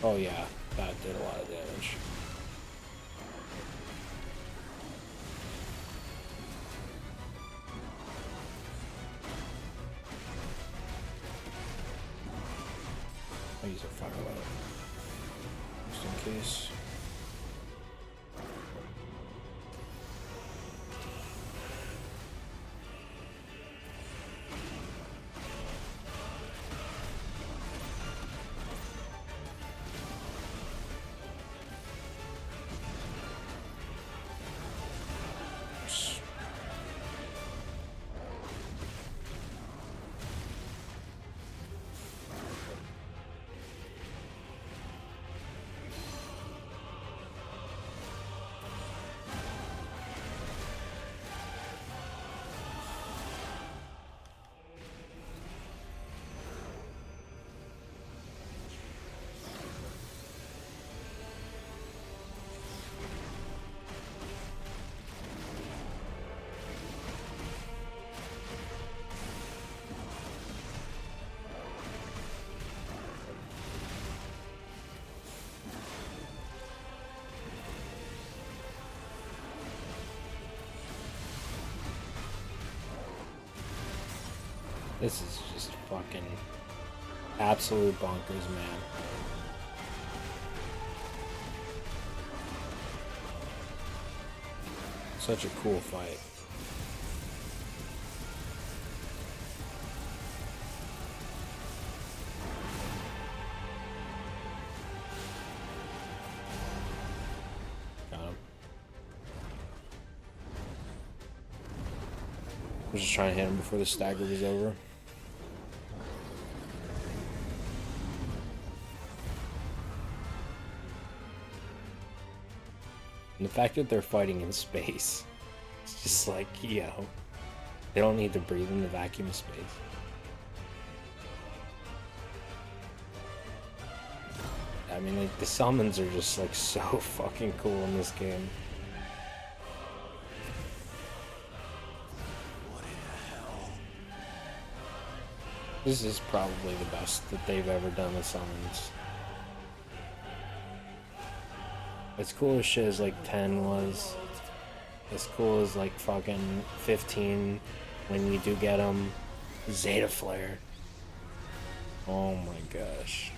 Oh yeah, that did a lot of damage. I'll use a firelight, just in case. This is just fucking absolute bonkers, man. Such a cool fight. Got him. I'm just trying to hit him before the stagger was over. And the fact that they're fighting in space, it's just like, yo, they don't need to breathe in the vacuum of space. I mean, like, the summons are just like so fucking cool in this game. This is probably the best that they've ever done with summons. As cool as shit as like 10 was, as cool as like fucking 15 when you do get them. Zeta Flare. Oh my gosh.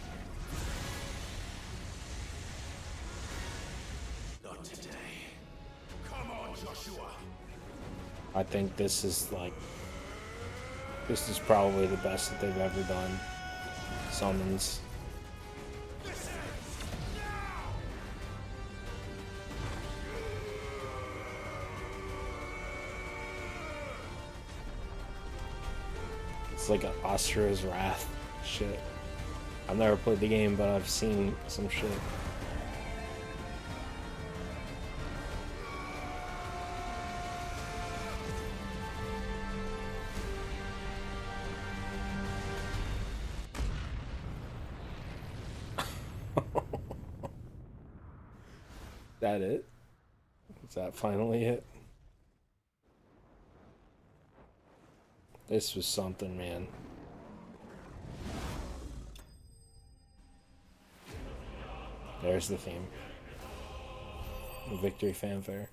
Not today. Come on, Joshua. I think this is like, this is probably the best that they've ever done. Summons. It's like an Asura's Wrath shit. I've never played the game, but I've seen some shit. That it? Is that finally it? This was something, man. There's the theme. The victory fanfare.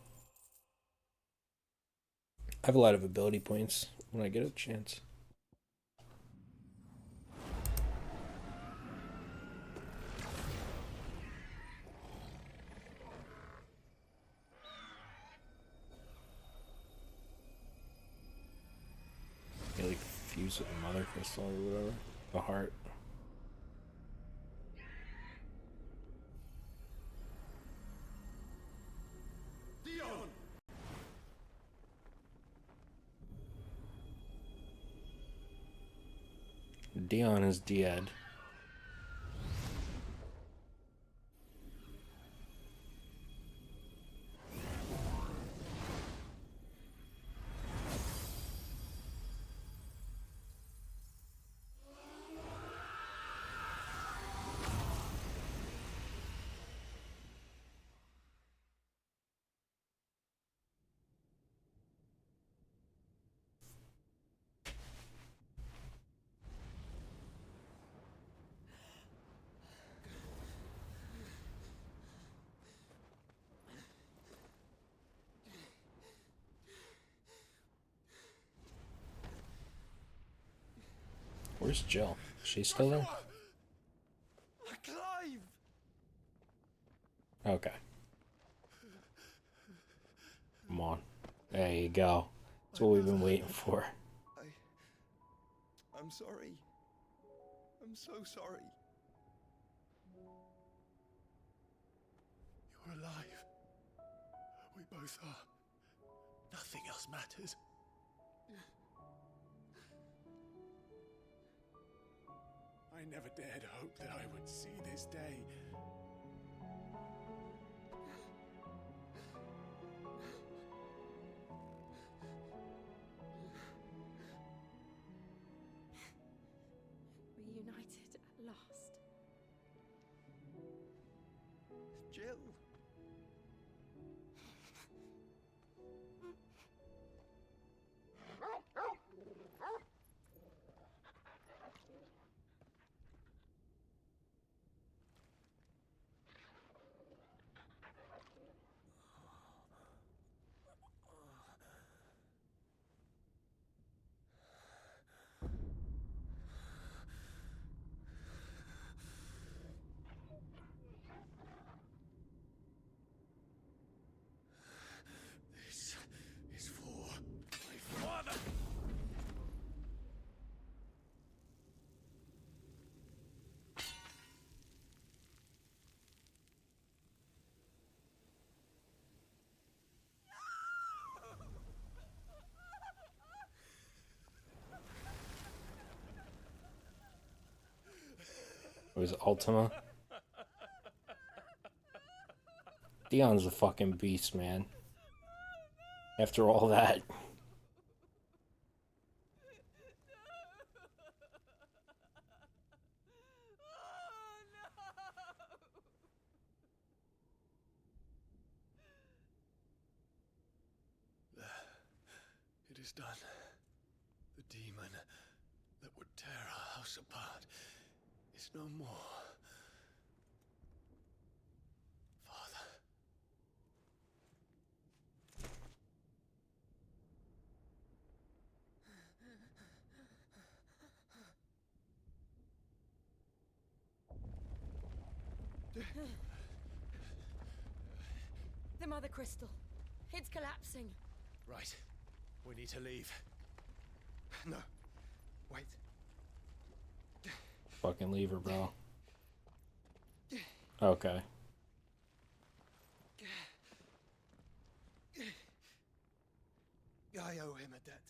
I have a lot of ability points when I get a chance. Yeah, like fuse with the mother crystal or whatever. The heart. Dion is dead. Where's Jill? She's still there? Clive! Okay. Come on. There you go. That's what we've been waiting for. I'm sorry. I'm so sorry. You're alive. We both are. Nothing else matters. I never dared hope that I would see this day. Reunited at last. Jill. This is for my father. It was Ultima. Dion's a fucking beast, man. After all that. is done. The demon that would tear our house apart is no more. Father. The Mother Crystal. It's collapsing. Right. We need to leave. No. Wait. Fucking leave her, bro. Okay. I owe him a debt.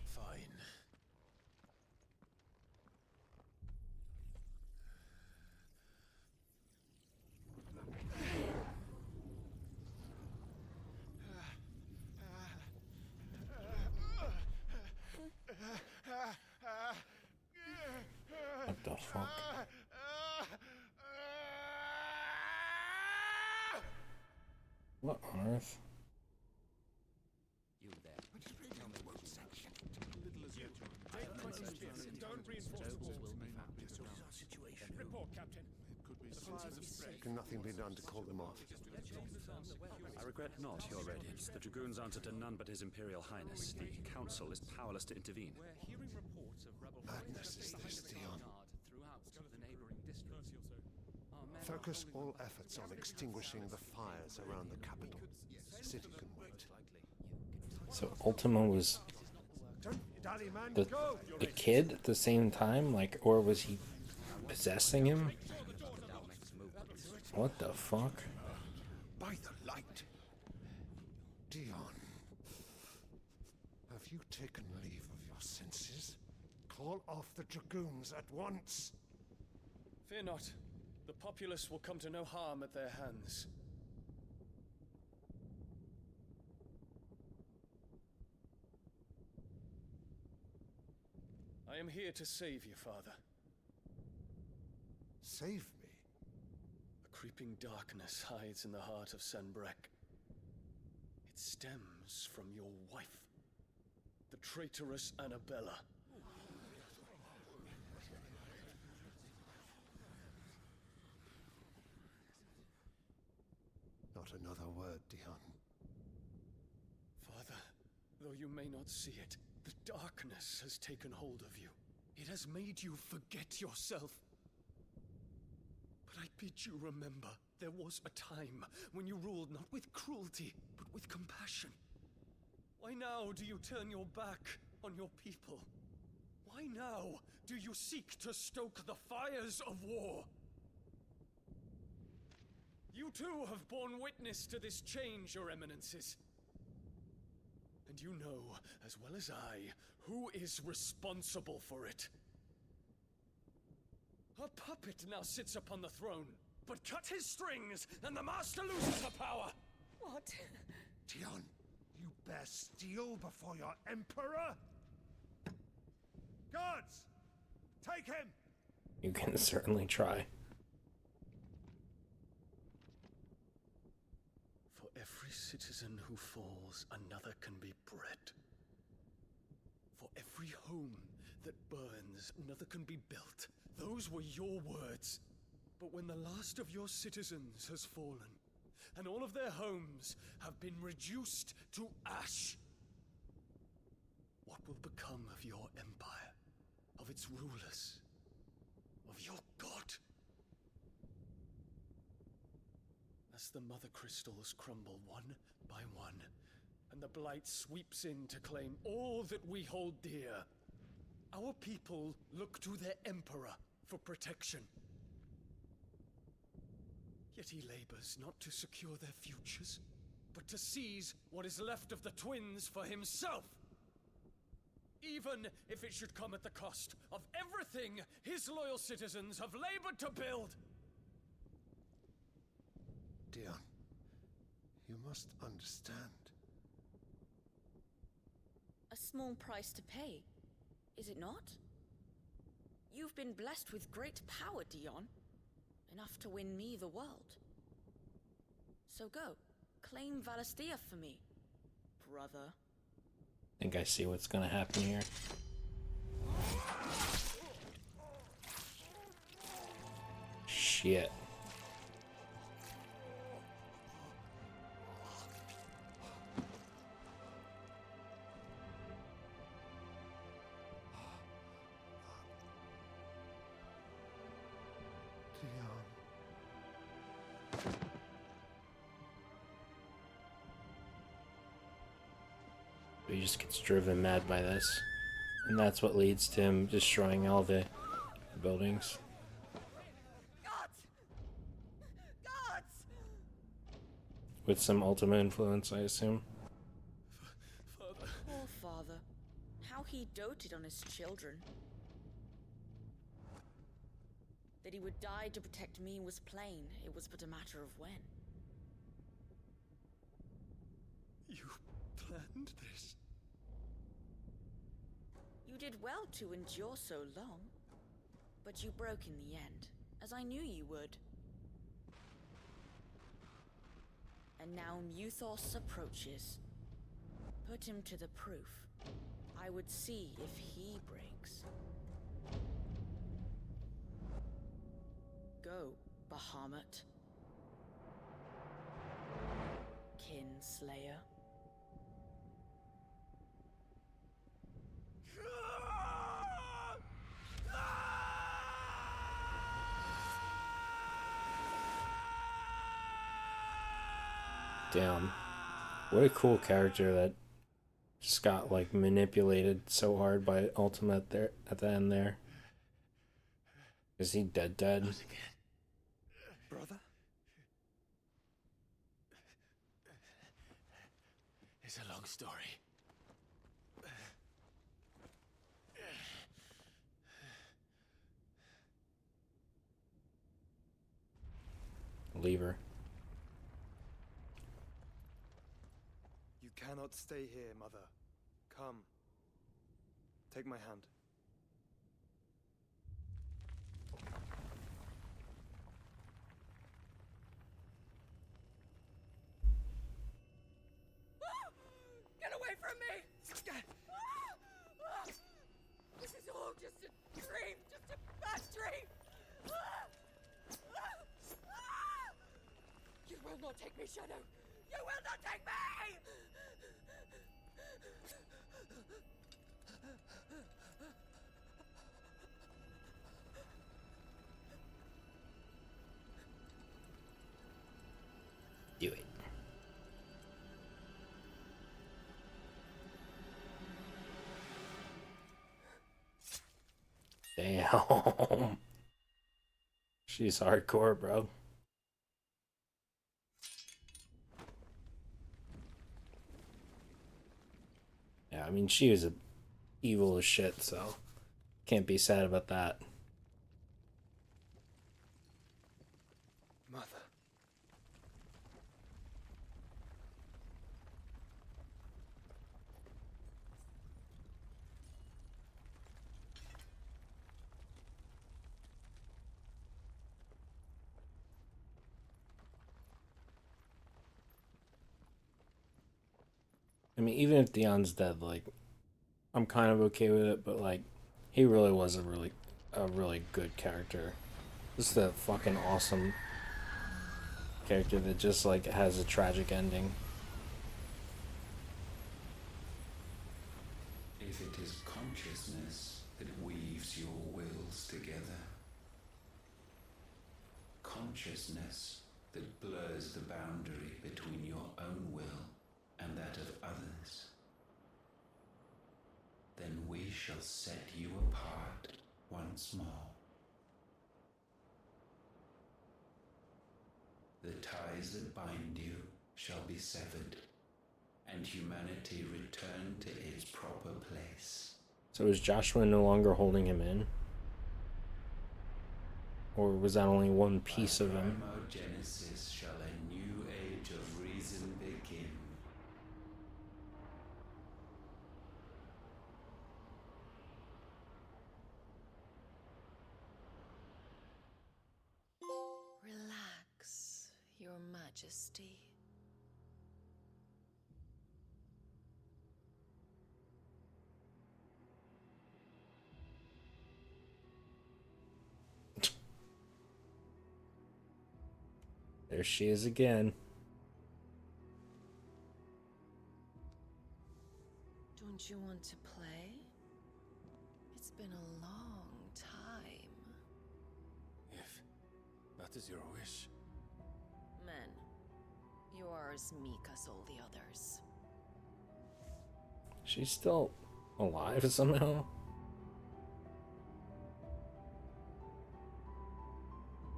Fine. What the fuck? What on earth? You there. Don't reinforce the walls. Report, Captain. Can nothing be done to call them off? I regret not, Your Radiance. The Dragoons answer to none but His Imperial Highness. The Council is powerless to intervene. We're hearing reports of rebel Madness is this, Dion. throughout the neighboring districts. Focus all efforts on extinguishing the fires around the capital. The city can wait. So Ultima was Don't dally, man. the Go! a kid at the same time, like, or was he possessing him? What the fuck? By the light. Dion. Have you taken leave of your senses? Call off the Dragoons at once. Fear not. The populace will come to no harm at their hands. I am here to save you, Father. Save me? A creeping darkness hides in the heart of Sanbreque. It stems from your wife, the traitorous Annabella. Not another word, Dion. Father, though you may not see it, the darkness has taken hold of you. It has made you forget yourself. But I bid you remember, there was a time when you ruled not with cruelty, but with compassion. Why now do you turn your back on your people? Why now do you seek to stoke the fires of war? You too have borne witness to this change, Your Eminences. And you know, as well as I, who is responsible for it. A puppet now sits upon the throne, but cut his strings, and the master loses the power! What? Dion, you bear steel before your emperor? Guards! Take him! You can certainly try. For every citizen who falls, another can be bred. For every home that burns, another can be built. Those were your words. But when the last of your citizens has fallen, and all of their homes have been reduced to ash, what will become of your empire, of its rulers, of your god? As the Mother Crystals crumble one by one, and the Blight sweeps in to claim all that we hold dear, our people look to their Emperor for protection. Yet he labors not to secure their futures, but to seize what is left of the twins for himself. Even if it should come at the cost of everything his loyal citizens have labored to build. Dion, you must understand. A small price to pay, is it not? You've been blessed with great power, Dion. Enough to win me the world. So go. claim Valisthea for me, brother. I think I see what's gonna happen here. Shit. He just gets driven mad by this. And that's what leads to him destroying all the buildings. With some Ultima influence, I assume. Poor father. How he doted on his children. That he would die to protect me was plain. It was but a matter of when. You planned this? You did well to endure so long. But you broke in the end, as I knew you would. And now Muthos approaches. Put him to the proof. I would see if he breaks. Go, Bahamut. Kinslayer. Damn. What a cool character that just got like manipulated so hard by Ultima there at the end there. Is he dead? Brother? It's a long story. Leave her. You cannot stay here, Mother. Come. Take my hand. Get away from me! This is all just a dream, just a bad dream! You will not take me, Shadow! You will not take me! Do it. Damn. She's hardcore, bro. Yeah, I mean, she was evil as shit, so can't be sad about that. Mother. I mean, even if Dion's dead, like, I'm kind of okay with it, but like, he really was a really good character. Just a fucking awesome character that just like has a tragic ending. If it is consciousness that weaves your wills together, consciousness that blurs the boundary between your own will and that of others, then we shall set you apart once more. The ties that bind you shall be severed, and humanity return to its proper place. So is Joshua no longer holding him in? Or was that only one piece of him? Primogenesis shall a new age of reason begin. Relax, Your Majesty. There she is again. Don't you want to play? It's been a long time. If that is your wish. Men, you are as meek as all the others. She's still alive somehow.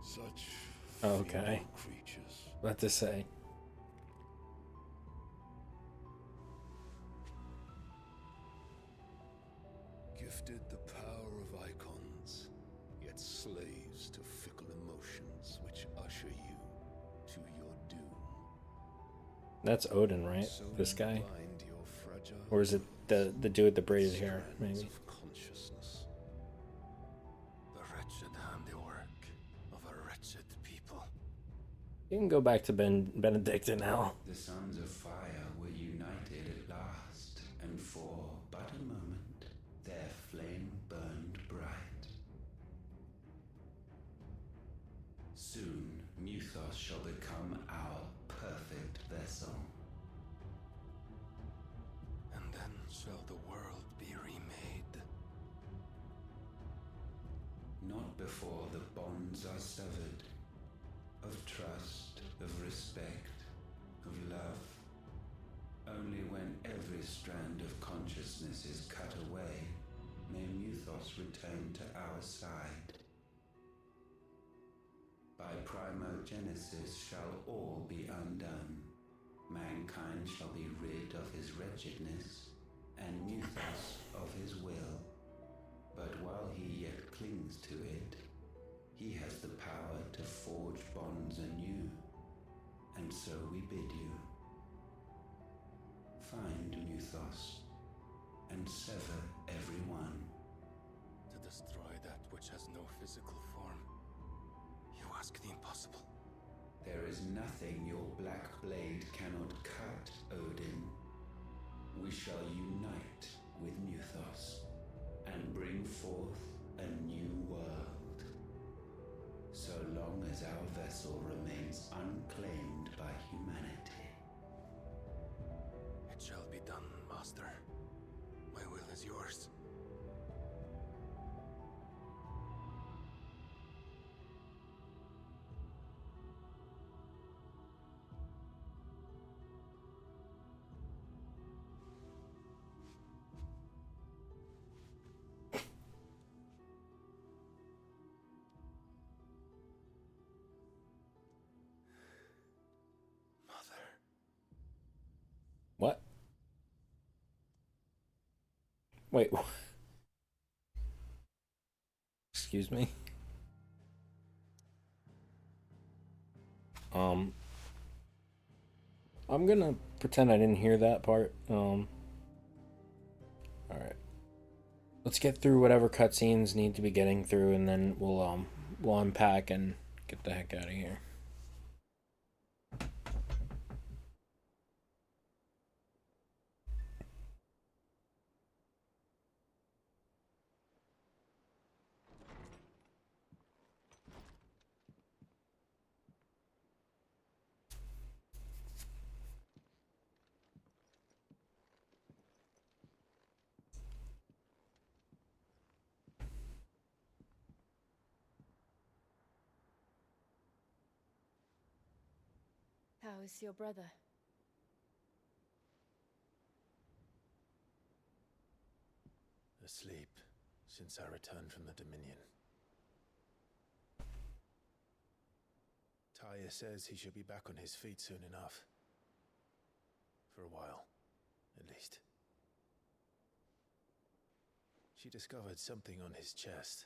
Such Okay. creatures. What to say? Gifted the power of icons, yet slaves to fickle emotions which usher you to your doom. That's Odin, right? So This you guy? bind your fragile Or is it the dude with the braided hair, strands maybe? of consciousness. The wretched handiwork of a wretched people. You can go back to Benedicta now. The sons of fire were united at last, and for but a moment their flame burned bright. Soon Muthos shall become our perfect vessel. And then shall the world be remade. Not before the bonds are severed, of trust, of respect, of love. Only when every strand of consciousness is cut away, may Muthos return to our side. By primogenesis shall all be undone. Mankind shall be rid of his wretchedness, and Muthos of his will. But while he yet clings to it, he has the power to forge bonds anew, and so we bid you. Find Muthos, and sever every one. To destroy that which has no physical form. You ask the impossible. There is nothing your black blade cannot cut, Odin. We shall unite with Muthos, and bring forth a new world. So long as our vessel remains unclaimed by humanity. It shall be done, Master. My will is yours. What? Wait. Excuse me. I'm gonna pretend I didn't hear that part. Alright. Let's get through whatever cutscenes need to be getting through, and then we'll unpack and get the heck out of here. How is your brother? Asleep since I returned from the Dominion. Taya says he should be back on his feet soon enough. For a while, at least. She discovered something on his chest.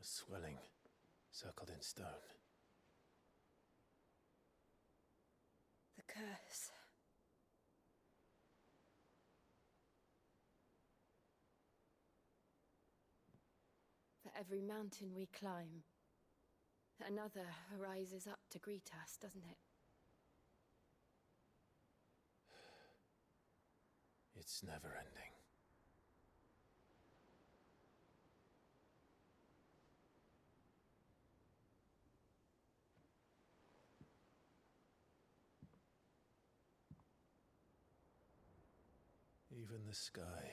A swelling, circled in stone. The curse. For every mountain we climb, another rises up to greet us, doesn't it? It's never ending. Even the sky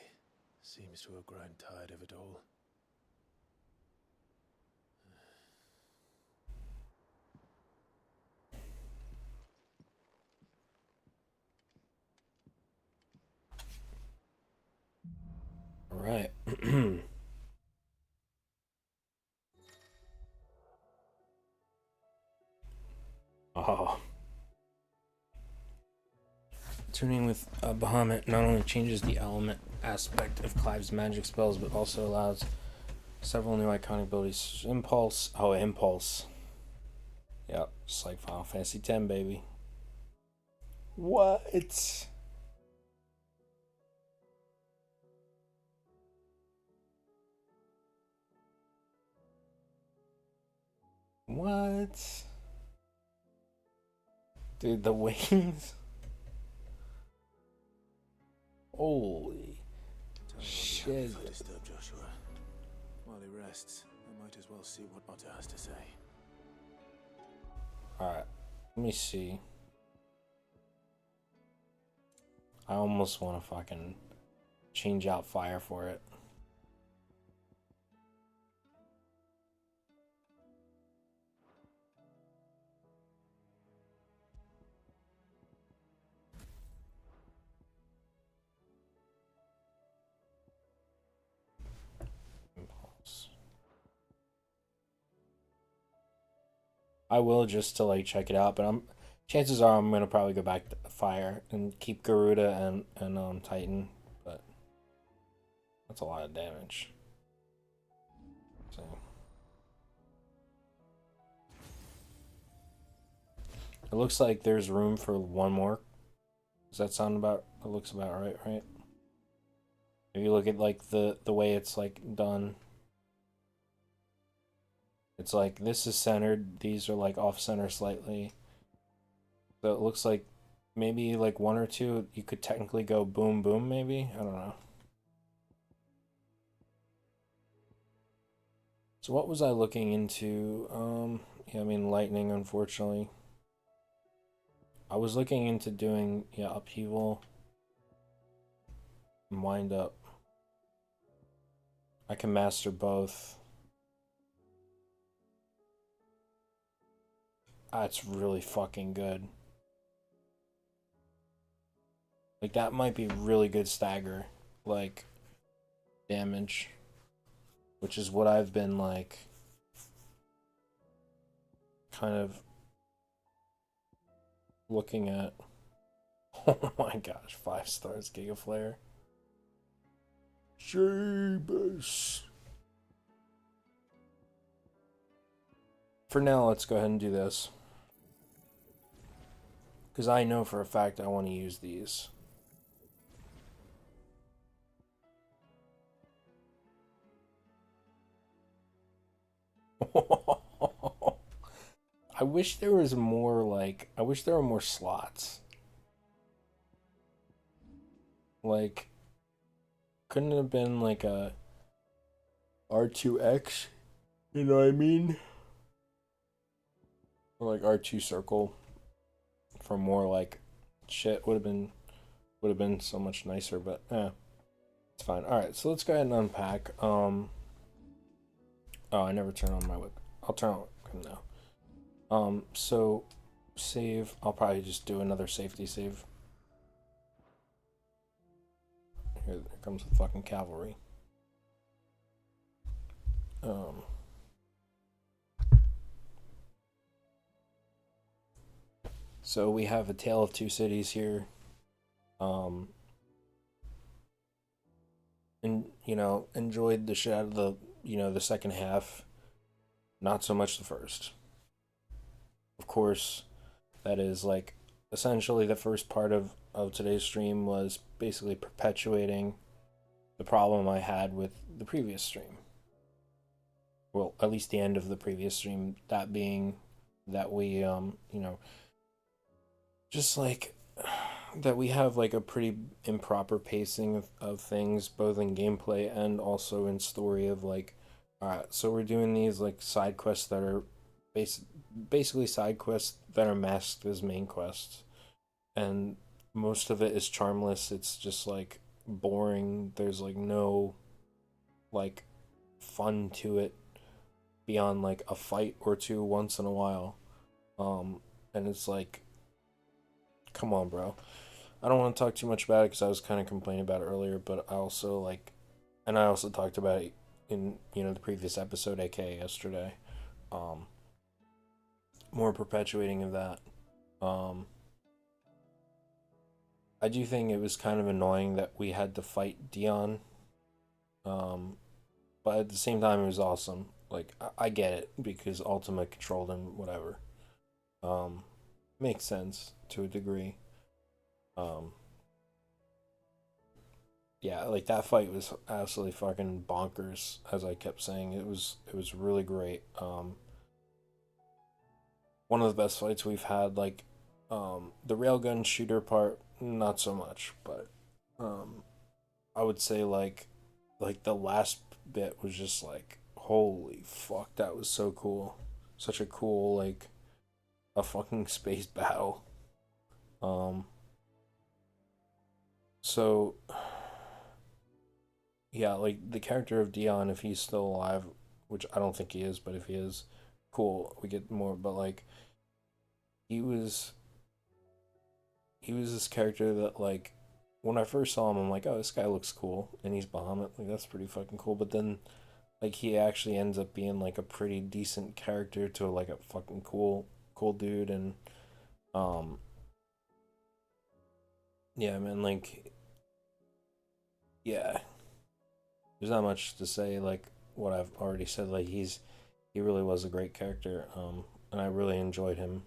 seems to have grown tired of it all. All right. Oh. Tuning with Bahamut not only changes the element aspect of Clive's magic spells, but also allows several new iconic abilities. Impulse. Oh, Impulse. Yep, just like Final Fantasy X, baby. What? What? Dude, the wings. Holy shit. If I disturb Joshua, while he rests, I might as well see what Otter has to say. Alright, let me see. I almost want to fucking change out fire for it. Impulse. I will just to like check it out, but chances are I'm gonna probably go back to fire and keep Garuda and Titan, but that's a lot of damage. So it looks like there's room for one more. Does that sound about? It looks about right, right? If you look at like the way it's like done, it's like this is centered. These are like off center slightly. So it looks like maybe like one or two you could technically go boom boom maybe. I don't know. So what was I looking into? Yeah, I mean lightning, unfortunately. I was looking into doing upheaval and wind up. I can master both. That's really fucking good. Like that might be really good stagger, like damage, which is what I've been like kind of looking at. Oh my gosh, 5 stars Giga Flare. Jeebus. For now, let's go ahead and do this. Because I know for a fact I want to use these. I wish there was more, like, I wish there were more slots. Like, couldn't it have been like a R2X? You know what I mean? Or like R2 circle for more like shit would have been so much nicer, but it's fine. Alright, so let's go ahead and unpack. Oh, I never turn on my whip. I'll turn on him now. So save. I'll probably just do another safety save. Here comes the fucking cavalry. So we have A Tale of Two Cities here. And enjoyed the shit out of the the second half. Not so much the first. Of course, that is like essentially the first part of today's stream was basically perpetuating the problem I had with the previous stream. Well, at least the end of the previous stream, that being that we just like that we have like a pretty improper pacing of things both in gameplay and also in story of like, alright, so we're doing these like side quests that are basically side quests that are masked as main quests, and most of it is charmless. It's just like boring. There's like no like fun to it beyond like a fight or two once in a while. And it's like, come on, bro. I don't want to talk too much about it because I was kind of complaining about it earlier, but I also like, and I also talked about it in, you know, the previous episode, aka yesterday. More perpetuating of that. I do think it was kind of annoying that we had to fight Dion. But at the same time, it was awesome. Like, I get it because Ultima controlled him, whatever. Makes sense to a degree. Yeah, like that fight was absolutely fucking bonkers, as I kept saying. It was really great. One of the best fights we've had. Like, the railgun shooter part, not so much, but I would say like the last bit was just like, holy fuck, that was so cool. Such a cool, like, a fucking space battle. So yeah, like the character of Dion, if he's still alive, which I don't think he is, but if he is, cool, we get more. But like, he was this character that, like, when I first saw him, I'm like, oh, this guy looks cool, and he's Bahamut, like that's pretty fucking cool. But then, like, he actually ends up being like a pretty decent character to like a fucking cool dude. And yeah, man, like, yeah, there's not much to say, like what I've already said. Like, he really was a great character, and I really enjoyed him.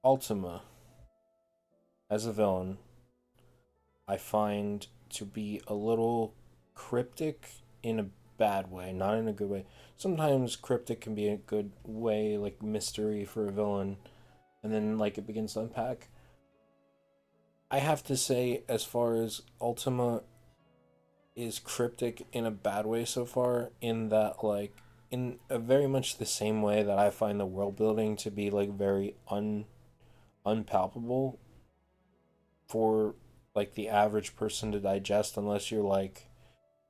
Ultima, as a villain, I find to be a little cryptic in a bad way, not in a good way. Sometimes cryptic can be a good way, like mystery for a villain, and then like it begins to unpack. I have to say, as far as Ultima is cryptic in a bad way so far, in that, like, in a very much the same way that I find the world building to be like very unpalpable for like the average person to digest, unless you're like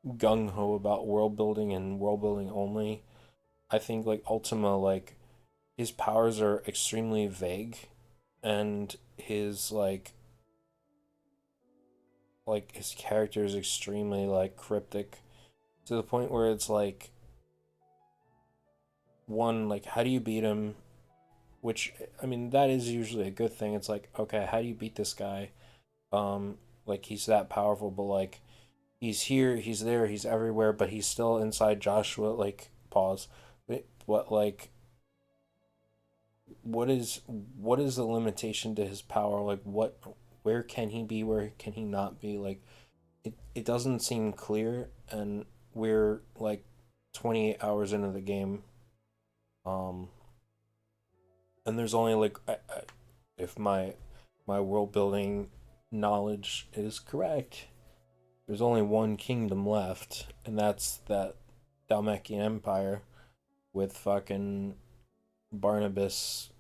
gung-ho about world building and world building only. I think like Ultima, like, his powers are extremely vague, and his like his character is extremely like cryptic, to the point where it's like, one, like, how do you beat him? Which, I mean, that is usually a good thing. It's like, okay, how do you beat this guy? Like, he's that powerful, but like, he's here, he's there, he's everywhere, but he's still inside Joshua. Like, pause. But like, what is the limitation to his power? Like, where can he be, where can he not be? Like, it doesn't seem clear, and we're like 28 hours into the game. And there's only like, if my world building knowledge is correct, there's only one kingdom left, and that's that Dalmekian Empire with fucking Barnabas,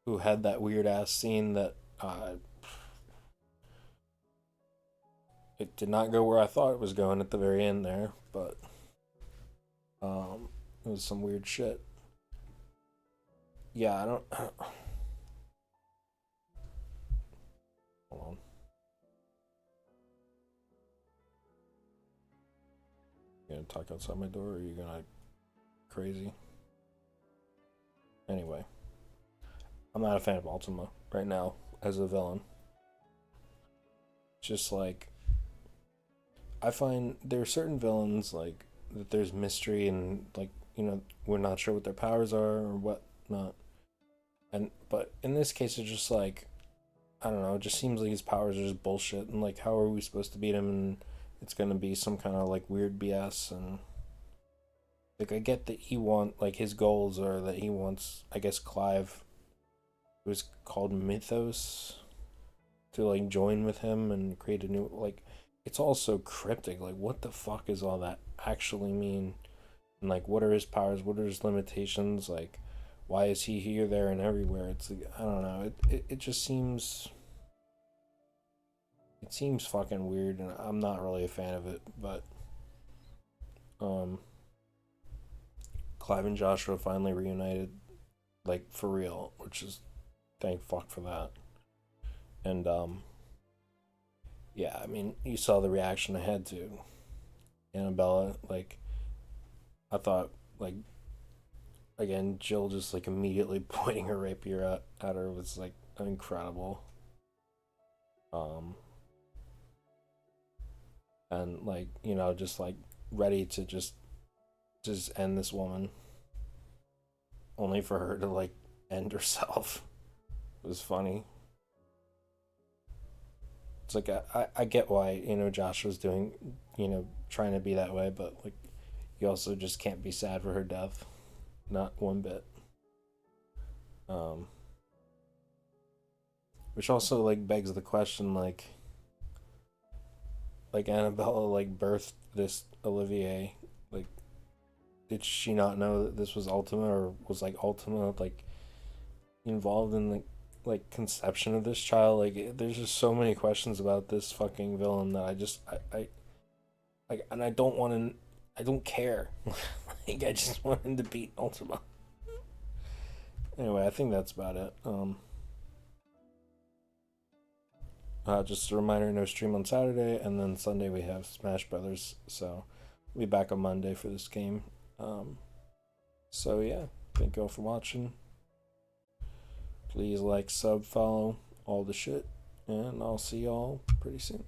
who had that weird ass scene that it did not go where I thought it was going at the very end there, but it was some weird shit. Yeah, I don't. Hold on. You gonna talk outside my door, or are you gonna crazy? Anyway, I'm not a fan of Ultima right now as a villain. Just like, I find there are certain villains, like, that there's mystery, and like, you know, we're not sure what their powers are or what not. But in this case, it's just like, I don't know, it just seems like his powers are just bullshit, and like, how are we supposed to beat him? And it's gonna be some kind of like weird BS. And like, I get that like, his goals are that he wants, I guess, Clive, who is called Mythos, to like join with him and create a new, like, it's all so cryptic. Like, what the fuck does all that actually mean? And like, what are his powers? What are his limitations? Like, why is he here, there, and everywhere? It's like, I don't know. It just seems. It seems fucking weird, and I'm not really a fan of it. But Clive and Joshua finally reunited, like for real, which is thank fuck for that. And yeah, I mean, you saw the reaction I had to Annabella. Like, I thought, like, again, Jill just like immediately pointing her rapier at her was like incredible. And like, you know, just like ready to just end this woman, only for her to like end herself. It was funny. It's like I get why, you know, Josh was doing, you know, trying to be that way, but like you also just can't be sad for her death. Not one bit. Which also like begs the question, like Annabella like birthed this Olivier, like did she not know that this was Ultima, or was like Ultima like involved in the like conception of this child? Like there's just so many questions about this fucking villain that I like, and I don't care. Like I just want him to beat Ultima. Anyway, I think that's about it. Just a reminder, no stream on Saturday, and then Sunday we have Smash Brothers, so we'll be back on Monday for this game. So yeah, thank you all for watching. Please like, sub, follow, all the shit, and I'll see y'all pretty soon.